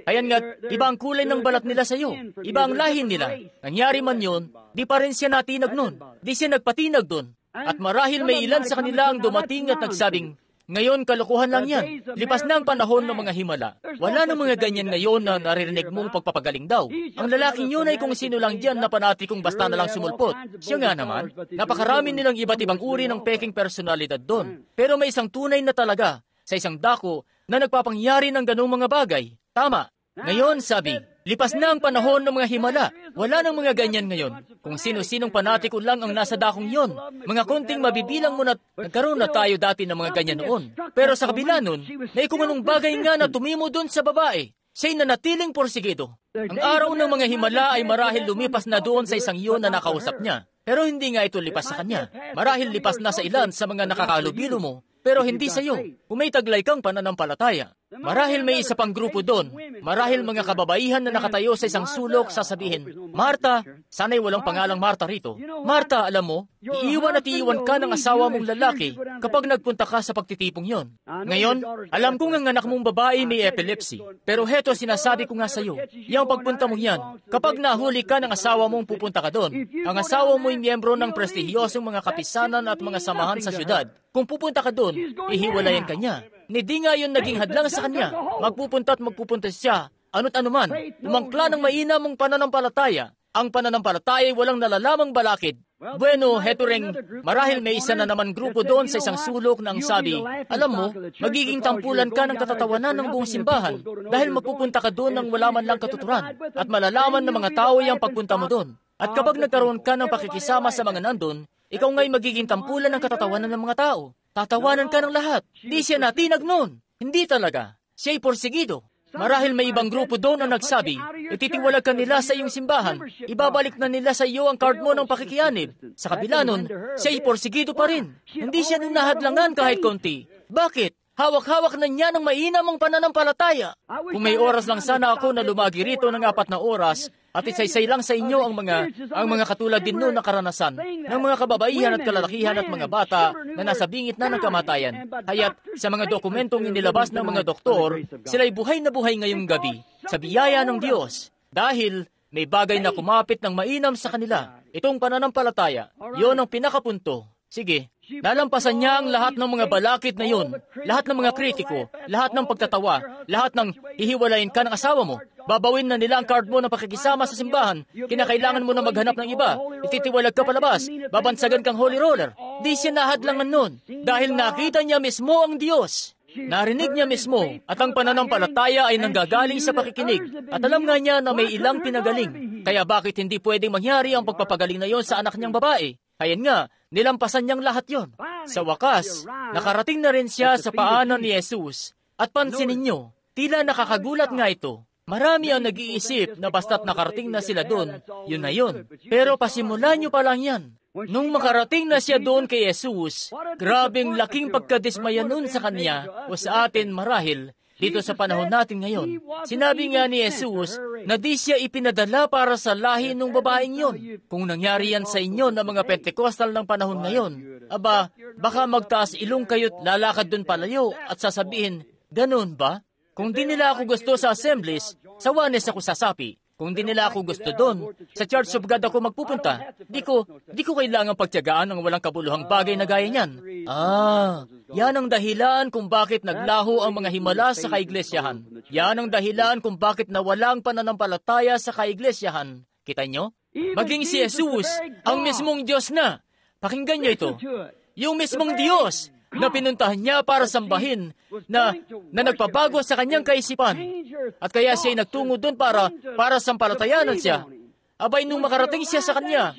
hayan nga, iba ang kulay ng balat nila sa iyo. Iba ang lahi nila. Nangyari man yun, di pa rin siya natinag nun. Di siya nagpatinag dun. At marahil may ilan sa kanila ang dumating at nagsabing, ngayon kalokohan lang yan. Lipas na ang panahon ng mga himala. Wala nang mga ganyan ngayon na naririnig mong pagpapagaling daw. Ang lalaking yun ay kung sino lang diyan na panatikong basta na lang sumulpot. Siya nga naman, napakarami nilang iba't ibang uri ng peking personalidad doon. Pero may isang tunay na talaga sa isang dako na nagpapangyari ng ganung mga bagay. Tama. Ngayon, sabi, lipas na ang panahon ng mga himala. Wala nang mga ganyan ngayon. Kung sino-sinong panatiko lang ang nasa dakong yon. Mga konting mabibilang mo na nagkaroon na tayo dati ng mga ganyan noon. Pero sa kabila nun, may kumanong bagay nga na tumimo doon sa babae. Siya'y nanatiling porsigido. Ang araw ng mga himala ay marahil lumipas na doon sa isang iyon na nakausap niya. Pero hindi nga ito lipas sa kanya. Marahil lipas na sa ilan sa mga nakakalubilo mo. Pero hindi sa iyo. Kung may taglay kang pananampalataya. Marahil may isa pang grupo doon. Marahil mga kababaihan na nakatayo sa isang sulok sasabihin, Marta, sana'y walang pangalang Marta rito. Marta, alam mo, iiwan ka ng asawa mong lalaki kapag nagpunta ka sa pagtitipong yon. Ngayon, alam kong ang anak mong babae may epilepsy. Pero heto sinasabi ko nga sa iyo, yung pagpunta mo yan, kapag nahuli ka ng asawa mong pupunta ka doon, ang asawa mo'y miyembro ng prestihiyosong mga kapisanan at mga samahan sa syudad. Kung pupunta ka doon, ihiwalayan ka niya. Hindi nga yun naging hadlang sa kanya. Magpupunta at magpupunta siya. Ano't anuman, umangkla ng mainam mong pananampalataya. Ang pananampalataya ay walang nalalamang balakid. Bueno, heto ring, marahil may isa na naman grupo doon sa isang sulok na ang sabi, alam mo, magiging tampulan ka ng katatawanan ng buong simbahan dahil magpupunta ka doon ng wala man lang katuturan at malalaman ng mga tao yung pagpunta mo doon. At kapag nagkaroon ka ng pakikisama sa mga nandun, ikaw nga'y magiging tampulan ng katatawanan ng mga tao. Tatawanan ka ng lahat. Di siya natinag noon. Hindi talaga. Siya'y porsigido. Marahil may ibang grupo doon na nagsabi, ititiwalag ka nila sa iyong simbahan. Ibabalik na nila sa iyo ang card mo ng pakikianib. Sa kabila nun, siya'y porsigido pa rin. Hindi siya nahadlangan kahit konti. Bakit? Hawak-hawak na niya ng mainam ang pananampalataya. Kung may oras lang sana ako na lumagi rito ng 4 na oras, at isa-isay lang sa inyo ang mga katulad din noon na karanasan ng mga kababaihan at kalalakihan at mga bata na nasa bingit na ng kamatayan. Kaya't sa mga dokumentong inilabas ng mga doktor, sila'y buhay na buhay ngayong gabi sa biyaya ng Diyos. Dahil may bagay na kumapit ng mainam sa kanila. Itong pananampalataya, yon ang pinakapunto. Sige, nalampasan niya ang lahat ng mga balakid na yun, lahat ng mga kritiko, lahat ng pagtatawa, lahat ng hihiwalayin ka ng asawa mo. Babawin na nila ang card mo ng pakikisama sa simbahan. Kinakailangan mo na maghanap ng iba. Ititiwalag ka palabas. Babansagan kang holy roller. Di siya nahadlangan nun dahil nakita niya mismo ang Diyos. Narinig niya mismo at ang pananampalataya ay nanggagaling sa pakikinig. At alam nga niya na may ilang pinagaling. Kaya bakit hindi pwedeng mangyari ang pagpapagaling na yon sa anak niyang babae? Ayan nga, nilampasan niyang lahat yon. Sa wakas, nakarating na rin siya sa paanan ni Jesus. At pansinin niyo, tila nakakagulat nga ito. Marami ang nag-iisip na basta't nakarating na sila doon, yun na yun. Pero pasimulan niyo pa lang yan. Nung makarating na siya doon kay Jesus, grabing laking pagkadismaya nun sa kanya o sa atin marahil dito sa panahon natin ngayon. Sinabi nga ni Jesus na di siya ipinadala para sa lahi ng babaeng yon. Kung nangyari yan sa inyo na mga Pentecostal ng panahon ngayon, aba, baka magtaas ilong kayo't lalakad doon palayo at sasabihin, ganun ba? Kung di nila ako gusto sa assemblies, sa Wanes ako sasapi. Kung di nila ako gusto doon, sa Church of God ako magpupunta. Di ko kailangang pagtiyagaan ng walang kabuluhang bagay na gaya niyan. Yan ang dahilan kung bakit naglaho ang mga himala sa kaiglesiyahan. Yan ang dahilan kung bakit nawalang pananampalataya sa kaiglesiyahan. Kita nyo? Maging si Jesus, ang mismong Diyos na. Pakinggan nyo ito. Yung mismong Diyos na pinuntahan niya para sambahin, na nagpabago sa kanyang kaisipan. At kaya siya ay nagtungo doon para sampalatayanan siya. Abay, nung makarating siya sa kanya,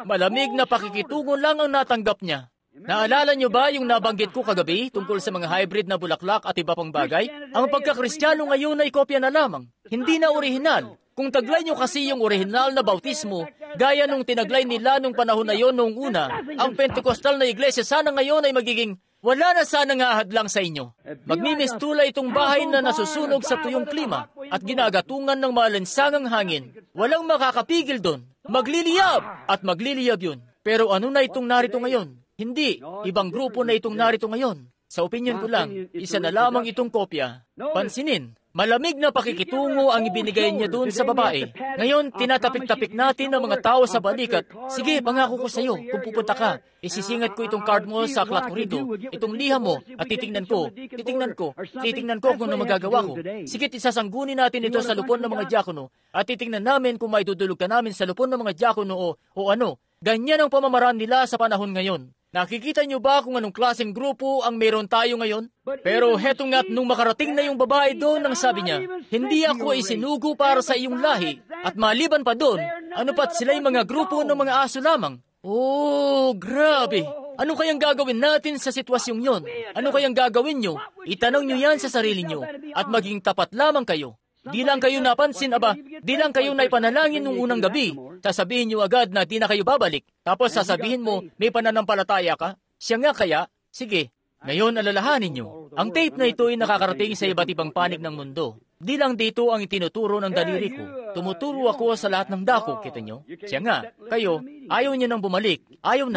malamig na pakikitungo lang ang natanggap niya. Naalala niyo ba yung nabanggit ko kagabi tungkol sa mga hybrid na bulaklak at iba pang bagay? Ang pagkakristyano ngayon ay kopya na lamang, hindi na orihinal. Kung taglay niyo kasi yung orihinal na bautismo, gaya nung tinaglay nila nung panahon na yon noong una, ang Pentecostal na iglesia sana ngayon ay magiging wala na sana nga hadlang sa inyo. Magmimistula itong bahay na nasusunog sa tuyong klima at ginagatungan ng malansangang hangin. Walang makakapigil doon. Magliliyab at magliliyab yun. Pero ano na itong narito ngayon? Hindi. Ibang grupo na itong narito ngayon. Sa opinyon ko lang, isa na lamang itong kopya. Pansinin. Malamig na pakikitungo ang ibinigay niya doon sa babae. Ngayon, tinatapik-tapik natin ang mga tao sa balikat. Sige, pangako ko sa iyo, kung pupunta ka, isisingat ko itong card mo sa aklat ko rito, itong liham mo, at titingnan ko kung ano magagawa ko. Sige, isasanggunin natin ito sa lupon ng mga diakono, at titingnan namin kung maidudulog ka namin sa lupon ng mga diakono o ano. Ganyan ang pamamaraan nila sa panahon ngayon. Nakikita niyo ba kung anong klaseng grupo ang meron tayo ngayon? Pero heto nga't nung makarating na yung babae doon, nang sabi niya, hindi ako isinugo para sa iyong lahi. At maliban pa doon, ano pa't sila'y mga grupo ng mga aso lamang. Oh, grabe! Ano kayang gagawin natin sa sitwasyong yon? Ano kayang gagawin nyo? Itanong nyo yan sa sarili nyo at maging tapat lamang kayo. Di lang kayo napansin, di lang kayo naipanalangin nung unang gabi. Sasabihin nyo agad na di na kayo babalik. Tapos sasabihin mo, may pananampalataya ka? Siya nga kaya? Sige. Ngayon alalahanin nyo. Ang tape na ito ay nakakarating sa iba't ibang panig ng mundo. Di lang dito ang itinuturo ng daliri ko. Tumuturo ako sa lahat ng dako, kita nyo? Siya nga, kayo, ayaw niya nang bumalik. Ayaw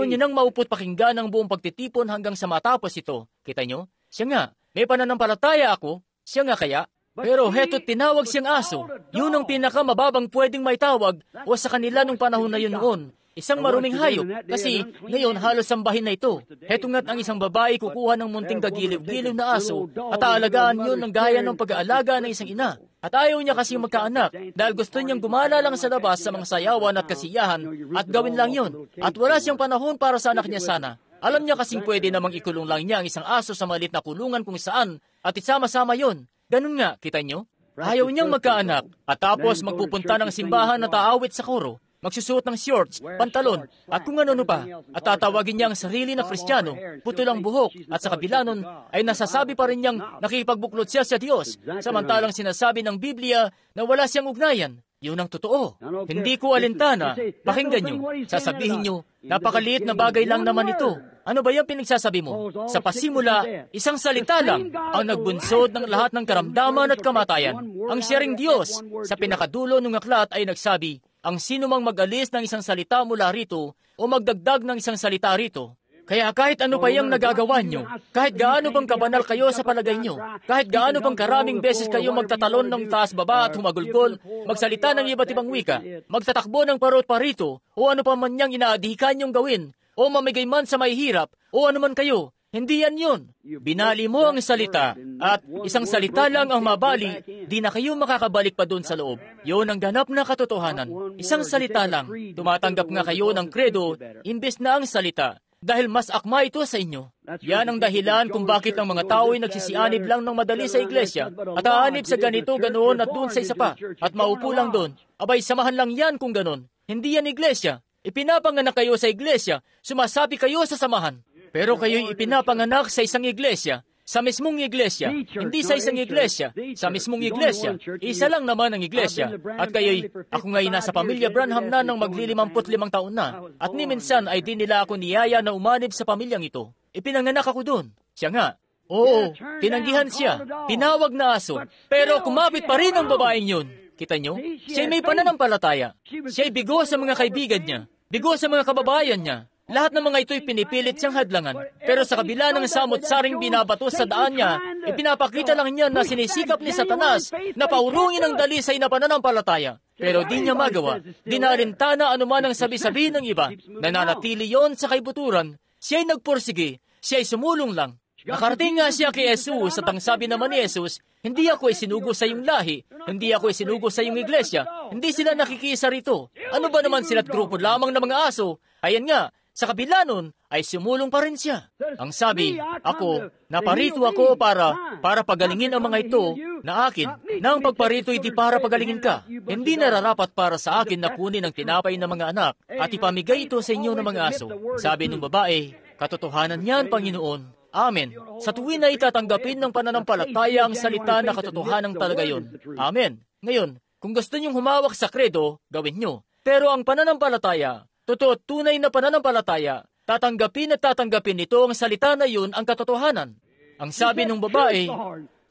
niya nang maupot pakinggan ang buong pagtitipon hanggang sa matapos ito. Kita nyo? Siya nga, may pananampalataya ako. Siya nga kaya? Pero heto't tinawag siyang aso. Yun ang pinakamababang pwedeng maitawag o sa kanila nung panahon na yun noon. Isang maruming hayop, kasi ngayon halos sambahin na ito. Heto nga't ang isang babae kukuha ng munting kagiliw-giliw na aso at aalagaan yun ng gaya ng pag-aalaga ng isang ina. At ayaw niya kasi magkaanak dahil gusto niyang gumala lang sa labas sa mga sayawan at kasiyahan at gawin lang yun. At wala siyang panahon para sa anak niya sana. Alam niya kasing pwede namang ikulong lang niya ang isang aso sa maliit na kulungan kung saan at isama-sama yun. Ganun nga, kita nyo? Ayaw niyang magkaanak at tapos magpupunta ng simbahan at aawit sa koro. Magsusuot ng shorts, pantalon, at kung ano pa. At tatawagin niya ang sarili na Kristiyano, putol ang buhok, at sa kabila nun ay nasasabi pa rin niyang nakipagbuklod siya sa Diyos, samantalang sinasabi ng Biblia na wala siyang ugnayan. Yun ang totoo. Hindi ko alintana. Pakinggan nyo. Sasabihin nyo, napakaliit na bagay lang naman ito. Ano ba yung pinagsasabi mo? Sa pasimula, isang salita lang ang nagbunsod ng lahat ng karamdaman at kamatayan. Ang siya ring Diyos. Sa pinakadulo ng aklat ay nagsabi, ang sino mang mag-alis ng isang salita mula rito o magdagdag ng isang salita rito. Kaya kahit ano pa yung nagagawa nyo, kahit gaano bang kabanal kayo sa palagay nyo, kahit gaano bang karaming beses kayo magtatalon ng taas-baba at humagulgol, magsalita ng iba't ibang wika, magtatakbo ng parot parito, o ano pa man niyang inaadikan nyong gawin, o mamigay man sa may hirap, o ano man kayo, hindi yan yun. Binali mo ang salita, at isang salita lang ang mabali, di na kayo makakabalik pa doon sa loob. Yun ang ganap na katotohanan. Isang salita lang. Tumatanggap nga kayo ng kredo, imbes na ang salita. Dahil mas akma ito sa inyo. Yan ang dahilan kung bakit ang mga tao ay nagsisianib lang ng madali sa iglesia at aanib sa ganito, ganoon at doon sa isa pa at maupo lang doon. Abay, samahan lang yan kung ganon. Hindi yan iglesia. Ipinapanganak kayo sa iglesia, sumasabi kayo sa samahan. Pero kayo'y ipinapanganak sa isang iglesia, sa mismong iglesia, hindi sa isang iglesia, sa mismong iglesia. Isa lang naman ang iglesia. At kayo'y, ako ngayon nasa pamilya Branham na ng magli-55 taon na. At ni minsan ay di nila ako niyaya na umanib sa pamilyang ito. Ipinanganak ako doon. Siya nga. Oo, tinanggihan siya. Tinawag na aso. Pero kumapit pa rin ang babaeng yun. Kita nyo? Siya'y may pananampalataya. Siya'y bigo sa mga kaibigan niya. Bigo sa mga kababayan niya. Lahat ng mga ito'y pinipilit siyang hadlangan. Pero sa kabila ng samot-saring binabato sa daan niya, Ipinapakita lang niya na sinisikap ni Satanas na paurungin ang dalisay na pananampalataya. Pero di niya magawa. Dinalintana anuman ang sabi-sabi ng iba. Nananatili yon sa kaibuturan. Siya'y nagpursige. Siya'y sumulong lang. Nakarating nga siya kay Jesus at ang sabi naman ni Jesus, hindi ako isinugo sa iyong lahi, hindi ako isinugo sa iyong iglesia, hindi sila nakikisa rito. Ano ba naman sila't grupo lamang ng mga aso? Ayan nga, sa kabila nun ay sumulong pa rin siya. Ang sabi, ako, naparito ako para pagalingin ang mga ito na akin, na ang pagparito hindi para pagalingin ka. Hindi nararapat para sa akin na kunin ang tinapay ng mga anak at ipamigay ito sa inyo ng mga aso. Sabi ng babae, katotohanan niyan, Panginoon. Amen. Sa tuwin na itatanggapin ng pananampalataya ang salita na katotohanan talaga yon. Amen. Ngayon, kung gusto niyong humawak sa kredo, gawin niyo. Pero ang pananampalataya, totoo tunay na pananampalataya, tatanggapin at tatanggapin nito ang salita na yun ang katotohanan. Ang sabi ng babae,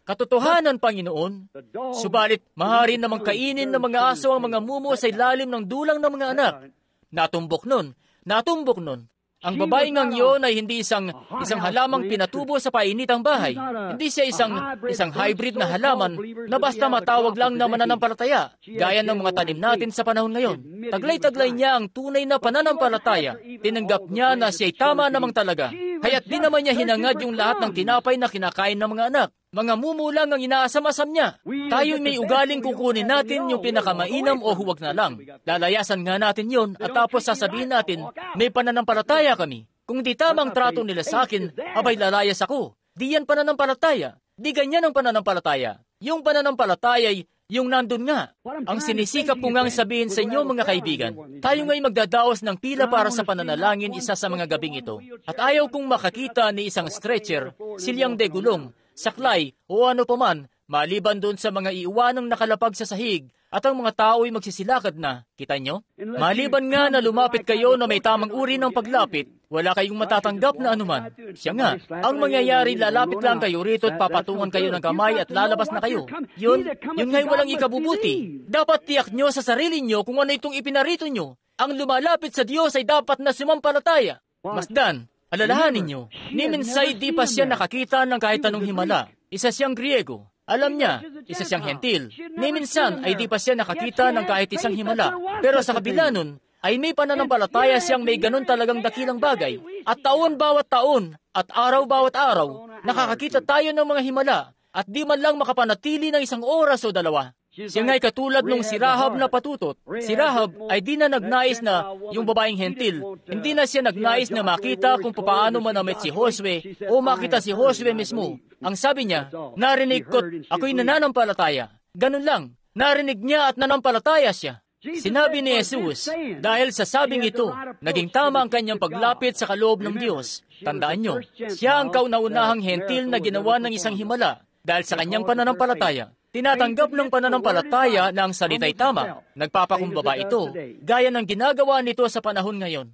katotohanan, Panginoon, subalit maaari namang kainin ng mga aso ang mga mumo sa ilalim ng dulang ng mga anak. Natumbok nun. Ang babae ngang yun ay hindi isang halamang pinatubo sa painitang bahay. Hindi siya isang hybrid na halaman na basta matawag lang na mananampalataya, gaya ng mga tanim natin sa panahon ngayon. Taglay-taglay niya ang tunay na pananampalataya. Tinanggap niya na siya'y tama namang talaga. Kaya't di naman niya hinangad yung lahat ng tinapay na kinakain ng mga anak. Mga mumu lang ang inaasam-asam niya. Tayo may ugaling kukunin natin yung pinakamainam o huwag na lang. Lalayasan nga natin yon at tapos sasabihin natin, may pananampalataya kami. Kung di tamang trato nila sa akin, abay lalayas ako. Di yan pananampalataya. Di ganyan ang pananampalataya. Yung pananampalataya ay yung nandun nga. Ang sinisikap ko ngang sabihin sa inyo mga kaibigan, tayo nga'y magdadaos ng pila para sa pananalangin isa sa mga gabing ito. At ayaw kong makakita ni isang stretcher, silyang de gulong, saklay o ano paman, maliban doon sa mga iiwanang nakalapag sa sahig at ang mga tao'y magsisilakad na. Kita nyo? Maliban nga na lumapit kayo na may tamang uri ng paglapit, wala kayong matatanggap na anuman. Siya nga, ang mangyayari, lalapit lang kayo rito at papatungan kayo ng kamay at lalabas na kayo. Yun nga'y walang ikabubuti. Dapat tiyak nyo sa sarili nyo kung ano itong ipinarito nyo. Ang lumalapit sa Diyos ay dapat na sumampalataya. Masdan, alalahanin nyo, ni minsay di pa siya nakakita ng kahit anong himala. Isa siyang Griego. Alam niya, isa siyang hentil. Ni minsan ay di pa siya nakakita ng kahit isang himala. Pero sa kabila nun, ay may pananampalataya siyang may ganun talagang dakilang bagay. At taon bawat taon, at araw bawat araw, nakakakita tayo ng mga himala, at di man lang makapanatili ng isang oras o dalawa. Siya nga'y katulad nung si Rahab na patutot. Si Rahab ay di na nagnais na yung babaeng hentil. Hindi na siya nagnais na makita kung paano manamit si Josue o makita si Josue mismo. Ang sabi niya, narinig ko't ako'y nananampalataya. Ganun lang, narinig niya at nanampalataya siya. Sinabi ni Jesus, dahil sa sabing ito, naging tama ang kanyang paglapit sa kaloob ng Diyos. Tandaan nyo, siya ang kauna-unahang hentil na ginawa ng isang himala dahil sa kanyang pananampalataya. Tinatanggap ng pananampalataya na ang salita'y tama. Nagpapakumbaba ito, gaya ng ginagawa nito sa panahon ngayon.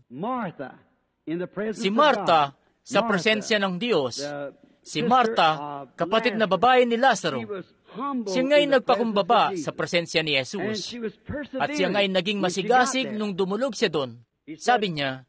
Si Martha, sa presensya ng Diyos. Si Martha, kapatid na babae ni Lazaro. Siya nga'y nagpakumbaba sa presensya ni Jesus. At siya nga'y naging masigasig nung dumulog siya doon. Sabi niya,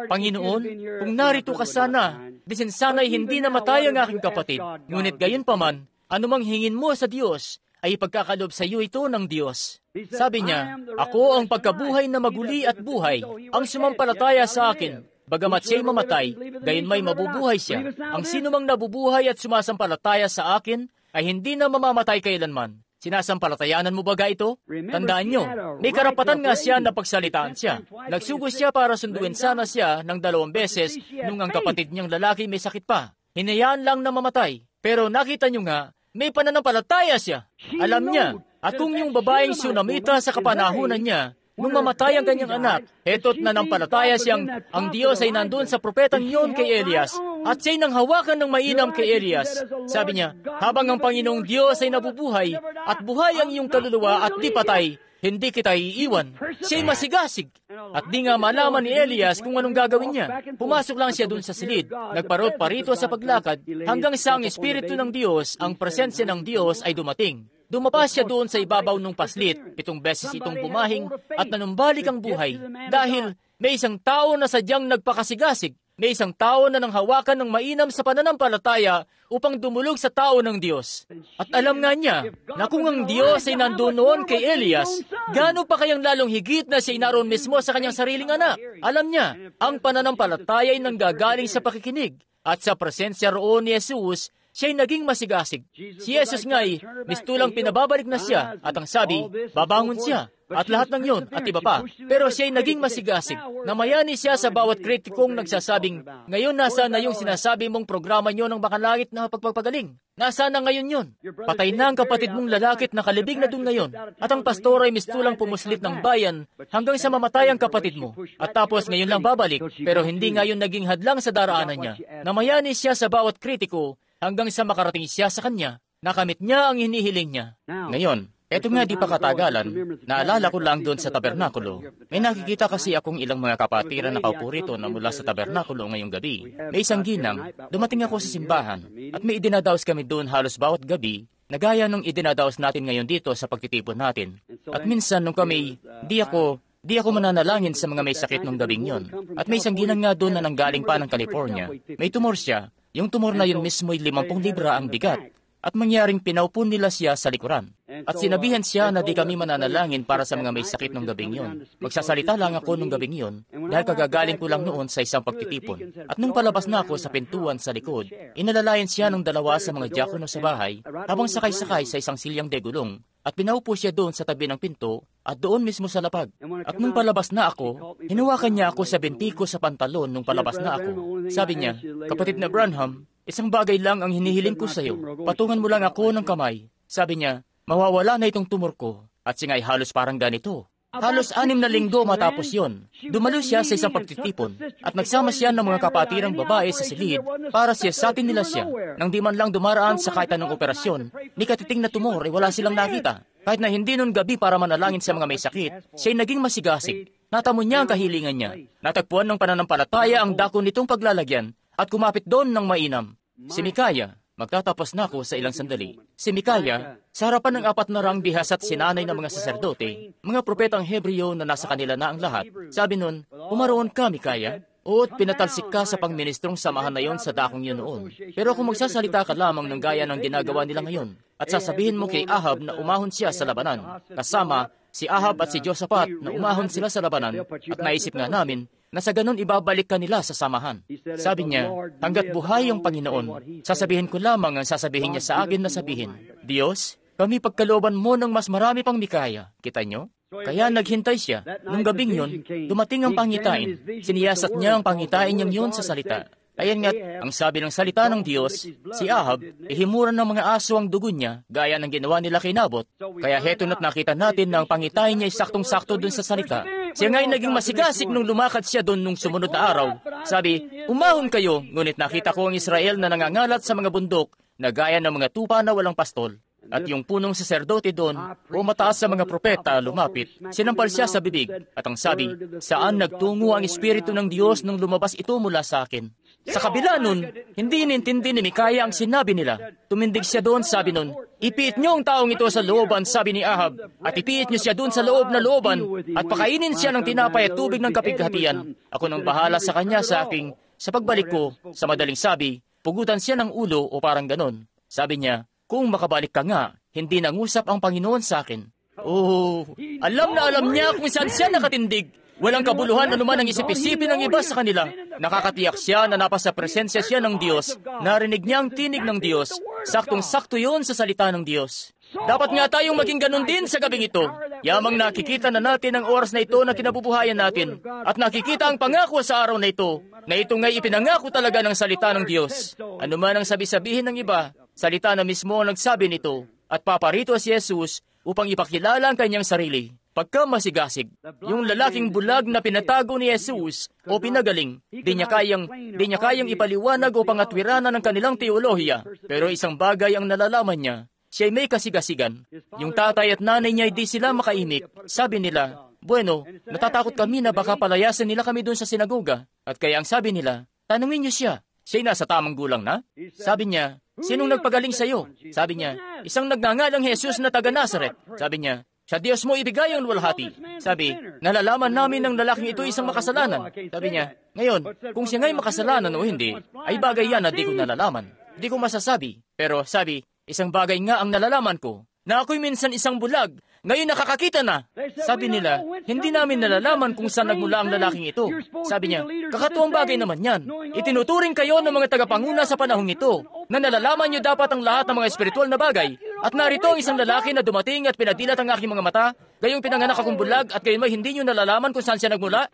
Panginoon, kung narito ka sana, disin sana'y hindi namatay ang aking kapatid. Ngunit gayon pa man, anumang hingin mo sa Diyos, ay ipagkakalob sa iyo ito ng Diyos. Sabi niya, ako ang pagkabuhay na maguli at buhay, ang sumampalataya sa akin. Bagamat siya'y mamatay, gayon may mabubuhay siya. Ang sinumang nabubuhay at sumasampalataya sa akin, ay hindi na mamamatay kailanman. Sinasampalatayanan mo ba ito? Tandaan nyo, may karapatan nga siya na pagsalitaan siya. Nagsugo siya para sunduin sana siya ng 2 beses nung ang kapatid niyang lalaki may sakit pa. Hinayaan lang na mamatay. Pero nakita nyo nga, may pananampalataya siya. Alam niya, at kung yung babaeng sunamita sa kapanahunan niya, nung mamatay ang kanyang anak, eto't nanampalataya siyang ang Diyos ay nandun sa propetang yun kay Elias, at siya'y nanghawakan ng mainam kay Elias. Sabi niya, habang ang Panginoong Diyos ay nabubuhay, at buhay ang iyong kaluluwa at di patay, hindi kita iiwan. Siya'y masigasig. At di nga malaman ni Elias kung anong gagawin niya. Pumasok lang siya dun sa silid. Nagparot parito sa paglakad hanggang sa ang Espiritu ng Diyos, ang presensya ng Diyos ay dumating. Dumapas siya doon sa ibabaw ng paslit, 7 beses itong bumahing at nanumbalik ang buhay dahil may isang tao na sadyang nagpakasigasig. May isang tao na nanghawakan ng mainam sa pananampalataya upang dumulog sa tao ng Diyos. At alam nga niya na kung ang Diyos ay nandun noon kay Elias, gaano pa kayang lalong higit na siya naroon mismo sa kanyang sariling anak? Alam niya, ang pananampalataya ay nanggagaling sa pakikinig. At sa presensya roon ni Jesus, siya'y naging masigasig. Si Jesus nga'y mistulang pinababalik na siya at ang sabi, babangon siya. At lahat ng yun at iba pa. Pero siya'y naging masigasig. Namayani siya sa bawat kritikong nagsasabing, ngayon nasa na yung sinasabi mong programa nyo ng makalangit na pagpapagaling? Nasa na ngayon yun? Patay na ang kapatid mong lalaki at nakalibig na dun ngayon. At ang pastor ay mistulang pumuslit ng bayan hanggang sa mamatay ang kapatid mo. At tapos ngayon lang babalik, pero hindi ngayon naging hadlang sa daraanan niya. Namayani siya sa bawat kritiko hanggang sa makarating siya sa kanya. Nakamit niya ang hinihiling niya. Ngayon, eto nga di pa katagalan, naalala ko lang doon sa tabernakulo. May nakikita kasi akong ilang mga kapatiran na nakaupo rito na mula sa tabernakulo ngayong gabi. May isang ginang, dumating ako sa simbahan at may idinadaos kami doon halos bawat gabi na gaya nung idinadaos natin ngayon dito sa pagtitipon natin. At minsan nung kami, di ako mananalangin sa mga may sakit nung gabing yon. At may isang ginang nga doon na nanggaling pa ng California. May tumor siya. Yung tumor na yun mismo'y 50 libra ang bigat. At mangyaring pinaupo nila siya sa likuran. At sinabihan siya na di kami mananalangin para sa mga may sakit nung gabing yon. Magsasalita lang ako nung gabing yon dahil kagagaling ko lang noon sa isang pagtitipon. At nung palabas na ako sa pintuan sa likod, inalalayan siya ng dalawa sa mga diakono sa bahay habang sakay-sakay sa isang silyang degulong. At pinaupo siya doon sa tabi ng pinto at doon mismo sa lapag. At nung palabas na ako, hinawakan niya ako sa binti ko sa pantalon nung palabas na ako. Sabi niya, kapatid na Branham, isang bagay lang ang hinihiling ko sa iyo. Patungan mo lang ako ng kamay. Sabi niya, mawawala na itong tumor ko. At siya nga'y halos parang ganito. Halos 6 na linggo matapos yon, dumalo siya sa isang pagtitipon at nagsama siya ng mga kapatirang babae sa silid para siyasatin nila siya. Nang di man lang dumaraan sa kahit anong operasyon, ni katiting na tumor ay wala silang nakita. Kahit na hindi nun gabi para manalangin sa mga may sakit, siya'y naging masigasig. Natamo niya ang kahilingan niya. Natagpuan ng pananampalataya ang dako nitong paglalagyan at kumapit doon ng mainam. Si Mikaya, magtatapos na ako sa ilang sandali. Si Mikaya, sa harapan ng 400 bihas at sinanay ng mga saserdote, mga propetang Hebreo na nasa kanila na ang lahat, sabi nun, pumaroon ka, Mikaya. O't pinatalsik ka sa pangministrong samahan na yon sa dakong yun noon. Pero kung magsasalita ka lamang ng gaya ng ginagawa nila ngayon, at sasabihin mo kay Ahab na umahon siya sa labanan, kasama si Ahab at si Josaphat na umahon sila sa labanan, at naisip nga namin, na sa ganun ibabalik ka nila sa samahan. Sabi niya, hanggat buhay ang Panginoon, sasabihin ko lamang ang sasabihin niya sa akin na sabihin, Diyos, kami pagkalooban mo ng mas marami pang Mikaya. Kita nyo? Kaya naghintay siya. Nung gabing yun, dumating ang pangitain. Siniyasat niya ang pangitain niyang yun sa salita. Ayan nga't, ang sabi ng salita ng Diyos, si Ahab, ihimuran ng mga aso ang dugo niya, gaya ng ginawa nila kay Nabot. Kaya heto na't nakita natin na ang pangitain niya ay saktong-sakto dun sa salita. Siya nga'y naging masigasig nung lumakad siya doon nung sumunod na araw. Sabi, umahon kayo, ngunit nakita ko ang Israel na nangangalat sa mga bundok, na gaya ng mga tupa na walang pastol. At yung punong saserdote doon, o mataas sa mga propeta, lumapit, sinampal siya sa bibig. At ang sabi, saan nagtungo ang Espiritu ng Diyos nung lumabas ito mula sa akin? Sa kabila nun, hindi inintindi ni Mikaya ang sinabi nila. Tumindig siya doon, sabi nun, ipiit niyo ang taong ito sa looban, sabi ni Ahab, at ipiit niyo siya doon sa loob na looban, at pakainin siya ng tinapay at tubig ng kapighatian. Ako nang bahala sa kanya sa aking, sa pagbalik ko, sa madaling sabi, pugutan siya ng ulo o parang ganon. Sabi niya, kung makabalik ka nga, hindi nangusap ang Panginoon sa akin. Oh, alam na alam niya kung saan siya nakatindig. Walang kabuluhan anuman ang isip-isipin ng iba sa kanila. Nakakatiyak siya na napasa presensya siya ng Diyos. Narinig niya ang tinig ng Diyos. Saktong-sakto yun sa salita ng Diyos. Dapat nga tayong maging ganun din sa gabing ito. Yamang nakikita na natin ang oras na ito na kinabubuhayan natin. At nakikita ang pangako sa araw na ito, na ito nga'y ipinangako talaga ng salita ng Diyos. Ano man ang sabi-sabihin ng iba, salita na mismo ang nagsabi nito. At paparito si Jesus upang ipakilala ang kanyang sarili. Pagka masigasig, yung lalaking bulag na pinatago ni Jesus o pinagaling, di niya kayang ipaliwanag o pangatwiranan ng kanilang teolohiya. Pero isang bagay ang nalalaman niya, siya'y may kasigasigan. Yung tatay at nanay niya di sila makaimik. Sabi nila, bueno, natatakot kami na baka palayasin nila kami doon sa sinagoga. At kaya ang sabi nila, tanungin niyo siya, siya'y nasa tamang gulang na? Sabi niya, sinong nagpagaling sa iyo? Sabi niya, isang nagngangalang Jesus na taga Nazaret. Sabi niya, Sa Diyos mo ibigay ang luwalhati. Sabi, nalalaman namin ng lalaking ito isang makasalanan. Sabi niya, ngayon, kung siya nga'y makasalanan o hindi, ay bagay yan na di ko nalalaman. Di ko masasabi. Pero sabi, isang bagay nga ang nalalaman ko, na ako'y minsan isang bulag, ngayon nakakakita na. Sabi nila, hindi namin nalalaman kung saan nagmula ang lalaking ito. Sabi niya, kakatuwang bagay naman yan. Itinuturing kayo ng mga tagapanguna sa panahong ito, na nalalaman niyo dapat ang lahat ng mga espiritual na bagay. At narito ang isang lalaki na dumating at pinadilat ang aking mga mata, gayong pinanganak akong bulag at gayon may hindi niyo nalalaman kung saan siya nagmula.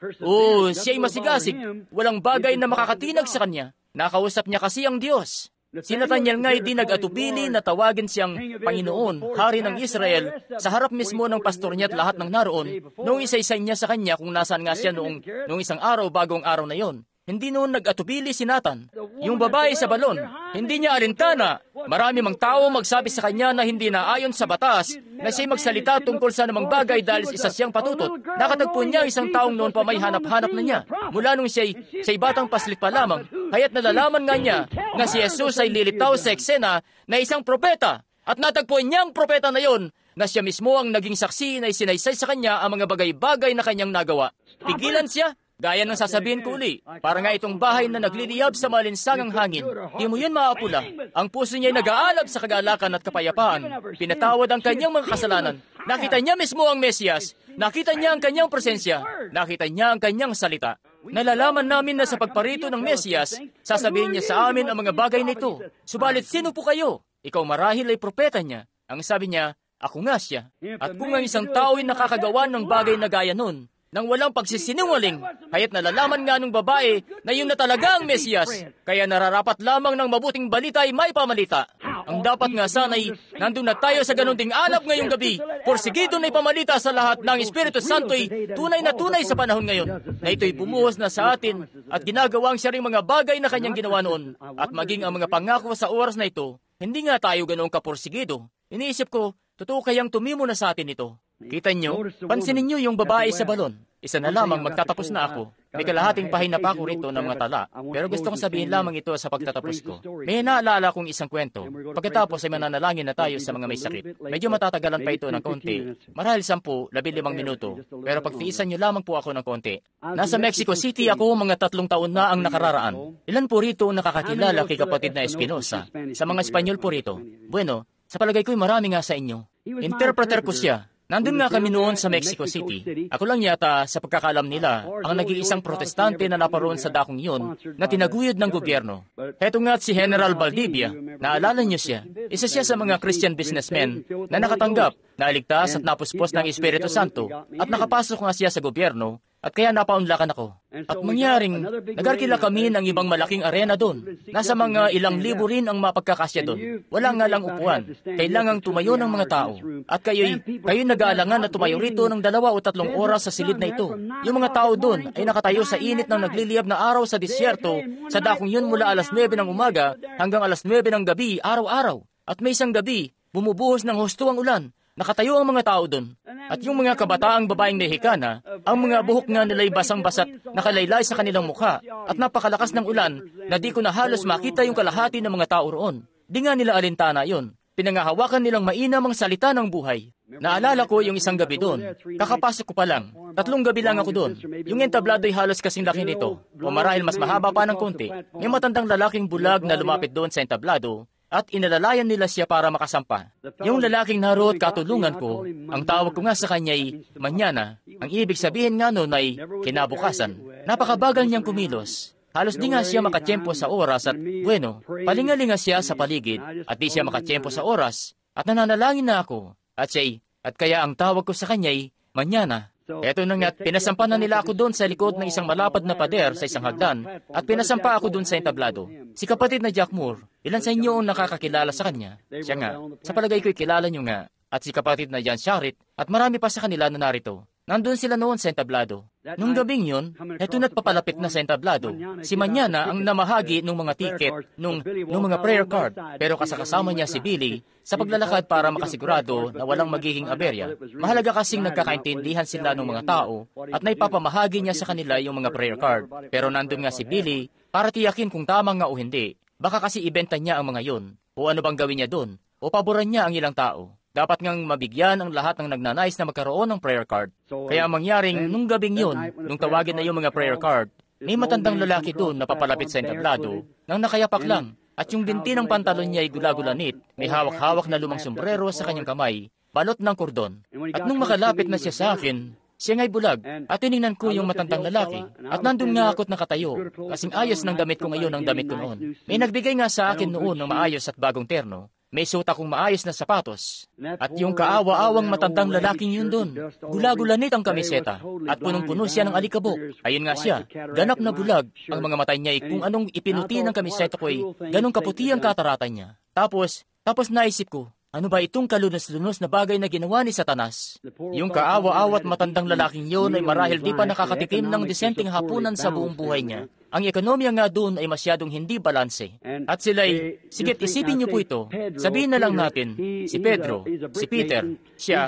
Siya'y masigasig. Walang bagay na makakatinag sa kanya. Nakausap niya kasi ang Diyos. Si Nathanael nga'y di nag-atubili na tawagin siyang Panginoon, Hari ng Israel, sa harap mismo ng pastor niya at lahat ng naroon, noong isa-isay niya sa kanya kung nasaan nga siya noong isang araw bago ang araw na yon. Hindi noon nag-atubili si Nathan. Yung babae sa balon, hindi niya alintana. Marami mang tao magsabi sa kanya na hindi naayon sa batas, na siya'y magsalita tungkol sa namang bagay dahil isa siyang patutot. Nakatagpo niya isang taong noon pa may hanap-hanap na niya. Mula nung siya'y batang paslit pa lamang, kaya't nalalaman nga niya na si Jesus ay lilitaw sa eksena na isang propeta. At natagpuan niya ang propeta na yon, na siya mismo ang naging saksi na isinaysay sa kanya ang mga bagay-bagay na kanyang nagawa. Pigilan siya. Gaya ng sasabihin ko uli, para nga itong bahay na nagliliyab sa malinsangang hangin, di mo yun maapula. Ang puso niya'y nag-aalab sa kagalakan at kapayapaan. Pinatawad ang kanyang mga kasalanan. Nakita niya mismo ang Mesiyas. Nakita niya ang kanyang presensya. Nakita niya ang kanyang salita. Nalalaman namin na sa pagparito ng Mesiyas, sasabihin niya sa amin ang mga bagay nito. Subalit sino po kayo? Ikaw marahil ay propeta niya. Ang sabi niya, ako nga siya. At kung ang isang tao ay nakakagawa ng bagay na gaya nun, nang walang pagsisinungaling, kaya't nalalaman nga ng babae na yun na talaga ang Mesiyas, kaya nararapat lamang ng mabuting balita ay may pamalita. Ang dapat nga sana'y nandun na tayo sa ganun ding alab ngayong gabi, porsigido na ipamalita sa lahat ng Espiritu Santo'y tunay na tunay sa panahon ngayon, na ito'y bumuhos na sa atin at ginagawang siya ring mga bagay na kanyang ginawa noon, at maging ang mga pangako sa oras na ito, hindi nga tayo ganoong kaporsigido. Iniisip ko, totoo kayang tumimo na sa atin ito. Kita nyo, pansinin nyo yung babae sa balon. Isa na lamang, magtatapos na ako. May kalahating pahina pa ako rito ng mga tala. Pero gusto kong sabihin lamang ito sa pagtatapos ko. May naalala kong isang kwento. Pagkatapos ay mananalangin na tayo sa mga may sakit. Medyo matatagalan pa ito ng konti. Marahil 10-15 minuto. Pero pagtiisan nyo lamang po ako ng konti. Nasa Mexico City ako mga 3 taon na ang nakararaan. Ilan po rito ang nakakakilala kay kapatid na Espinosa? Sa mga Espanyol po rito. Bueno, sa palagay ko'y marami nga sa inyo. Interpreter ko siya. Nandun nga kami noon sa Mexico City. Ako lang yata, sa pagkakalam nila, ang nag-iisang protestante na naparoon sa dakong yun na tinaguyod ng gobyerno. Heto nga si General Valdivia. Naalala niyo siya. Isa siya sa mga Christian businessmen na nakatanggap, nailigtas at napuspos ng Espiritu Santo at nakapasok nga siya sa gobyerno at kaya napaunlakan ako. At mangyaring, nagarkila kami ng ibang malaking arena doon. Nasa mga ilang libo rin ang mapagkakasya doon. Wala nga lang upuan. Kailangang tumayo ng mga tao. At kayo'y nag-aalangan na tumayo rito ng 2 o 3 oras sa silid na ito. Yung mga tao doon ay nakatayo sa init ng nagliliyab na araw sa disyerto, sa dakong yun mula alas 9 ng umaga hanggang alas 9 ng gabi, araw-araw. At may isang gabi, bumubuhos ng husto ang ulan. Nakatayo ang mga tao doon. At yung mga kabataang babaeng Mexicana, ang mga buhok nga nila'y basang-basat nakalaylay sa kanilang mukha at napakalakas ng ulan na di ko na halos makita yung kalahati ng mga tao roon. Di nga nila alintana yon. Pinangahawakan nilang mainam ang salita ng buhay. Naalala ko yung isang gabi doon. Kakapasok ko pa lang. 3 gabi lang ako doon. Yung entablado ay halos kasing laki nito. O marahil mas mahaba pa ng konti. May matandang lalaking bulag na lumapit doon sa entablado at inalalayan nila siya para makasampa. Yung lalaking naroon katulungan ko, ang tawag ko nga sa kanya ay manyana. Ang ibig sabihin nga noon ay kinabukasan. Napakabagal niyang kumilos. Halos di nga siya makatiyempo sa oras at bueno, palingalinga siya sa paligid at di siya makatiyempo sa oras at nananalangin na ako. At kaya ang tawag ko sa kanya ay manyana. Eto na nga't pinasampa na nila ako doon sa likod ng isang malapad na pader sa isang hagdan at pinasampa ako doon sa entablado. Si kapatid na Jack Moore, ilan sa inyo ang nakakakilala sa kanya? Siya nga, sa palagay ko'y kilala niyo nga. At si kapatid na John Sharit at marami pa sa kanila na narito. Nandun sila noon sa entablado. Nung gabing yun, eto na't papalapit na sa entablado. Si Manyana ang namahagi ng mga ticket, nung mga prayer card. Pero kasama niya si Billy sa paglalakad para makasigurado na walang magiging aberya. Mahalaga kasing nagkakaintindihan sila ng mga tao at naipapamahagi niya sa kanila yung mga prayer card. Pero nandun nga si Billy para tiyakin kung tama nga o hindi. Baka kasi ibenta niya ang mga yun. O ano bang gawin niya doon? O paboran niya ang ilang tao. Dapat ngang mabigyan ang lahat ng nagnanais na magkaroon ng prayer card. Kaya mangyaring nung gabing yun, nung tawagin na yung mga prayer card, may matandang lalaki doon na papalapit sa entablado nang nakayapak lang at yung binti ng pantalon niya ay gula-gulanit, may hawak-hawak na lumang sombrero sa kanyang kamay, balot ng kordon. At nung makalapit na siya sa akin, siya nga'y bulag at tinignan ko yung matandang lalaki at nandun nga ako't nakatayo kasing ayos ng damit ko ngayon ang damit ko noon. May nagbigay nga sa akin noon ng maayos at bagong terno. May suot akong maayos na sapatos. At yung kaawa-awang matandang lalaking yun doon, gula-gulanit ang kamiseta at punong-puno siya ng alikabok. Ayun nga siya, ganap na bulag. Ang mga mata niya ay kung anong ipinuti ng kamiseta ko ay ganong kaputi ang kataratan niya. Tapos naisip ko, ano ba itong kalunos-lunos na bagay na ginawa ni Satanas? Yung kaawa-awat matandang lalaking yun ay marahil di pa nakakatikim ng disenteng hapunan sa buong buhay niya. Ang ekonomiya nga doon ay masyadong hindi balanse. At sila'y, sige, isipin niyo po ito. Sabihin na lang natin, si Pedro, si Peter, siya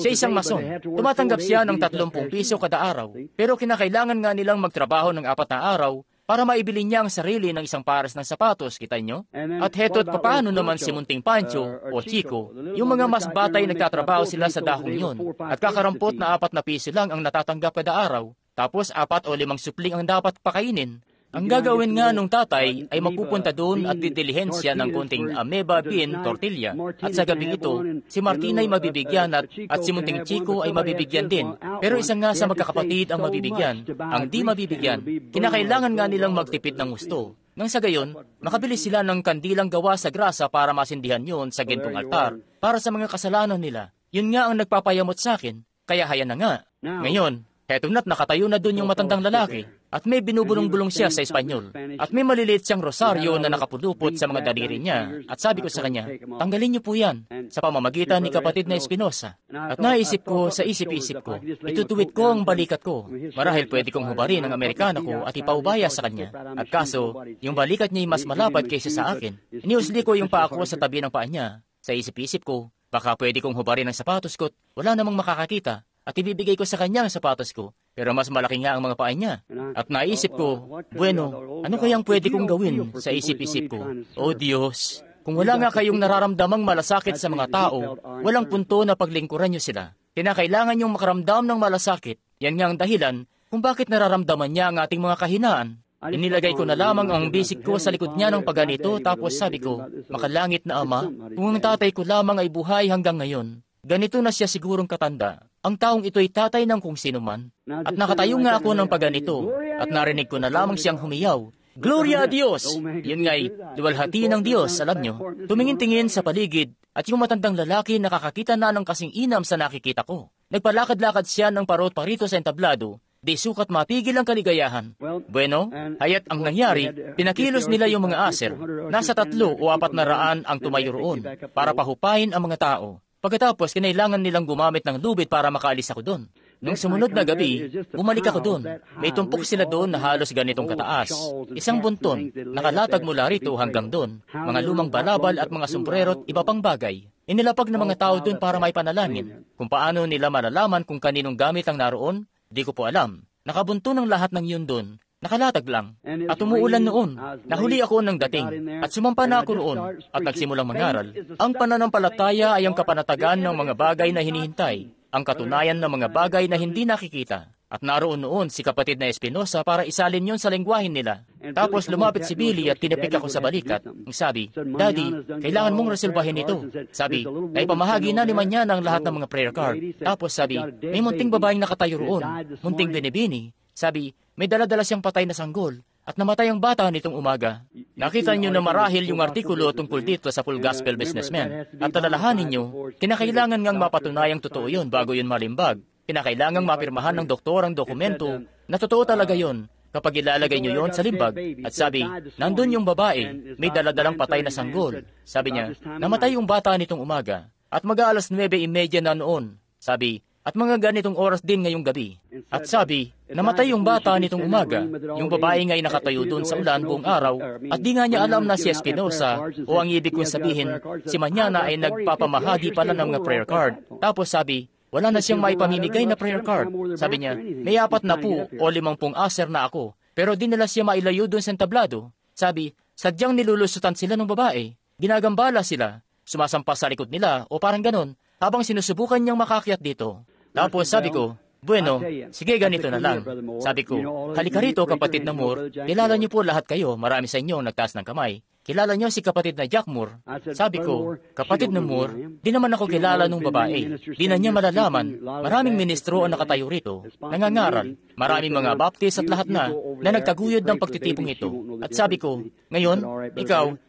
isang mason. Tumatanggap siya ng 30 piso kada araw. Pero kinakailangan nga nilang magtrabaho ng 4 na araw para maibili niya ang sarili ng isang pares ng sapatos, kita nyo? At heto't papaano naman si Munting Pancho o Chico, yung mga mas batay nagtatrabaho sila sa dahong yun, at kakarampot na 4 na piso lang ang natatanggap kada araw, tapos 4 o 5 supling ang dapat pakainin. Ang gagawin nga nung tatay ay magpupunta doon at didilihin siya ng konting ameba bean tortilla. At sa gabing ito, si Martina ay mabibigyan at si Munting Chico ay mabibigyan din. Pero isang nga sa magkakapatid ang mabibigyan, ang di mabibigyan, kinakailangan nga nilang magtipid ng gusto. Nang sa gayon, makabili sila ng kandilang gawa sa grasa para masindihan yon sa gintong altar para sa mga kasalanan nila. Yun nga ang nagpapayamot sa akin, kaya haya na nga. Ngayon, heto na't nakatayo na doon yung matandang lalaki at may binubulong-bulong siya sa Espanyol at may maliliit siyang rosaryo na nakapulupot sa mga daliri niya at sabi ko sa kanya, tanggalin niyo po yan sa pamamagitan ni kapatid na Espinosa. At naisip ko sa isip-isip ko, itutuwid ko ang balikat ko. Marahil pwede kong hubarin ang Amerikana ko at ipaubaya sa kanya. At kaso, yung balikat niya ay mas malapad kaysa sa akin. Iniusli ko yung paa ko sa tabi ng paa niya. Sa isip-isip ko, baka pwede kong hubarin ang sapatos ko at wala namang makakakita. At ibibigay ko sa kanya ang sapatos ko, pero mas malaki nga ang mga paa niya. At naisip ko, bueno, ano kayang pwede kong gawin sa isip-isip ko? O Diyos, kung wala nga kayong nararamdamang malasakit sa mga tao, walang punto na paglingkuran niyo sila. Kinakailangan niyong makaramdam ng malasakit. Yan nga ang dahilan kung bakit nararamdaman niya ang ating mga kahinaan. Inilagay ko na lamang ang bisik ko sa likod niya ng pagganito, tapos sabi ko, makalangit na Ama, kung ang tatay ko lamang ay buhay hanggang ngayon, ganito na siya sigurong katanda. Ang taong ito ay tatay ng kung sino man. At nakatayo nga ako ng pagganito at narinig ko na lamang siyang humiyaw. Gloria a Dios! Yun nga'y luwalhati ng Diyos, alam nyo. Tumingin-tingin sa paligid at yung matandang lalaki nakakakita na ng kasing inam sa nakikita ko. Nagpalakad-lakad siya ng parot-parito sa entablado, di sukat mapigil ang kaligayahan. Bueno, hayat ang nangyari, pinakilos nila yung mga aser. Nasa 3 o 400 ang tumayo roon para pahupain ang mga tao. Pagkatapos, kinailangan nilang gumamit ng lubid para makaalis ako doon. Nung sumunod na gabi, bumalik ako doon. May tumpok sila doon na halos ganitong kataas. Isang bunton, nakalatag mula rito hanggang doon. Mga lumang balabal at mga sombrero at iba pang bagay. Inilapag ng mga tao doon para may panalangin. Kung paano nila malalaman kung kaninong gamit ang naroon, di ko po alam. Nakabunto ng lahat ng yun doon. Nakalatag lang. At umuulan noon. Nahuli ako ng dating. At sumampa na ako roon. At nagsimulang mangaral. Ang pananampalataya ay ang kapanatagan ng mga bagay na hinihintay. Ang katunayan ng mga bagay na hindi nakikita. At naroon noon si kapatid na Espinosa para isalin yon sa lengguwahin nila. Tapos lumapit si Billy at tinipik ako sa balikat. Ang sabi, Daddy, kailangan mong resolbahin ito. Sabi, ay pamahagi na naman niya ng lahat ng mga prayer card. Tapos sabi, may munting babaeng nakatayo roon. Munting binibini. Sabi, may dala-dala siyang patay na sanggol at namatay ang bata nitong umaga. Nakita niyo na marahil yung artikulo tungkol dito sa Full Gospel Businessman. At alalahanin niyo, kinakailangan ngang mapatunayang totoo yun bago yun malimbag. Kinakailangang mapirmahan ng doktor ang dokumento na totoo talaga yon kapag ilalagay niyo yon sa limbag. At sabi, nandun yung babae, may daladalang patay na sanggol. Sabi niya, namatay yung bata nitong umaga at mag-aalas 9:30 na noon. Sabi, at mga ganitong oras din ngayong gabi. At sabi, namatay yung bata nitong umaga. Yung babae nga'y nakatayo doon sa ulan buong araw at di nga niya alam na si Espinosa o ang ibig kong sabihin, si Mañana ay nagpapamahagi pala ng mga prayer card. Tapos sabi, wala na siyang maipamimigay na prayer card. Sabi niya, may 40 o 50 aser na ako. Pero di nila siya mailayo doon sa entablado. Sabi, sadyang nilulusutan sila ng babae. Ginagambala sila. sumasampas sa likod nila o parang ganon, habang sinusubukan niyang makakyat dito. Tapos sabi ko, bueno, sige ganito na lang. Sabi ko, halika rito kapatid na Moore, kilala niyo po lahat kayo, marami sa inyo nagtaas ng kamay. Kilala niyo si kapatid na Jack Moore? Sabi ko, kapatid na Moore, di naman ako kilala nung babae. Di na niya malalaman. Maraming ministro ang nakatayo rito, nangangaral. Maraming mga baptist at lahat na nagtaguyod ng pagtitipong ito. At sabi ko, ngayon,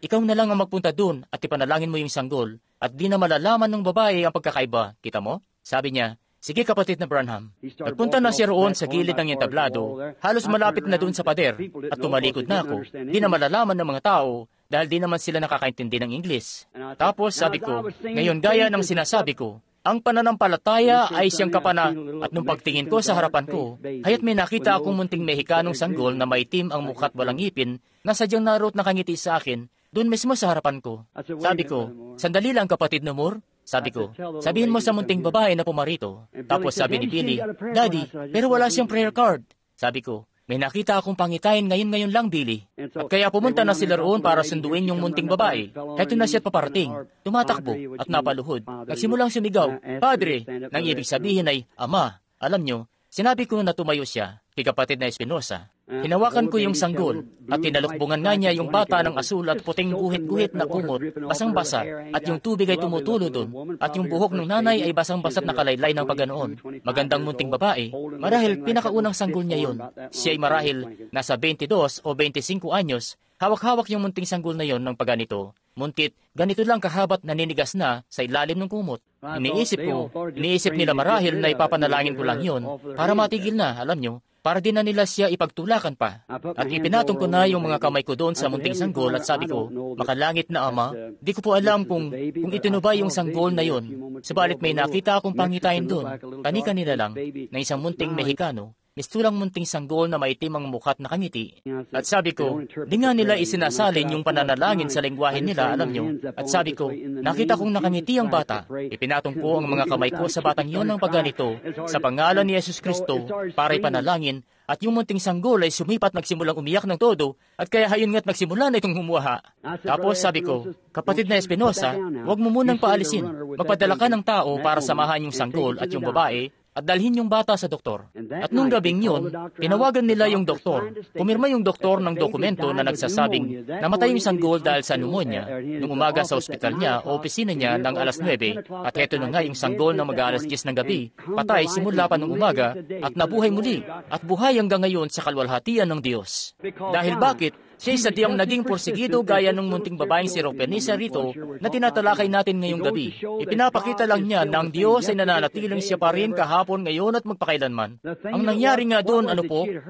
ikaw na lang ang magpunta dun at ipanalangin mo yung sanggol. At di na malalaman ng babae ang pagkakaiba. Kita mo? Sabi niya, sige kapatid na Branham. Nagpunta na siya roon sa gilid ng entablado, halos malapit na doon sa pader, at tumalikod na ako. Di na malalaman ng mga tao dahil di naman sila nakakaintindi ng Ingles. Tapos sabi ko, ngayon gaya ng sinasabi ko, ang pananampalataya ay siyang kapana at nung pagtingin ko sa harapan ko, haya't may nakita akong munting Mexicanong sanggol na maitim ang mukha at walang ngipin na sadyang naroot nakangiti sa akin doon mismo sa harapan ko. Sabi ko, sandali lang kapatid na Moore. Sabi ko, sabihin mo sa munting babae na pumarito. Tapos sabi ni Billy, Daddy, pero wala siyang prayer card. Sabi ko, may nakita akong pangitain ngayon lang, Billy. At kaya pumunta na sila roon para sunduin yung munting babae. Heto na siya't paparating. Tumatakbo at napaluhod. Nagsimulang sumigaw, Padre, nang ibig sabihin ay, Ama. Alam nyo, sinabi ko na tumayo siya, kay kapatid na Espinosa. Hinawakan ko yung sanggol at tinalukbungan nga niya yung bata ng asul at puting guhit-guhit na kumot, basang-basa, at yung tubig ay tumutulo doon, at yung buhok ng nanay ay basang-basat na kalaylay ng paganoon. Magandang munting babae, marahil pinakaunang sanggol niya yon. Siya ay marahil nasa 22 o 25 anyos, hawak-hawak yung munting sanggol na yon ng paganito. Muntit, ganito lang kahabat naninigas na sa ilalim ng kumot. Iniisip nila marahil na ipapanalangin ko lang yon para matigil na, alam nyo, para din na nila siya ipagtulakan pa. At ipinatong ko na yung mga kamay ko doon sa munting sanggol at sabi ko, makalangit na Ama, di ko po alam kung itinubay yung sanggol na yon. Subalit may nakita akong pangitain doon, kani-kanila lang, na isang munting Mexicano, mistulang munting sanggol na maitim ang mukha't nakangiti. At sabi ko, di nga nila isinasalin yung pananalangin sa lengguwahe nila, alam nyo. At sabi ko, nakita kong nakangiti ang bata. Ipinatong ko ang mga kamay ko sa batang yon ng pagganito, sa pangalan ni Jesus Kristo, para ipanalangin, at yung munting sanggol ay sumipat nagsimulang umiyak ng todo, at kaya hayon nga't nagsimula na itong humuha. Tapos sabi ko, kapatid na Espinosa, huwag mo munang paalisin. Magpadala ka ng tao para samahan yung sanggol at yung babae, at dalhin yung bata sa doktor. At nung gabing yun, tinawagan nila yung doktor. Pumirma yung doktor ng dokumento na nagsasabing namatay yung sanggol dahil sa pneumonia. Nung umaga sa ospital niya o opisina niya ng alas 9, at heto na nga yung sanggol na mag-alas 10 ng gabi, patay simula pa ng umaga, at nabuhay muli, at buhay hanggang ngayon sa kalwalhatian ng Diyos. Dahil bakit? Siya sa diyang naging porsigido gaya ng munting babaeng si Ropenisa rito na tinatalakay natin ngayong gabi. Ipinapakita lang niya na ang Diyos ay nananatiling siya pa rin kahapon, ngayon at magpakailanman. Ang nangyari nga doon,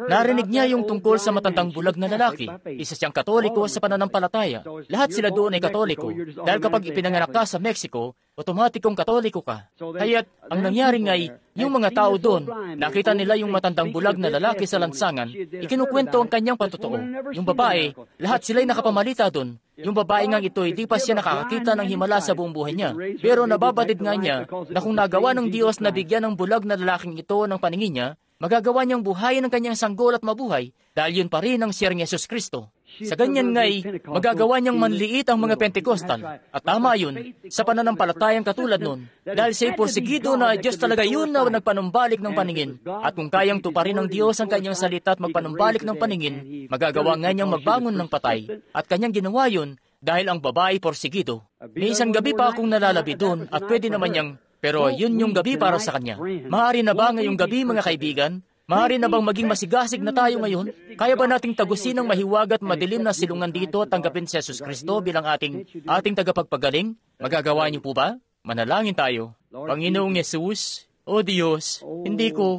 narinig niya yung tungkol sa matandang bulag na lalaki. Isa siyang Katoliko sa pananampalataya. Lahat sila doon ay Katoliko. Dahil kapag ipinanganak ka sa Mexico, otomatikong Katoliko ka. Kaya't ang nangyari nga ay, yung mga tao doon, nakita nila yung matandang bulag na lalaki sa lansangan, ikinukwento ang kanyang patotoo. Yung babae, lahat sila'y nakapamalita doon. Yung babae ngang ito, hindi pa siya nakakakita ng himala sa buong buhay niya. Pero nababatid nga niya na kung nagawa ng Diyos na bigyan ng bulag na lalaking ito ng paningin niya, magagawa niyang buhayin ang kanyang sanggol at mabuhay dahil yun pa rin ang siyang Yesus Kristo. Sa ganyan nga'y magagawa niyang manliit ang mga Pentekostal. At tama yun, sa pananampalatayang katulad nun. Dahil siya'y porsigido na Diyos talaga yun na nagpanumbalik ng paningin. At kung kayang tuparin ng Diyos ang kanyang salita at magpanumbalik ng paningin, magagawa nga niyang magbangon ng patay. At kanyang ginawa yun dahil ang babae porsigido. May isang gabi pa akong nalalabi doon at pwede naman niyang, pero yun yung gabi para sa kanya. Maaari na ba ngayong gabi mga kaibigan? Maaari na bang maging masigasig na tayo ngayon? Kaya ba nating tagusin ang mahiwag at madilim na silungan dito at tanggapin si Jesus Kristo bilang ating tagapagpagaling? Magagawa niyo po ba? Manalangin tayo. Panginoong Yesus, O Diyos, hindi ko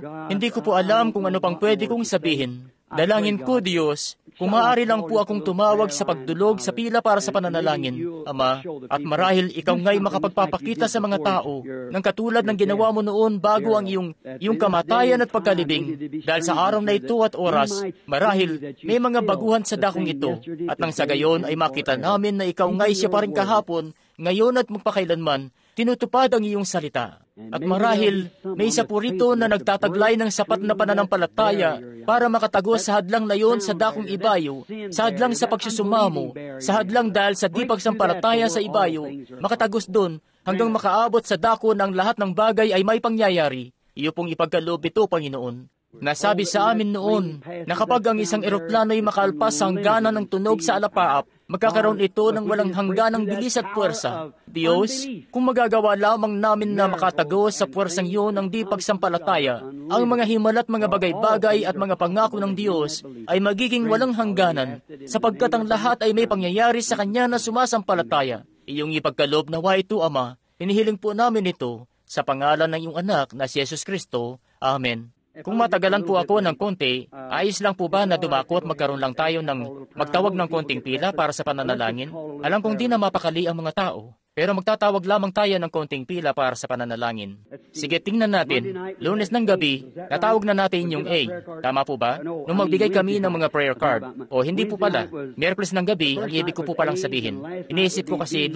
po alam kung ano pang pwede kong sabihin. Dalangin ko, Diyos, kung maaari lang po akong tumawag sa pagdulog sa pila para sa pananalangin, Ama, at marahil ikaw nga'y makapagpapakita sa mga tao ng katulad ng ginawa mo noon bago ang iyong kamatayan at pagkalibing. Dahil sa araw na ito at oras, marahil may mga baguhan sa dakong ito, at nang sa gayon ay makita namin na ikaw nga'y siya pa rin kahapon, ngayon at magpakailanman, tinutupad ang iyong salita. At marahil, may isa po rito na nagtataglay ng sapat na pananampalataya para makatagos sa hadlang na yon sa dakong ibayo, sa hadlang sa pagsusumamo, sa hadlang dahil sa di pagsampalataya sa ibayo, makatagos doon hanggang makaabot sa dako ng lahat ng bagay ay may pangyayari. Iyo pong ipagkaloob ito, Panginoon. Nasabi sa amin noon na kapag ang isang eroplano ay makalpas sa hangganan ng tunog sa alapaap, magkakaroon ito ng walang hangganang bilis at puwersa. Diyos, kung magagawa lamang namin na makatagos sa puwersang iyon ng di pagsampalataya, ang mga himalat mga bagay-bagay at mga pangako ng Diyos ay magiging walang hangganan, sapagkat ang lahat ay may pangyayari sa Kanya na sumasampalataya. Iyong ipagkaloob nawa ito, Ama. Hinihiling po namin ito sa pangalan ng iyong anak na si Jesus Kristo. Amen. Kung matagalan po ako ng konti, ayos lang po ba na dumako at magkaroon lang tayo ng magtawag ng konting pila para sa pananalangin? Alam kong di na mapakali ang mga tao, pero magtatawag lamang tayo ng konting pila para sa pananalangin. Sige, tingnan natin. Lunes ng gabi, natawag na natin yung A. Tama po ba? Nung magbigay kami ng mga prayer card. O hindi po pala. Miyerkules ng gabi, ang ibig ko po palang sabihin. Iniisip ko kasi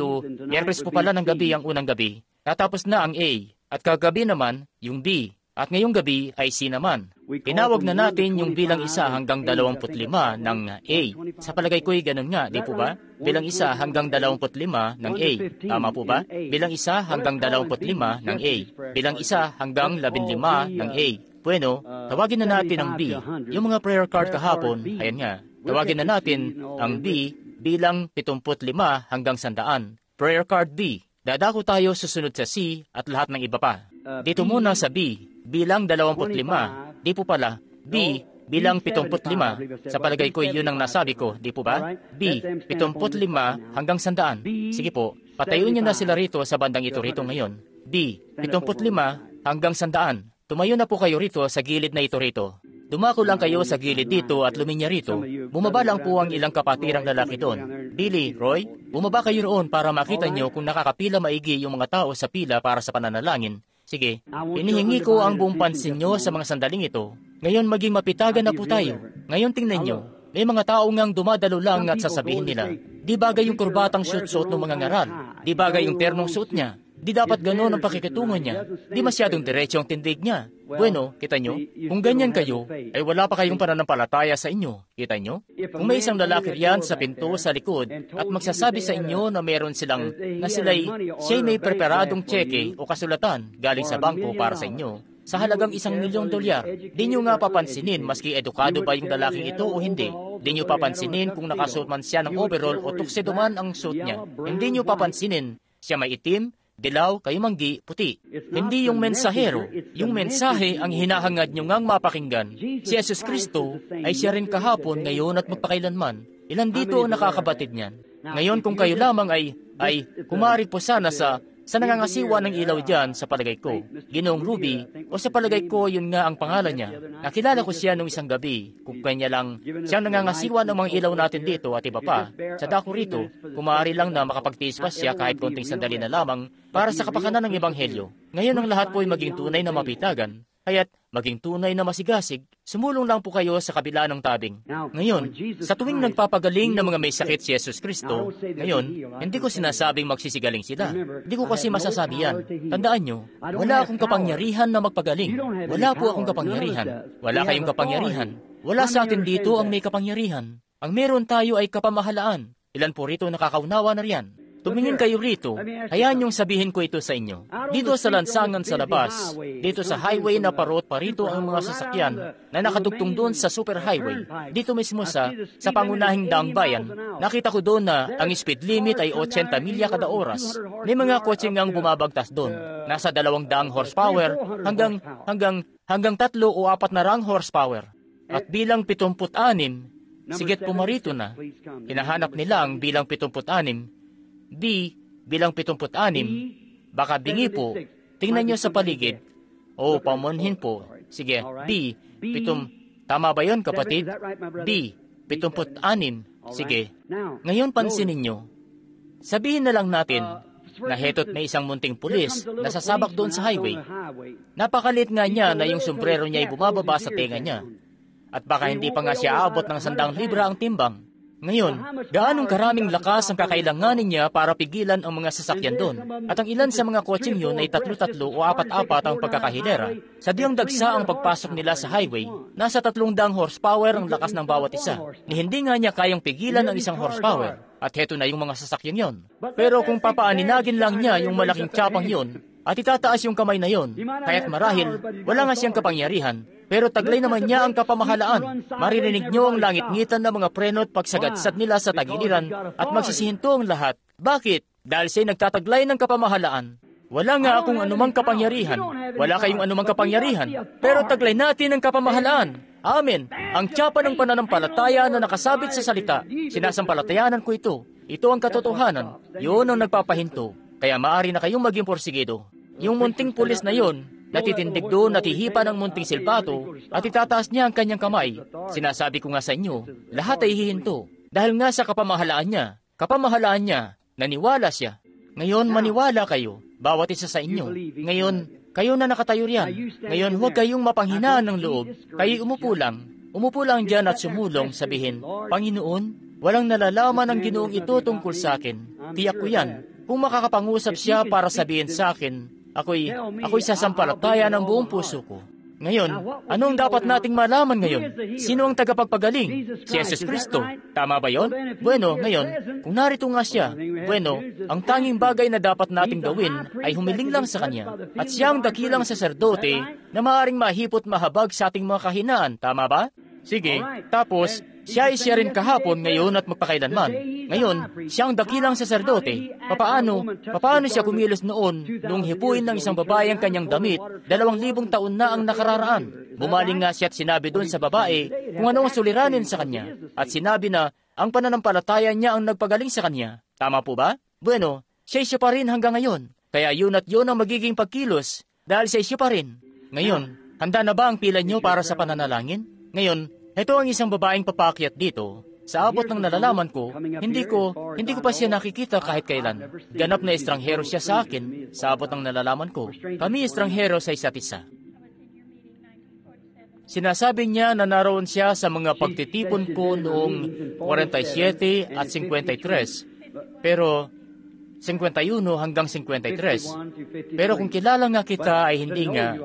Miyerkules po pala ng gabi ang unang gabi. Tatapos na ang A. At kagabi naman, yung B. At ngayong gabi ay C naman. Tinawag na natin yung bilang 1 hanggang 25 ng A. Sa palagay ko'y ganun nga, di po ba? Bilang 1 hanggang 25 ng A. Tama po ba? Bilang 1 hanggang 25 ng A. Bilang 1 hanggang 15 ng A. Bueno, tawagin na natin ang B. Yung mga prayer card kahapon, ayan nga. Tawagin na natin ang B bilang 75 hanggang 100. Prayer card B. Dadako tayo susunod sa C at lahat ng iba pa. Dito muna sa B, bilang 25. Di po pala, B bilang 75. Sa palagay ko, yun ang nasabi ko, di po ba? B, 75 hanggang 100. Sige po, patayuin niyo na sila rito sa bandang ito rito ngayon. B, 75 hanggang 100. Tumayo na po kayo rito sa gilid na ito rito. Dumako lang kayo sa gilid dito at luminya rito. Bumaba lang po ang ilang kapatirang lalaki doon. Billy, Roy, bumaba kayo roon para makita nyo kung nakakapila maigi yung mga tao sa pila para sa pananalangin. Sige, inihingi ko ang buong pansin nyo sa mga sandaling ito. Ngayon maging mapitagan na po tayo. Ngayon tingnan nyo, may mga tao ngang dumadalo lang at sasabihin nila, di bagay yung kurbatang suot-suot ng mga ngaral. Di bagay yung ternong suot niya. Di dapat gano'n ang pakikitungo niya. Di masyadong diretso ang tindig niya. Bueno, kita nyo, kung ganyan kayo, ay wala pa kayong pananampalataya sa inyo. Kita nyo? Kung may isang lalaki riyan sa pinto sa likod at magsasabi sa inyo na meron silang, na siya'y may preparadong tseke o kasulatan galing sa bangko para sa inyo, sa halagang $1,000,000, di nyo nga papansinin maski edukado ba yung lalaking ito o hindi. Di nyo papansinin kung nakasuot man siya ng overall o tuxedo man ang suot niya. Hindi nyo papansinin siya may itim, dilaw, kayumanggi, puti. Hindi yung mensahero. Yung mensahe ang hinahangad nyo ngang mapakinggan. Si Jesus Kristo ay siya rin kahapon, ngayon at magpakailanman. Ilan dito ang nakakabatid niyan? Ngayon kung kayo lamang ay kumari po sana sa nangangasiwa ng ilaw dyan sa palagay ko. Ginoong Ruby, o sa palagay ko yun nga ang pangalan niya. Nakilala ko siya nung isang gabi. Kung kanya lang siyang nangangasiwa ng mga ilaw natin dito at iba pa. Sa dako rito, kumari lang na makapagtiis pa siya kahit konting sandali na lamang para sa kapakanan ng Ebanghelyo. Ngayon ang lahat po ay maging tunay na mapitagan. Kaya't maging tunay na masigasig, sumulong lang po kayo sa kabila ng tabing. Ngayon, sa tuwing nagpapagaling ng mga may sakit si Jesus Kristo, ngayon, hindi ko sinasabing magsisigaling sila. Hindi ko kasi masasabi yan. Tandaan nyo, wala akong kapangyarihan na magpagaling. Wala po akong kapangyarihan. Wala kayong kapangyarihan. Wala sa atin dito ang may kapangyarihan. Ang meron tayo ay kapamahalaan. Ilan po rito nakakaunawa na riyan. Tumingin kayo rito, hayaan niyong sabihin ko ito sa inyo. Dito sa lansangan sa labas, dito sa highway na parot parito ang mga sasakyan na nakadugtong doon sa superhighway. Dito mismo sa pangunahing daang bayan, nakita ko doon na ang speed limit ay 80 milya kada oras. May mga kotse ngang bumabagtas doon. Nasa 200 horsepower hanggang 3 o 4 na rang horsepower. At bilang 76, sigit pumarito na. Hinahanap nila ang bilang 76. B, bilang 76, baka bingi po, tingnan nyo sa paligid, o pamunhin po, sige, B, tama ba yun kapatid? B, 76, sige. Ngayon pansinin nyo, sabihin na lang natin, na heto't may isang munting pulis na sasabak doon sa highway. Napakalit nga niya na yung sombrero niya ay bumababa sa tenga niya. At baka hindi pa nga siya aabot ng 100 libra ang timbang. Ngayon, gaanong karaming lakas ang kakailanganin niya para pigilan ang mga sasakyan doon? At ang ilan sa mga kotseng yun ay 3-3 o 4-4 ang pagkakahilera. Sadyang dagsa ang pagpasok nila sa highway, nasa 300 horsepower ang lakas ng bawat isa. Ni hindi nga niya kayang pigilan ang isang horsepower. At heto na yung mga sasakyan yon. Pero kung papaaninagin lang niya yung malaking tsapang yon, at itataas yung kamay na yon, kaya't marahil, wala nga siyang kapangyarihan, pero taglay naman niya ang kapamahalaan. Maririnig niyo ang langit-ngitan ng mga preno at pagsagadsad nila sa tagiliran at magsisihinto ang lahat. Bakit? Dahil siya'y nagtataglay ng kapamahalaan. Wala nga akong anumang kapangyarihan. Wala kayong anumang kapangyarihan. Pero taglay natin ang kapamahalaan. Amen. Ang tsapa ng pananampalataya na nakasabit sa salita, sinasampalatayanan ko ito. Ito ang katotohanan. Yun ang nagpapahinto. Kaya maaari na kayong maging porsigido. Yung munting pulis na yon, natitindig doon, natihipa ng munting silbato, at itataas niya ang kanyang kamay. Sinasabi ko nga sa inyo, lahat ay hihinto. Dahil nga sa kapamahalaan niya, naniwala siya. Ngayon, maniwala kayo, bawat isa sa inyo. Ngayon, kayo na nakatayo riyan. Ngayon, huwag kayong mapanghinaan ng loob. Kayo umupo lang dyan at sumulong, sabihin, Panginoon, walang nalalaman ng Ginoong ito tungkol sa akin. Tiyak ko yan. Kung makakapangusap siya para sabihin sa akin, ako'y sasampalataya ng buong puso ko. Ngayon, anong dapat nating malaman ngayon? Sino ang tagapagpagaling? Si Jesus Kristo. Tama ba yon? Bueno, ngayon, kung narito nga siya, ang tanging bagay na dapat nating gawin ay humiling lang sa Kanya. At siya ang dakilang saserdote na maaaring mahipot mahabag sa ating mga kahinaan. Tama ba? Sige, tapos, siya rin kahapon, ngayon at magpakailanman. Ngayon, siya ang dakilang saserdote. Papaano siya kumilos noon nung hipuin ng isang babae ang kanyang damit, 2,000 taon na ang nakararaan. Bumaling nga siya at sinabi doon sa babae kung ano ang suliranin sa kanya. At sinabi na ang pananampalataya niya ang nagpagaling sa kanya. Tama po ba? Bueno, siya pa rin hanggang ngayon. Kaya yun at yun ang magiging pagkilos dahil siya pa rin. Ngayon, handa na ba ang pila niyo para sa pananalangin? Ngayon, ito ang isang babaeng papakyat dito. Sa abot ng nalalaman ko, hindi ko pa siya nakikita kahit kailan. Ganap na estranghero siya sa akin. Sa abot ng nalalaman ko, kami estranghero sa isa't isa. Sinasabi niya na naroon siya sa mga pagtitipon ko noong 47 at 53. Pero 51 hanggang 53. Pero kung kilala nga kita ay hindi nga.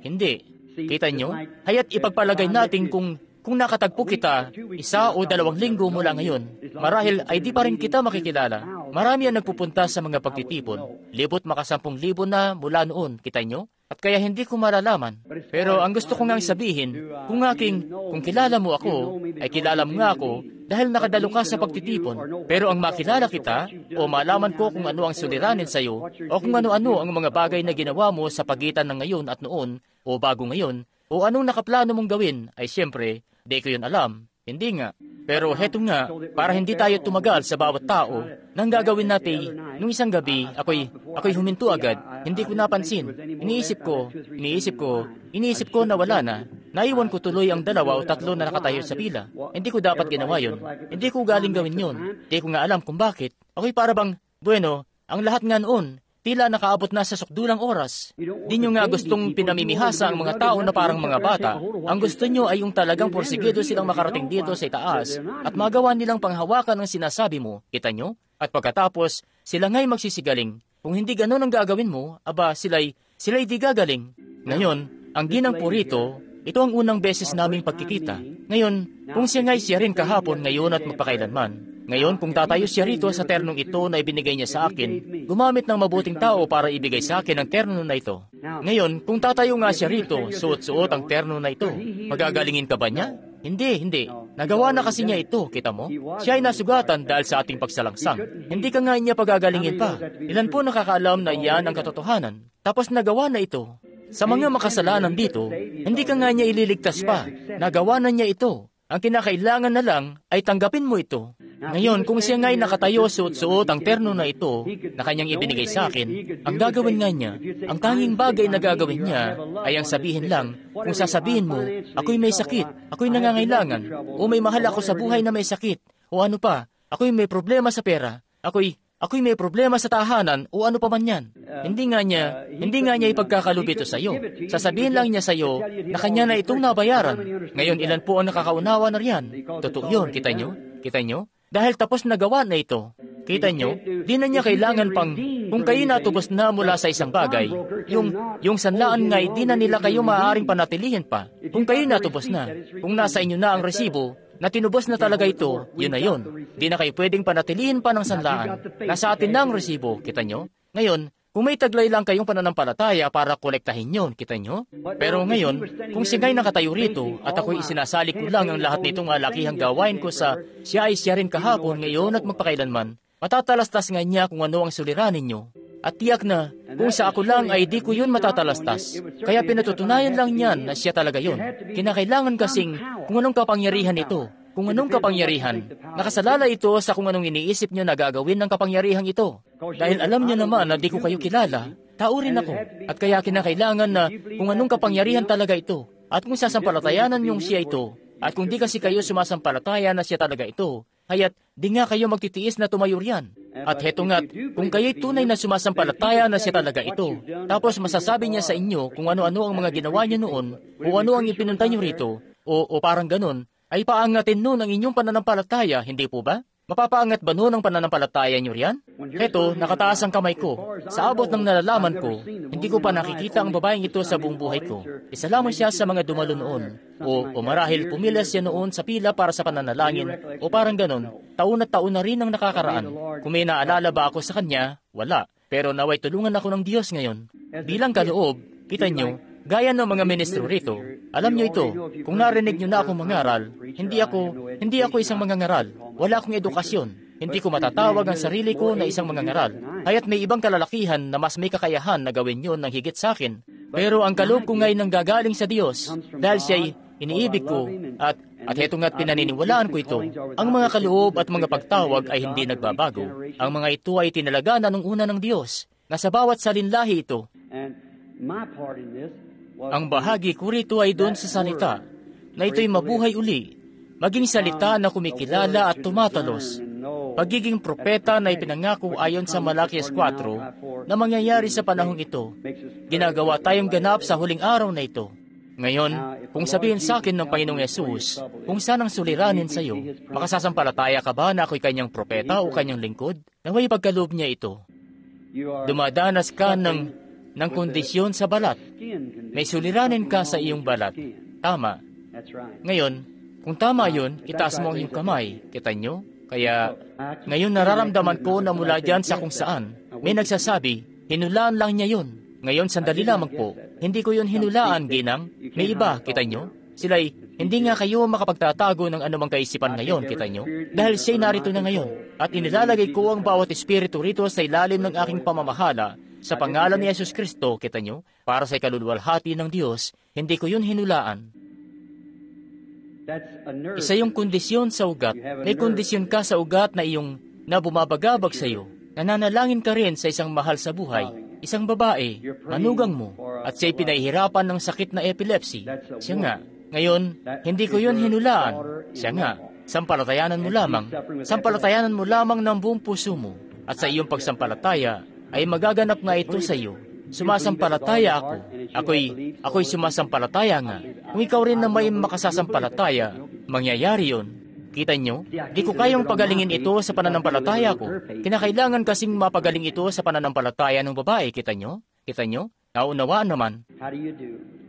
Hindi. Kita nyo? Haya't ipagpalagay natin kung nakatagpo kita 1 o 2 linggo mula ngayon, marahil ay di pa rin kita makikilala. Marami ang nagpupunta sa mga pagtitipon. 10,000 na mula noon, kita nyo? At kaya hindi ko malalaman. Pero ang gusto ko ngang sabihin, kung kilala mo ako, ay kilala mo nga ako dahil nakadalo ka sa pagtitipon. Pero ang makilala kita, o malaman ko kung ano ang suliranin sa iyo, o kung ano-ano ang mga bagay na ginawa mo sa pagitan ng ngayon at noon, o bago ngayon, o anong nakaplano mong gawin, ay siyempre, di ko yun alam. Hindi nga. Pero heto nga, para hindi tayo tumagal sa bawat tao, nang gagawin natin, nung isang gabi, ako'y huminto agad, hindi ko napansin. Iniisip ko na wala na. Naiwan ko tuloy ang 2 o 3 na nakatayo sa pila. Hindi ko dapat ginawa yun. Hindi ko galing gawin yun. Hindi ko nga alam kung bakit. Ako'y para bang, ang lahat nga noon, tila nakaabot na sa sukdulang oras. Di nyo nga gustong pinamimihasa ang mga tao na parang mga bata. Ang gusto nyo ay yung talagang porsigido silang makarating dito sa itaas at magawa nilang panghawakan ang sinasabi mo. Kita nyo? At pagkatapos, sila nga'y magsisigaling. Kung hindi ganon ang gagawin mo, sila'y di gagaling. Ngayon, ang ginang purito, ito ang unang beses naming pagkikita. Ngayon, kung siya rin kahapon, ngayon at magpakailanman. Ngayon, kung tatayo siya rito sa ternong ito na ibinigay niya sa akin, gumamit ng mabuting tao para ibigay sa akin ang terno na ito. Ngayon, kung tatayo nga siya rito, suot-suot ang terno na ito, magagalingin ka ba niya? Hindi. Nagawa na kasi niya ito, kita mo? Siya ay nasugatan dahil sa ating pagsalangsang. Hindi ka nga niya pagagalingin pa. Ilan po nakakaalam na iyan ang katotohanan? Tapos nagawa na ito. Sa mga makasalanan dito, hindi ka nga niya ililigtas pa. Nagawa na niya ito. Ang kinakailangan na lang ay tanggapin mo ito. Ngayon, kung siya nga'y nakatayo suot-suot ang terno na ito na kanyang ibinigay sa akin, ang gagawin nga niya, ang tanging bagay na gagawin niya ay ang sabihin lang, kung sasabihin mo, ako'y may sakit, ako'y nangangailangan, o may mahal ako sa buhay na may sakit, o ano pa, ako'y may problema sa pera, ako'y may problema sa tahanan, o ano pa man yan. Hindi nga niya ipagkakalupit ito sa iyo. Sasabihin lang niya sa iyo na kanya na itong nabayaran. Ngayon, ilan po ang nakakaunawa na riyan? Totoo yun, kita nyo? Kita nyo? Dahil tapos na gawa na ito. Kita nyo? Di na niya kailangan pang, kung kayo natubos na mula sa isang bagay, yung sanlaan nga'y di na nila kayo maaaring panatilihin pa. Kung kayo natubos na, kung nasa inyo na ang resibo, na tinubos na talaga ito, yun na yun. Di na kayo pwedeng panatilihin pa ng sanlaan. Nasa atin na ang resibo, kita nyo? Ngayon, kung may taglay lang kayong pananampalataya para kolektahin yun, kita nyo? Pero ngayon, kung siya'y nakatayo rito at ako'y isinasalik ko lang ang lahat nitong malakihang gawain ko sa siya ay siya rin kahapon, ngayon at magpakailanman, matatalastas nga niya kung ano ang suliranin nyo. At tiyak na, kung sa ako lang ay di ko yun matatalastas. Kaya pinatutunayan lang niyan na siya talaga yun. Kinakailangan kasing kung anong kapangyarihan ito. Kung anong kapangyarihan, nakasalala ito sa kung anong iniisip nyo na gagawin ng kapangyarihang ito. Dahil alam nyo naman na di ko kayo kilala, tao rin ako. At kaya kinakailangan na kung anong kapangyarihan talaga ito. At kung sasampalatayanan yung siya ito, at kung di kasi kayo sumasampalataya na siya talaga ito, kaya't di nga kayo magtitiis na tumayo riyan. At heto nga't, kung kayo'y tunay na sumasampalataya na siya talaga ito, tapos masasabi niya sa inyo kung ano-ano ang mga ginawa niyo noon, o ano ang ipinunta niyo rito, o parang ganun, ay paangatin nun ang inyong pananampalataya, hindi po ba? Mapapaangat ba nun ang pananampalataya niyo riyan? Heto, nakataas ang kamay ko. Sa abot ng nalalaman ko, hindi ko pa nakikita ang babaeng ito sa buong buhay ko. Isa lamang siya sa mga dumalo noon. O marahil pumila siya noon sa pila para sa pananalangin, o parang ganon, taon at taon na rin ang nakakaraan. Kung may naalala ba ako sa kanya, wala. Pero naway tulungan ako ng Diyos ngayon. Bilang kaloob, kita nyo, gaya ng mga ministro rito, alam nyo ito, kung narinig nyo na akong mangaral, hindi ako isang mangangaral. Wala akong edukasyon. Hindi ko matatawag ang sarili ko na isang mangangaral. Kaya't may ibang kalalakihan na mas may kakayahan na gawin yun ng higit sa akin. Pero ang kaloob ko nga'y nanggagaling sa Diyos, dahil siya'y iniibig ko, at heto nga't pinaniniwalaan ko ito. Ang mga kaloob at mga pagtawag ay hindi nagbabago. Ang mga ito ay tinalaga na nung una ng Diyos, na sa bawat salinlahi ito. Ang bahagi ko rito ay doon sa salita, na ito'y mabuhay uli, maging salita na kumikilala at tumatalos. Pagiging propeta na ipinangako ayon sa Malakias 4 na mangyayari sa panahong ito, ginagawa tayong ganap sa huling araw na ito. Ngayon, kung sabihin sa akin ng Panginoong Yesus, kung saan ang suliranin sa iyo, makasasampalataya ka ba na ako'y kanyang propeta o kanyang lingkod? Naway pagkaloob niya ito. Dumadanas ka ng kondisyon sa balat. May suliranin ka sa iyong balat. Tama. Ngayon, kung tama yun, itaas mo ang iyong kamay. Kita nyo? Kaya, ngayon nararamdaman ko na mula dyan sa kung saan, may nagsasabi, hinulaan lang niya yun. Ngayon, sandali lamang po. Hindi ko yun hinulaan, ginang. May iba, kita nyo? Sila'y, hindi nga kayo makapagtatago ng anumang kaisipan ngayon, kita nyo? Dahil siya'y narito na ngayon. At inilalagay ko ang bawat espiritu rito sa ilalim ng aking pamamahala, sa pangalan ni Yesus Kristo, kita nyo? Para sa ikaluluwalhati ng Diyos, hindi ko yun hinulaan. Isa yung kondisyon sa ugat. May kondisyon ka sa ugat na iyong bumabagabag sa iyo. Nananalangin ka rin sa isang mahal sa buhay, isang babae, manugang mo, at siya'y pinahihirapan ng sakit na epilepsy. Siya nga. Ngayon, hindi ko yun hinulaan. Siya nga. Sampalatayanan mo lamang ng buong puso mo. At sa iyong pagsampalataya, ay magaganap nga ito sa iyo. Sumasampalataya ako. Ako'y sumasampalataya nga. Kung ikaw rin na may makasasampalataya, mangyayari yun. Kita nyo? Di ko kayang pagalingin ito sa pananampalataya ko. Kinakailangan kasing mapagaling ito sa pananampalataya ng babae. Kita nyo? Kita nyo? Naunawaan naman.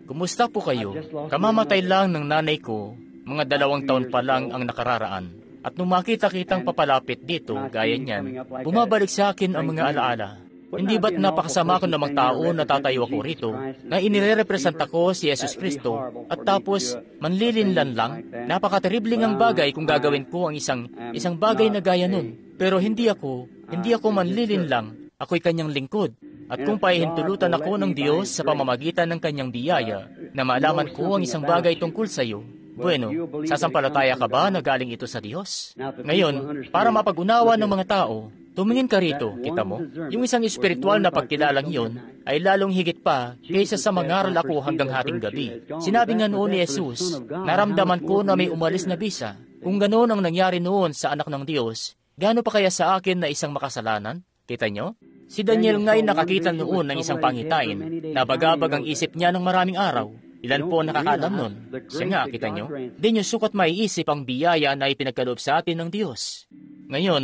Kumusta po kayo? Kamamatay lang ng nanay ko, mga 2 taon pa lang ang nakararaan. At nung makita-kitang papalapit dito, gaya niyan, bumabalik sa akin ang mga alaala. Hindi ba't napakasama ko namang tao na tatayo ako rito, na inirepresenta ko si Yesus Kristo, at tapos manlilinlan lang? Napakateribling ang bagay kung gagawin ko ang isang bagay na gaya nun. Pero hindi ako manlilinlang, ako'y kanyang lingkod. At kung pahihintulutan ako ng Diyos sa pamamagitan ng kanyang biyaya, na malaman ko ang isang bagay tungkol sa iyo, bueno, sasampalataya ka ba na galing ito sa Diyos? Ngayon, para mapag-unawa ng mga tao, tumingin ka rito, kita mo? Yung isang espiritual na pagkilalang iyon ay lalong higit pa kaysa sa mangaral ako hanggang hating gabi. Sinabi nga noon ni Jesus, naramdaman ko na may umalis na bisa. Kung ganoon ang nangyari noon sa anak ng Diyos, gaano pa kaya sa akin na isang makasalanan? Kita nyo? Si Daniel nga'y nakakita noon ng isang pangitain na bagabag ang isip niya ng maraming araw. Ilan po ang nakakaalam nun? Siya nga, kita nyo, di nyo sukat maiisip ang biyaya na ipinagkaloob sa atin ng Diyos. Ngayon,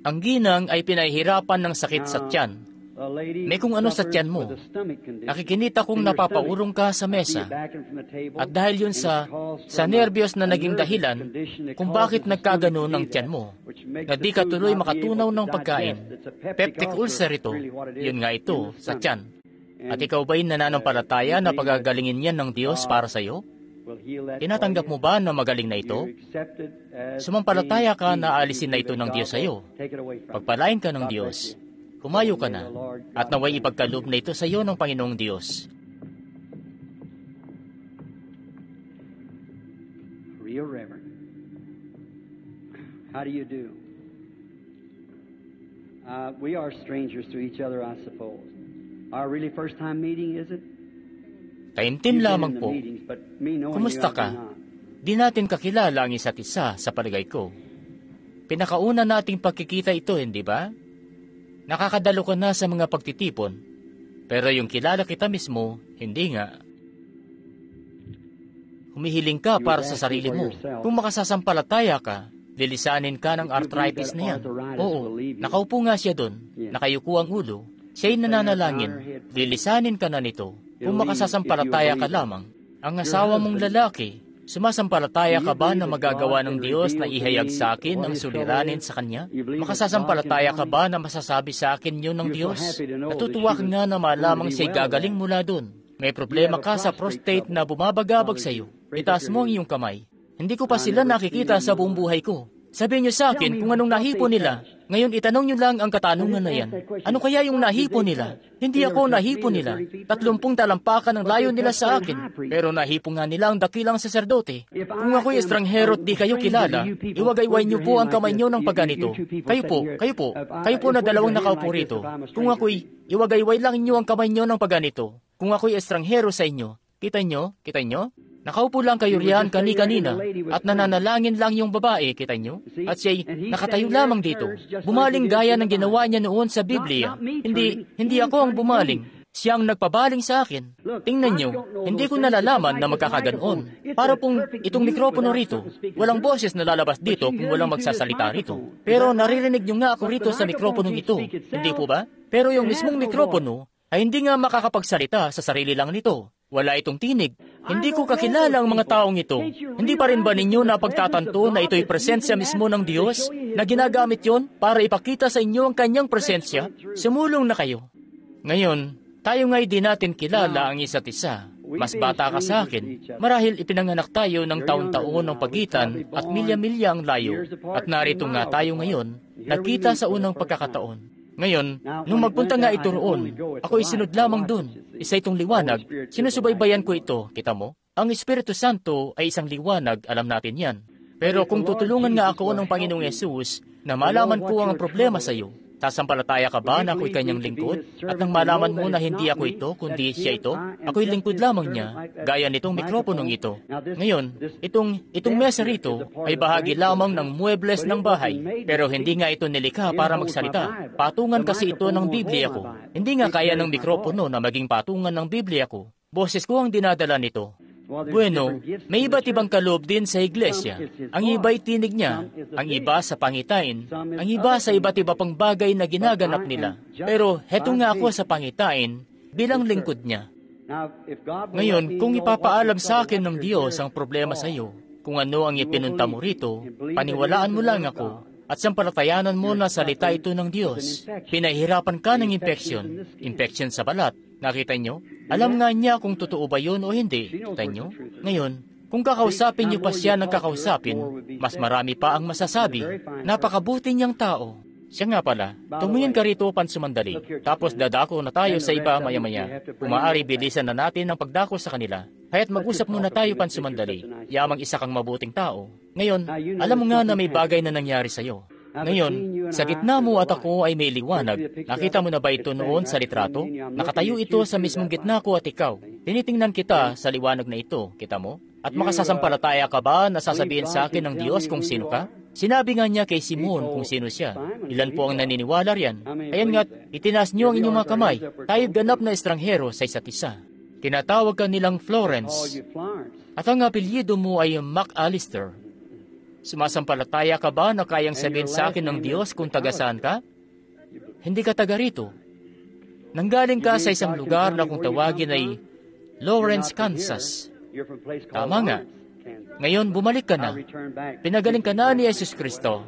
ang ginang ay pinahihirapan ng sakit sa tiyan. May kung ano sa tiyan mo. Nakikinita kong napapaurong ka sa mesa. At dahil yun sa nervyos na naging dahilan kung bakit nagkagano ng tiyan mo, na di ka tuloy makatunaw ng pagkain. Peptic ulcer ito. Yun nga ito, sa tiyan. At ikaw ba'y nananampalataya na pagagalingin yan ng Diyos para sa iyo? Tinatanggap mo ba na magaling na ito? Sumampalataya ka na alisin na ito ng Diyos sa iyo. Pagpalain ka ng Diyos. Kumayo ka na, at naway ipagkaloob na ito sa iyo ng Panginoong Diyos. Real Reverend. How do you do? We are strangers to each other, I suppose. Our really first time meeting, is it? Taimtim lamang po. Kumusta ka? Di natin kakilala ang isa't isa sa palagay ko. Pinakauna nating pagkikita ito, hindi ba? Nakakadalo ka na sa mga pagtitipon, pero yung kilala kita mismo, hindi nga. Humihiling ka para sa sarili mo. Kung makasasampalataya ka, lilisanin ka ng arthritis na yan. Oo, nakaupo nga siya doon, nakayuko ang ulo, siya'y nananalangin, lilisanin ka na nito. Kung makasasampalataya ka lamang, ang asawa mong lalaki, sumasampalataya ka ba na magagawa ng Diyos na ihayag sa akin ang suliranin sa Kanya? Makasasampalataya ka ba na masasabi sa akin yun ng Diyos? Natutuwa ka nga na malamang siya'y gagaling mula doon. May problema ka sa prostate na bumabagabag sa iyo. Itaas mo ang iyong kamay. Hindi ko pa sila nakikita sa buong buhay ko. Sabihin niyo sa akin kung anong nahipon nila. Ngayon itanong niyo lang ang katanungan na yan. Ano kaya yung nahipon nila? Hindi ako nahipon nila. 30 talampakan ang layo nila sa akin. Pero nahipon nga nila ang dakilang saserdote. Kung ako'y estranghero at di kayo kilala, iwagayway niyo po ang kamay niyo ng pagganito. Kayo po na dalawang nakaupo rito. Kung ako'y iwagayway lang niyo ang kamay niyo ng pagganito. Kung ako'y estranghero sa inyo, kita niyo? Nakaupo lang kayo riyan kani-kanina at nananalangin lang yung babae, kita nyo? At siya'y nakatayo lamang dito. Bumaling gaya ng ginawa niya noon sa Biblia. Hindi ako ang bumaling. Siyang nagpabaling sa akin. Tingnan nyo, hindi ko nalalaman na magkakaganoon. Para pong itong mikropono rito, walang boses na lalabas dito kung walang magsasalita rito. Pero naririnig nyo nga ako rito sa mikroponong ito. Hindi po ba? Pero yung mismong mikropono ay hindi nga makakapagsalita sa sarili lang nito. Wala itong tinig. Hindi ko kakilala ang mga taong ito. Hindi pa rin ba ninyo napagtatanto na ito'y presensya mismo ng Diyos na ginagamit yon para ipakita sa inyo ang kanyang presensya? Sumulong na kayo. Ngayon, tayo nga'y di natin kilala ang isa't isa. Mas bata ka sa akin. Marahil ipinanganak tayo ng taon-taon ng pagitan at milya-milya ang layo. At narito nga tayo ngayon, nagkita sa unang pagkakataon. Ngayon, nung magpunta nga ito roon, ako isunod lamang doon. Isa itong liwanag, sinusubaybayan ko ito, kita mo? Ang Espiritu Santo ay isang liwanag, alam natin yan. Pero kung tutulungan nga ako ng Panginoong Yesus na malaman po ang problema sa iyo, sasampalataya ka ba na ako'y kanyang lingkod? At nang malaman mo na hindi ako ito, kundi siya ito, ako'y lingkod lamang niya, gaya nitong mikroponong ito. Ngayon, itong mesa rito ay bahagi lamang ng muebles ng bahay, pero hindi nga ito nilikha para magsalita. Patungan kasi ito ng Biblia ko. Hindi nga kaya ng mikropono na maging patungan ng Biblia ko. Boses ko ang dinadala nito. Bueno, may iba't ibang kaloob din sa iglesia. Ang iba'y tinig niya, ang iba sa pangitain, ang iba sa iba't iba pang bagay na ginaganap nila. Pero heto nga ako sa pangitain bilang lingkod niya. Ngayon, kung ipapaalam sa akin ng Diyos ang problema sa iyo, kung ano ang ipinunta mo rito, paniwalaan mo lang ako at sampalatayanan mo na salita ito ng Diyos. Pinahirapan ka ng infection sa balat. Nakita nyo? Alam nga niya kung totoo ba yun o hindi. Kita nyo? Ngayon, kung kakausapin niyo pa siya ng kakausapin, mas marami pa ang masasabi. Napakabuti niyang tao. Siya nga pala, tumingin ka rito pansumandali. Tapos dadako na tayo sa iba maya-maya. Kung maaari, bilisan na natin ang pagdako sa kanila. Kaya't mag-usap muna tayo pansumandali. Yamang isa kang mabuting tao. Ngayon, alam mo nga na may bagay na nangyari sa iyo. Ngayon, sa gitna mo at ako ay may liwanag. Nakita mo na ba ito noon sa litrato? Nakatayo ito sa mismong gitna ko at ikaw. Tinitingnan kita sa liwanag na ito, kita mo? At makasasampalataya ka ba na sasabihin sa akin ng Diyos kung sino ka? Sinabi nga niya kay Simon kung sino siya. Ilan po ang naniniwala riyan? Ayan nga't, itinaas niyo ang inyong mga kamay. Tayo ganap na estranghero sa isa't isa. Tinatawag ka nilang Call Florence. you Florence. At ang apelyido mo ay McAllister. Sumasampalataya ka ba na kayang sabihin sa akin ng Diyos kung taga saan ka? Hindi ka taga rito. Nanggaling ka sa isang lugar na kung tawagin ay Lawrence, Kansas. You're from a place called Tama nga. Lawrence, Kansas. Ngayon, bumalik ka I na. return back. Pinagaling ka na ni Jesus Kristo.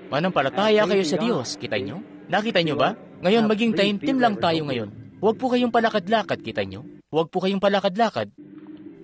Manampalataya kayo sa Diyos. Kita nyo? Nakita nyo ba? Ngayon, maging taimtim lang tayo ngayon. Huwag po kayong palakad-lakad, kita nyo? Huwag po kayong palakad-lakad.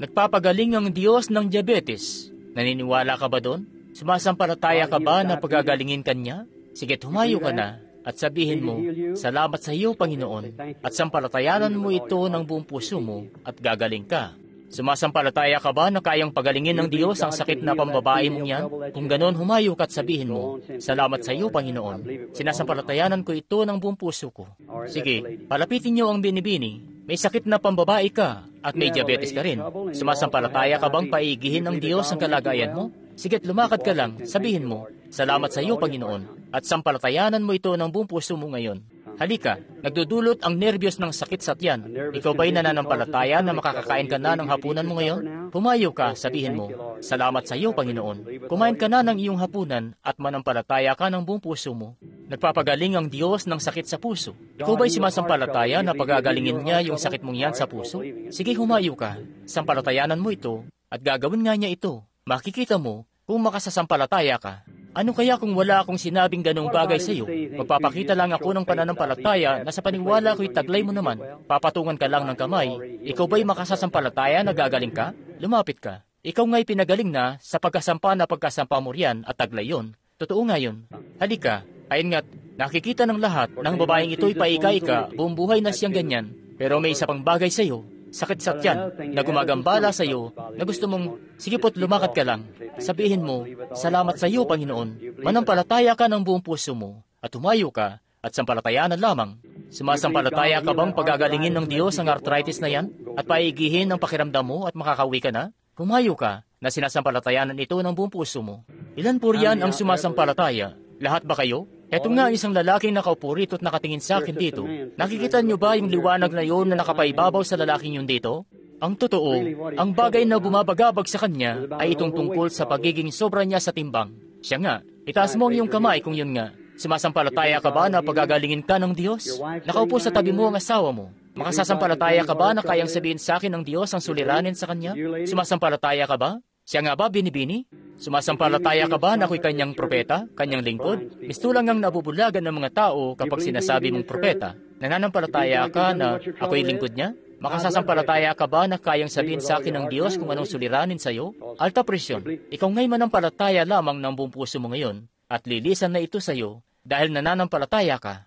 Nagpapagaling ang Diyos ng diabetes. Naniniwala ka ba doon? Sumasampalataya ka ba na pagagalingin ka niya? Sige, humayo ka na at sabihin mo, salamat sa iyo, Panginoon, at sampalatayanan mo ito ng buong puso mo at gagaling ka. Sumasampalataya ka ba na kayang pagalingin ng Diyos ang sakit na pambabae mong yan? Kung ganon, humayo ka at sabihin mo, salamat sa iyo, Panginoon. Sinasampalatayanan ko ito ng buong puso ko. Sige, palapitin niyo ang binibini. May sakit na pambabae ka at may diabetes ka rin. Sumasampalataya ka bang paigihin ng Diyos ang kalagayan mo? Sige't lumakad ka lang, sabihin mo, salamat sa iyo, Panginoon, at sampalatayanan mo ito ng buong puso mo ngayon. Halika, nagdudulot ang nerbiyos ng sakit sa tiyan. Ikaw ba'y nananampalataya na makakakain ka na ng hapunan mo ngayon? Pumayo ka, sabihin mo, salamat sa iyo, Panginoon. Kumain ka na ng iyong hapunan at manampalataya ka ng buong puso mo. Nagpapagaling ang Diyos ng sakit sa puso. Ikaw ba'y sumasampalataya na pagagalingin niya yung sakit mong yan sa puso? Sige, humayo ka. Sampalatayanan mo ito at gagawin nga niya ito. Makikita mo kung makasasampalataya ka. Ano kaya kung wala akong sinabing ganong bagay sa iyo? Magpapakita lang ako ng pananampalataya na sa paniwala ko'y taglay mo naman. Papatungan ka lang ng kamay. Ikaw ba'y makasasampalataya na gagaling ka? Lumapit ka. Ikaw nga'y pinagaling na sa pagkasampa na pagkasampa mo riyan at taglay yon. Totoo nga yun. Halika. Ayun nga't nakikita ng lahat ng babaeng ito'y paika-ika, buong buhay na siyang ganyan. Pero may isa pang bagay sa iyo. Sakit sa tiyan na gumagambala sa iyo na gusto mong, sige po't lumakad ka lang. Sabihin mo, salamat sa iyo, Panginoon. Manampalataya ka ng buong puso mo at humayo ka at sampalatayanan lamang. Sumasampalataya ka bang pagagalingin ng Diyos ang arthritis na yan at paigihin ang pakiramdam mo at makakauwi ka na? Humayo ka na sinasampalatayanan ito ng buong puso mo. Ilan po riyan ang sumasampalataya? Lahat ba kayo? Eto nga isang lalaking nakaupo rito at nakatingin sa akin dito. Nakikita niyo ba yung liwanag na yun na nakapaibabaw sa lalaking yun dito? Ang totoo, ang bagay na bumabagabag sa kanya ay itong tungkol sa pagiging sobra niya sa timbang. Siya nga, itaas mo ang iyong kamay kung yun nga. Sumasampalataya ka ba na pagagalingin ka ng Diyos? Nakaupo sa tabi mo ang asawa mo. Makasasampalataya ka ba na kayang sabihin sa akin ng Diyos ang suliranin sa kanya? Sumasampalataya ka ba? Siya nga ba, binibini? Sumasampalataya ka ba na ako'y kanyang propeta, kanyang lingkod? Mistulang ang nabubulagan ng mga tao kapag sinasabi mong propeta. Nananampalataya ka na ako'y lingkod niya? Makasasampalataya ka ba na kayang sabihin sa akin ng Diyos kung anong suliranin sa iyo? Alta presyon, ikaw nga'y manampalataya lamang ng buong puso mo ngayon at lilisan na ito sa iyo dahil nananampalataya ka.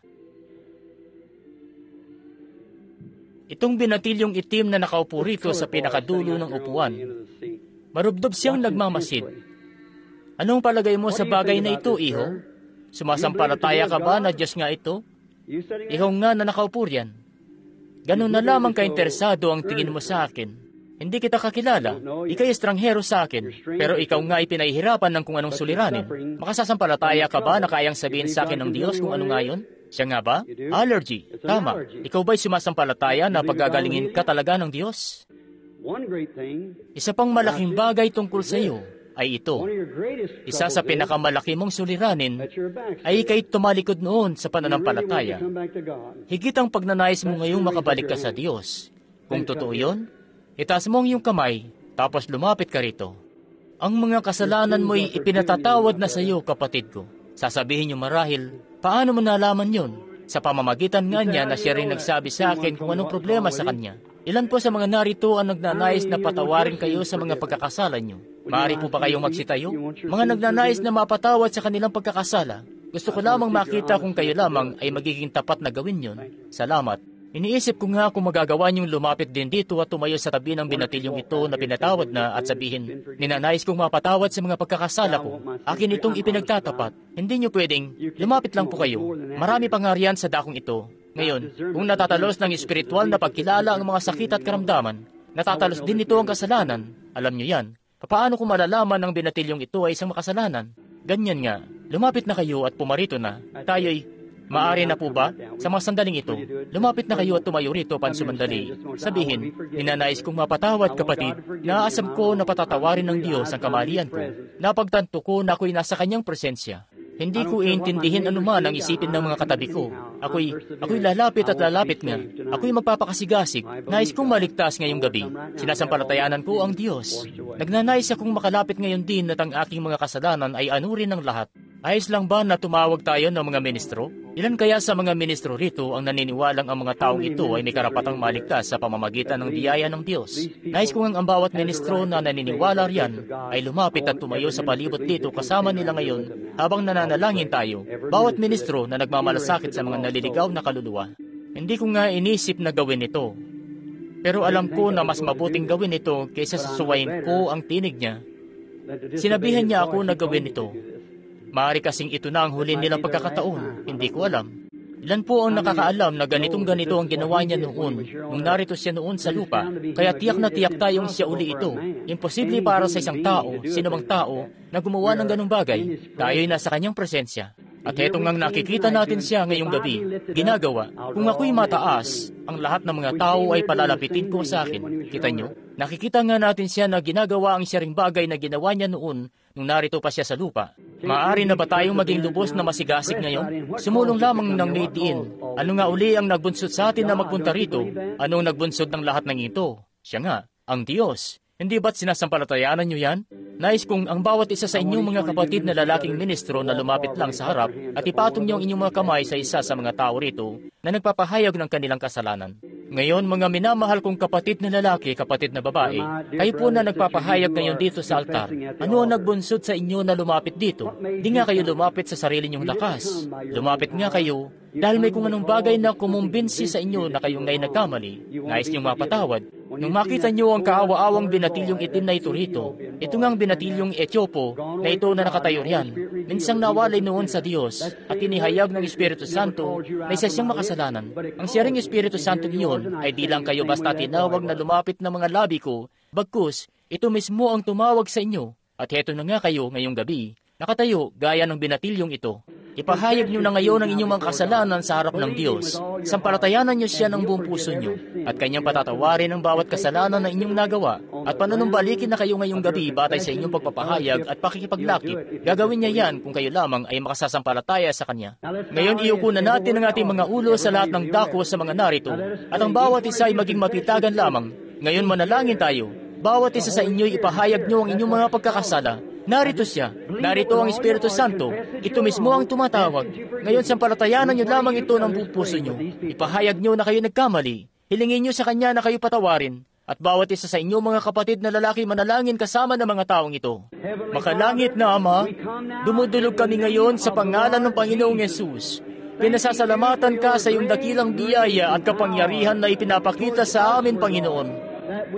Itong binatilyong itim na nakaupo rito sa pinakadulo ng upuan, marubdob siyang nagmamasid. Anong palagay mo sa bagay na ito, iho? Sumasampalataya ka ba na Diyos nga ito? Ikaw nga na nakaupo riyan. Ganun na lamang ka-interesado ang tingin mo sa akin. Hindi kita kakilala. Ika'y estranghero sa akin. Pero ikaw nga ay pinahihirapan ng kung anong suliranin. Makasasampalataya ka ba na kayang sabihin sa akin ng Diyos kung ano nga yun? Siya nga ba? Allergy. Tama. Ikaw ba'y sumasampalataya na pagagalingin ka talaga ng Diyos? Isa pang malaking bagay tungkol sa iyo ay ito. Isa sa pinakamalaki mong suliranin ay ika'y tumalikod noon sa pananampalataya. Higit ang pagnanais mo ngayong makabalik ka sa Diyos. Kung totoo yun, itaas mo ang iyong kamay, tapos lumapit ka rito. Ang mga kasalanan mo'y ipinatatawad na sa iyo, kapatid ko. Sasabihin niyo marahil, paano mo nalaman yun? Sa pamamagitan nga niya na siya rin nagsabi sa akin kung anong problema sa kanya. Ilan po sa mga narito ang nagnanais na patawarin kayo sa mga pagkakasala niyo? Maaari po ba kayong magsitayo? Mga nagnanais na mapatawad sa kanilang pagkakasala. Gusto ko lamang makita kung kayo lamang ay magiging tapat na gawin yun. Salamat. Iniisip ko nga kung magagawa niyong lumapit din dito at tumayo sa tabi ng binatilyong ito na pinatawad na at sabihin, ninanais kong mapatawad sa mga pagkakasala ko. Akin itong ipinagtatapat. Hindi niyo pwedeng, lumapit lang po kayo. Marami pang harian sa dakong ito. Ngayon, kung natatalos ng espiritual na pagkilala ang mga sakit at karamdaman, natatalos din ito ang kasalanan. Alam niyo yan. Paano kung malalaman ng binatilyong ito ay isang makasalanan? Ganyan nga, lumapit na kayo at pumarito na. Tayo'y Maaari na po ba, sa mga sandaling ito, lumapit na kayo at tumayo rito pansumandali. Sabihin, ninanais kong mapatawad kapatid, naaasam ko na patatawarin ng Diyos ang kamalian ko. Napagtanto ko na ako'y nasa kanyang presensya. Hindi ko iintindihin anuman ang isipin ng mga katabi ko. Ako'y lalapit at lalapit nga. Ako'y magpapakasigasig. Nais kong maligtas ngayong gabi. Sinasampalatayanan ko ang Diyos. Nagnanais akong makalapit ngayon din at ang aking mga kasalanan ay anurin ng lahat. Ayos lang ba na tumawag tayo ng mga ministro? Ilan kaya sa mga ministro rito ang naniniwalang ang mga taong ito ay may karapatang maligtas sa pamamagitan ng biyaya ng Diyos? Nais ko ang bawat ministro na naniniwala riyan ay lumapit at tumayo sa palibot dito kasama nila ngayon habang nananalangin tayo. Bawat ministro na nagmamalasakit sa mga naliligaw na kaluluwa. Hindi ko nga inisip na gawin ito. Pero alam ko na mas mabuting gawin ito kaysa sasuwayin ko ang tinig niya. Sinabihan niya ako na gawin ito. Maaari kasing ito na ang huli nilang pagkakataon. Hindi ko alam. Ilan po ang nakakaalam na ganitong-ganito ang ginawa niya noon nung narito siya noon sa lupa. Kaya tiyak na tiyak tayong siya uli ito. Imposible para sa isang tao, sinumang tao, na gumawa ng ganong bagay. Tayo'y nasa kanyang presensya. At hetong ngang nakikita natin siya ngayong gabi, ginagawa. Kung ako'y mataas, ang lahat ng mga tao ay palalapitin ko sa akin. Kita nyo? Nakikita nga natin siya na ginagawa ang siya ring bagay na ginawa niya noon nung narito pa siya sa lupa. Maaari na ba tayong maging lubos na masigasig ngayon? Sumulong lamang ng niitiin. Ano nga uli ang nagbunsod sa atin na magpunta rito? Anong nagbunsod ng lahat ng ito? Siya nga, ang Diyos. Hindi ba't sinasampalatayanan nyo yan? Nais kong ang bawat isa sa inyong mga kapatid na lalaking ministro na lumapit lang sa harap at ipatong niyo ang inyong mga kamay sa isa sa mga tao rito na nagpapahayag ng kanilang kasalanan. Ngayon, mga minamahal kong kapatid na lalaki, kapatid na babae, kayo po na nagpapahayag ngayon dito sa altar. Ano ang nagbunsod sa inyo na lumapit dito? Di nga kayo lumapit sa sarili niyong lakas. Lumapit nga kayo dahil may kung anong bagay na kumumbinsi sa inyo na kayong nagkamali. Nais niyong mapatawad. Nung makita niyo ang kaawa-awang binatilyong itim na ito rito, ito nga ang binatilyong Etiopo na ito na nakatayo riyan. Minsang nawalay noon sa Diyos at inihayag ng Espiritu Santo na isa siyang makasalanan. Ang siya ring Espiritu Santo niyon ay di lang kayo basta tinawag na lumapit ng mga labi ko, bagkus ito mismo ang tumawag sa inyo. At heto na nga kayo ngayong gabi, nakatayo gaya ng binatilyong ito. Ipahayag niyo na ngayon ang inyong mga kasalanan sa harap ng Diyos. Sampalatayanan niyo siya ng buong puso niyo at kanyang patatawarin ang bawat kasalanan na inyong nagawa at panunumbalikin na kayo ngayong gabi batay sa inyong pagpapahayag at pakikipaglakip. Gagawin niya yan kung kayo lamang ay makasasampalataya sa kanya. Ngayon iuko na natin ang ating mga ulo sa lahat ng dako sa mga narito at ang bawat isa ay maging mapitagan lamang. Ngayon manalangin tayo. Bawat isa sa inyo ipahayag niyo ang inyong mga pagkakasala. Narito siya. Narito ang Espiritu Santo. Ito mismo ang tumatawag. Ngayon, sampalatayanan niyo lamang ito ng buong puso niyo. Ipahayag niyo na kayo nagkamali. Hilingin niyo sa Kanya na kayo patawarin. At bawat isa sa inyo mga kapatid na lalaki manalangin kasama ng mga taong ito. Makalangit na Ama, dumudulog kami ngayon sa pangalan ng Panginoong Yesus. Pinasasalamatan ka sa iyong dakilang biyaya at kapangyarihan na ipinapakita sa amin, Panginoon.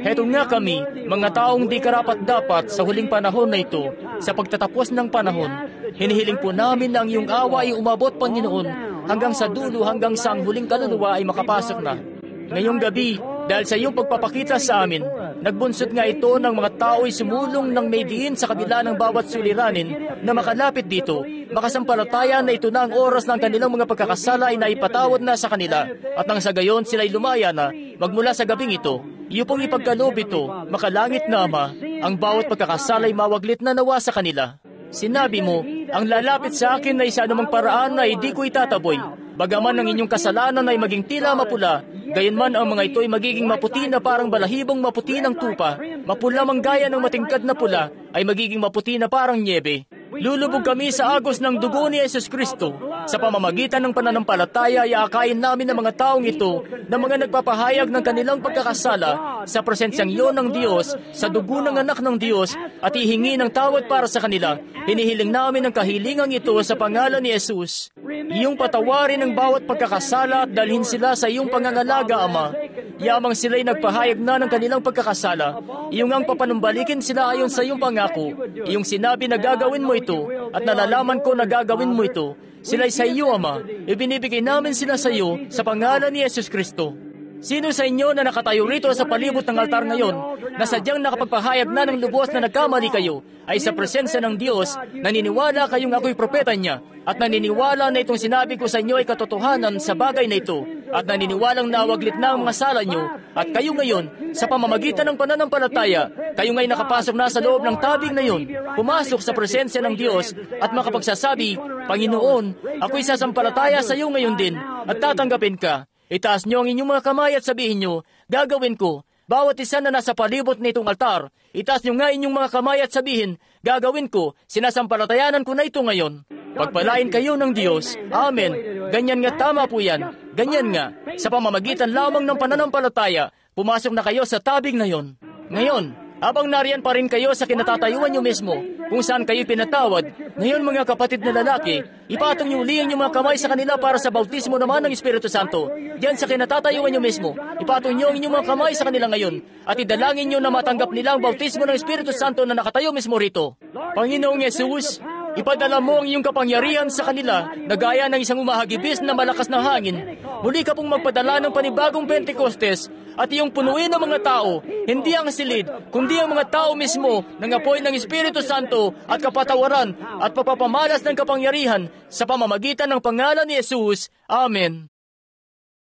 Heto nga kami, mga taong di karapat-dapat sa huling panahon na ito, sa pagtatapos ng panahon, hinihiling po namin na ang iyong awa ay umabot, Panginoon, hanggang sa dulo, hanggang sa ang huling kaluluwa ay makapasok na. Ngayong gabi, dahil sa iyong pagpapakita sa amin, nagbunsod nga ito ng mga tao'y sumulong ng may diin sa kabila ng bawat suliranin na makalapit dito, makasampalataya na ito na ang oras ng kanilang mga pagkakasala ay naipatawad na sa kanila, at nang sa gayon sila'y lumaya na, magmula sa gabing ito, iyo pong ipagkaloob ito, makalangit na Ama, ang bawat pagkakasala'y mawaglit na nawa sa kanila. Sinabi mo, ang lalapit sa akin ay sa anumang paraan na hindi ko itataboy. Bagaman ang inyong kasalanan ay maging tila mapula, gayunman ang mga ito ay magiging maputi na parang balahibong maputi ng tupa, mapula mang gaya ng matingkad na pula, ay magiging maputi na parang nyebe. Lulubog kami sa agos ng dugo ni Jesus Kristo. Sa pamamagitan ng pananampalataya, iakayin namin ng mga taong ito na mga nagpapahayag ng kanilang pagkakasala sa presensyang iyon ng Diyos, sa dugo ng anak ng Diyos, at ihingi ng tawad para sa kanila. Hinihiling namin ang kahilingang ito sa pangalan ni Jesus. Iyong patawarin ang bawat pagkakasala at dalhin sila sa iyong pangangalaga, Ama. Yamang sila'y nagpahayag na ng kanilang pagkakasala, iyong ang papanumbalikin sila ayon sa iyong pangako. Iyong sinabi na gagawin mo ito, at nalalaman ko na gagawin mo ito. Sila'y sa iyo, Ama. Ibinibigay namin sila sa iyo sa pangalan ni Jesus Kristo. Sino sa inyo na nakatayo rito sa palibot ng altar ngayon na sadyang nakapagpahayag na ng lubos na nagkamali kayo ay sa presensya ng Diyos, naniniwala kayong ako'y propeta niya at naniniwala na itong sinabi ko sa inyo ay katotohanan sa bagay na ito at naniniwalang nawaglit na ang mga sala nyo at kayo ngayon sa pamamagitan ng pananampalataya, kayo ngayon nakapasok na sa loob ng tabing na yun, pumasok sa presensya ng Diyos at makapagsasabi, Panginoon, ako'y sasampalataya sa iyo ngayon din at tatanggapin ka. Itaas niyo ang inyong mga kamay at sabihin niyo, gagawin ko. Bawat isa na nasa palibot nitong altar, itaas niyo nga inyong mga kamay at sabihin, gagawin ko, sinasampalatayanan ko na ito ngayon. Pagpalain kayo ng Diyos. Amen. Ganyan nga, tama po yan. Ganyan nga, sa pamamagitan lamang ng pananampalataya, pumasok na kayo sa tabing na yon. Ngayon, habang nariyan pa rin kayo sa kinatatayuan niyo mismo, kung saan kayo pinatawad, ngayon mga kapatid na lalaki, ipatong niyo uli ang inyong mga kamay sa kanila para sa bautismo naman ng Espiritu Santo. Diyan sa kinatatayuan niyo mismo, ipatong niyo ang inyong mga kamay sa kanila ngayon at idalangin niyo na matanggap nila ang bautismo ng Espiritu Santo na nakatayo mismo rito. Panginoong Yesus, ipadala mo ang iyong kapangyarihan sa kanila na gaya ng isang umahagibis na malakas na hangin. Muli ka pong magpadala ng panibagong Pentecostes at iyong punuin ng mga tao, hindi ang silid, kundi ang mga tao mismo ng apoy ng Espiritu Santo at kapatawaran at pagpapamalas ng kapangyarihan sa pamamagitan ng pangalan ni Jesus. Amen.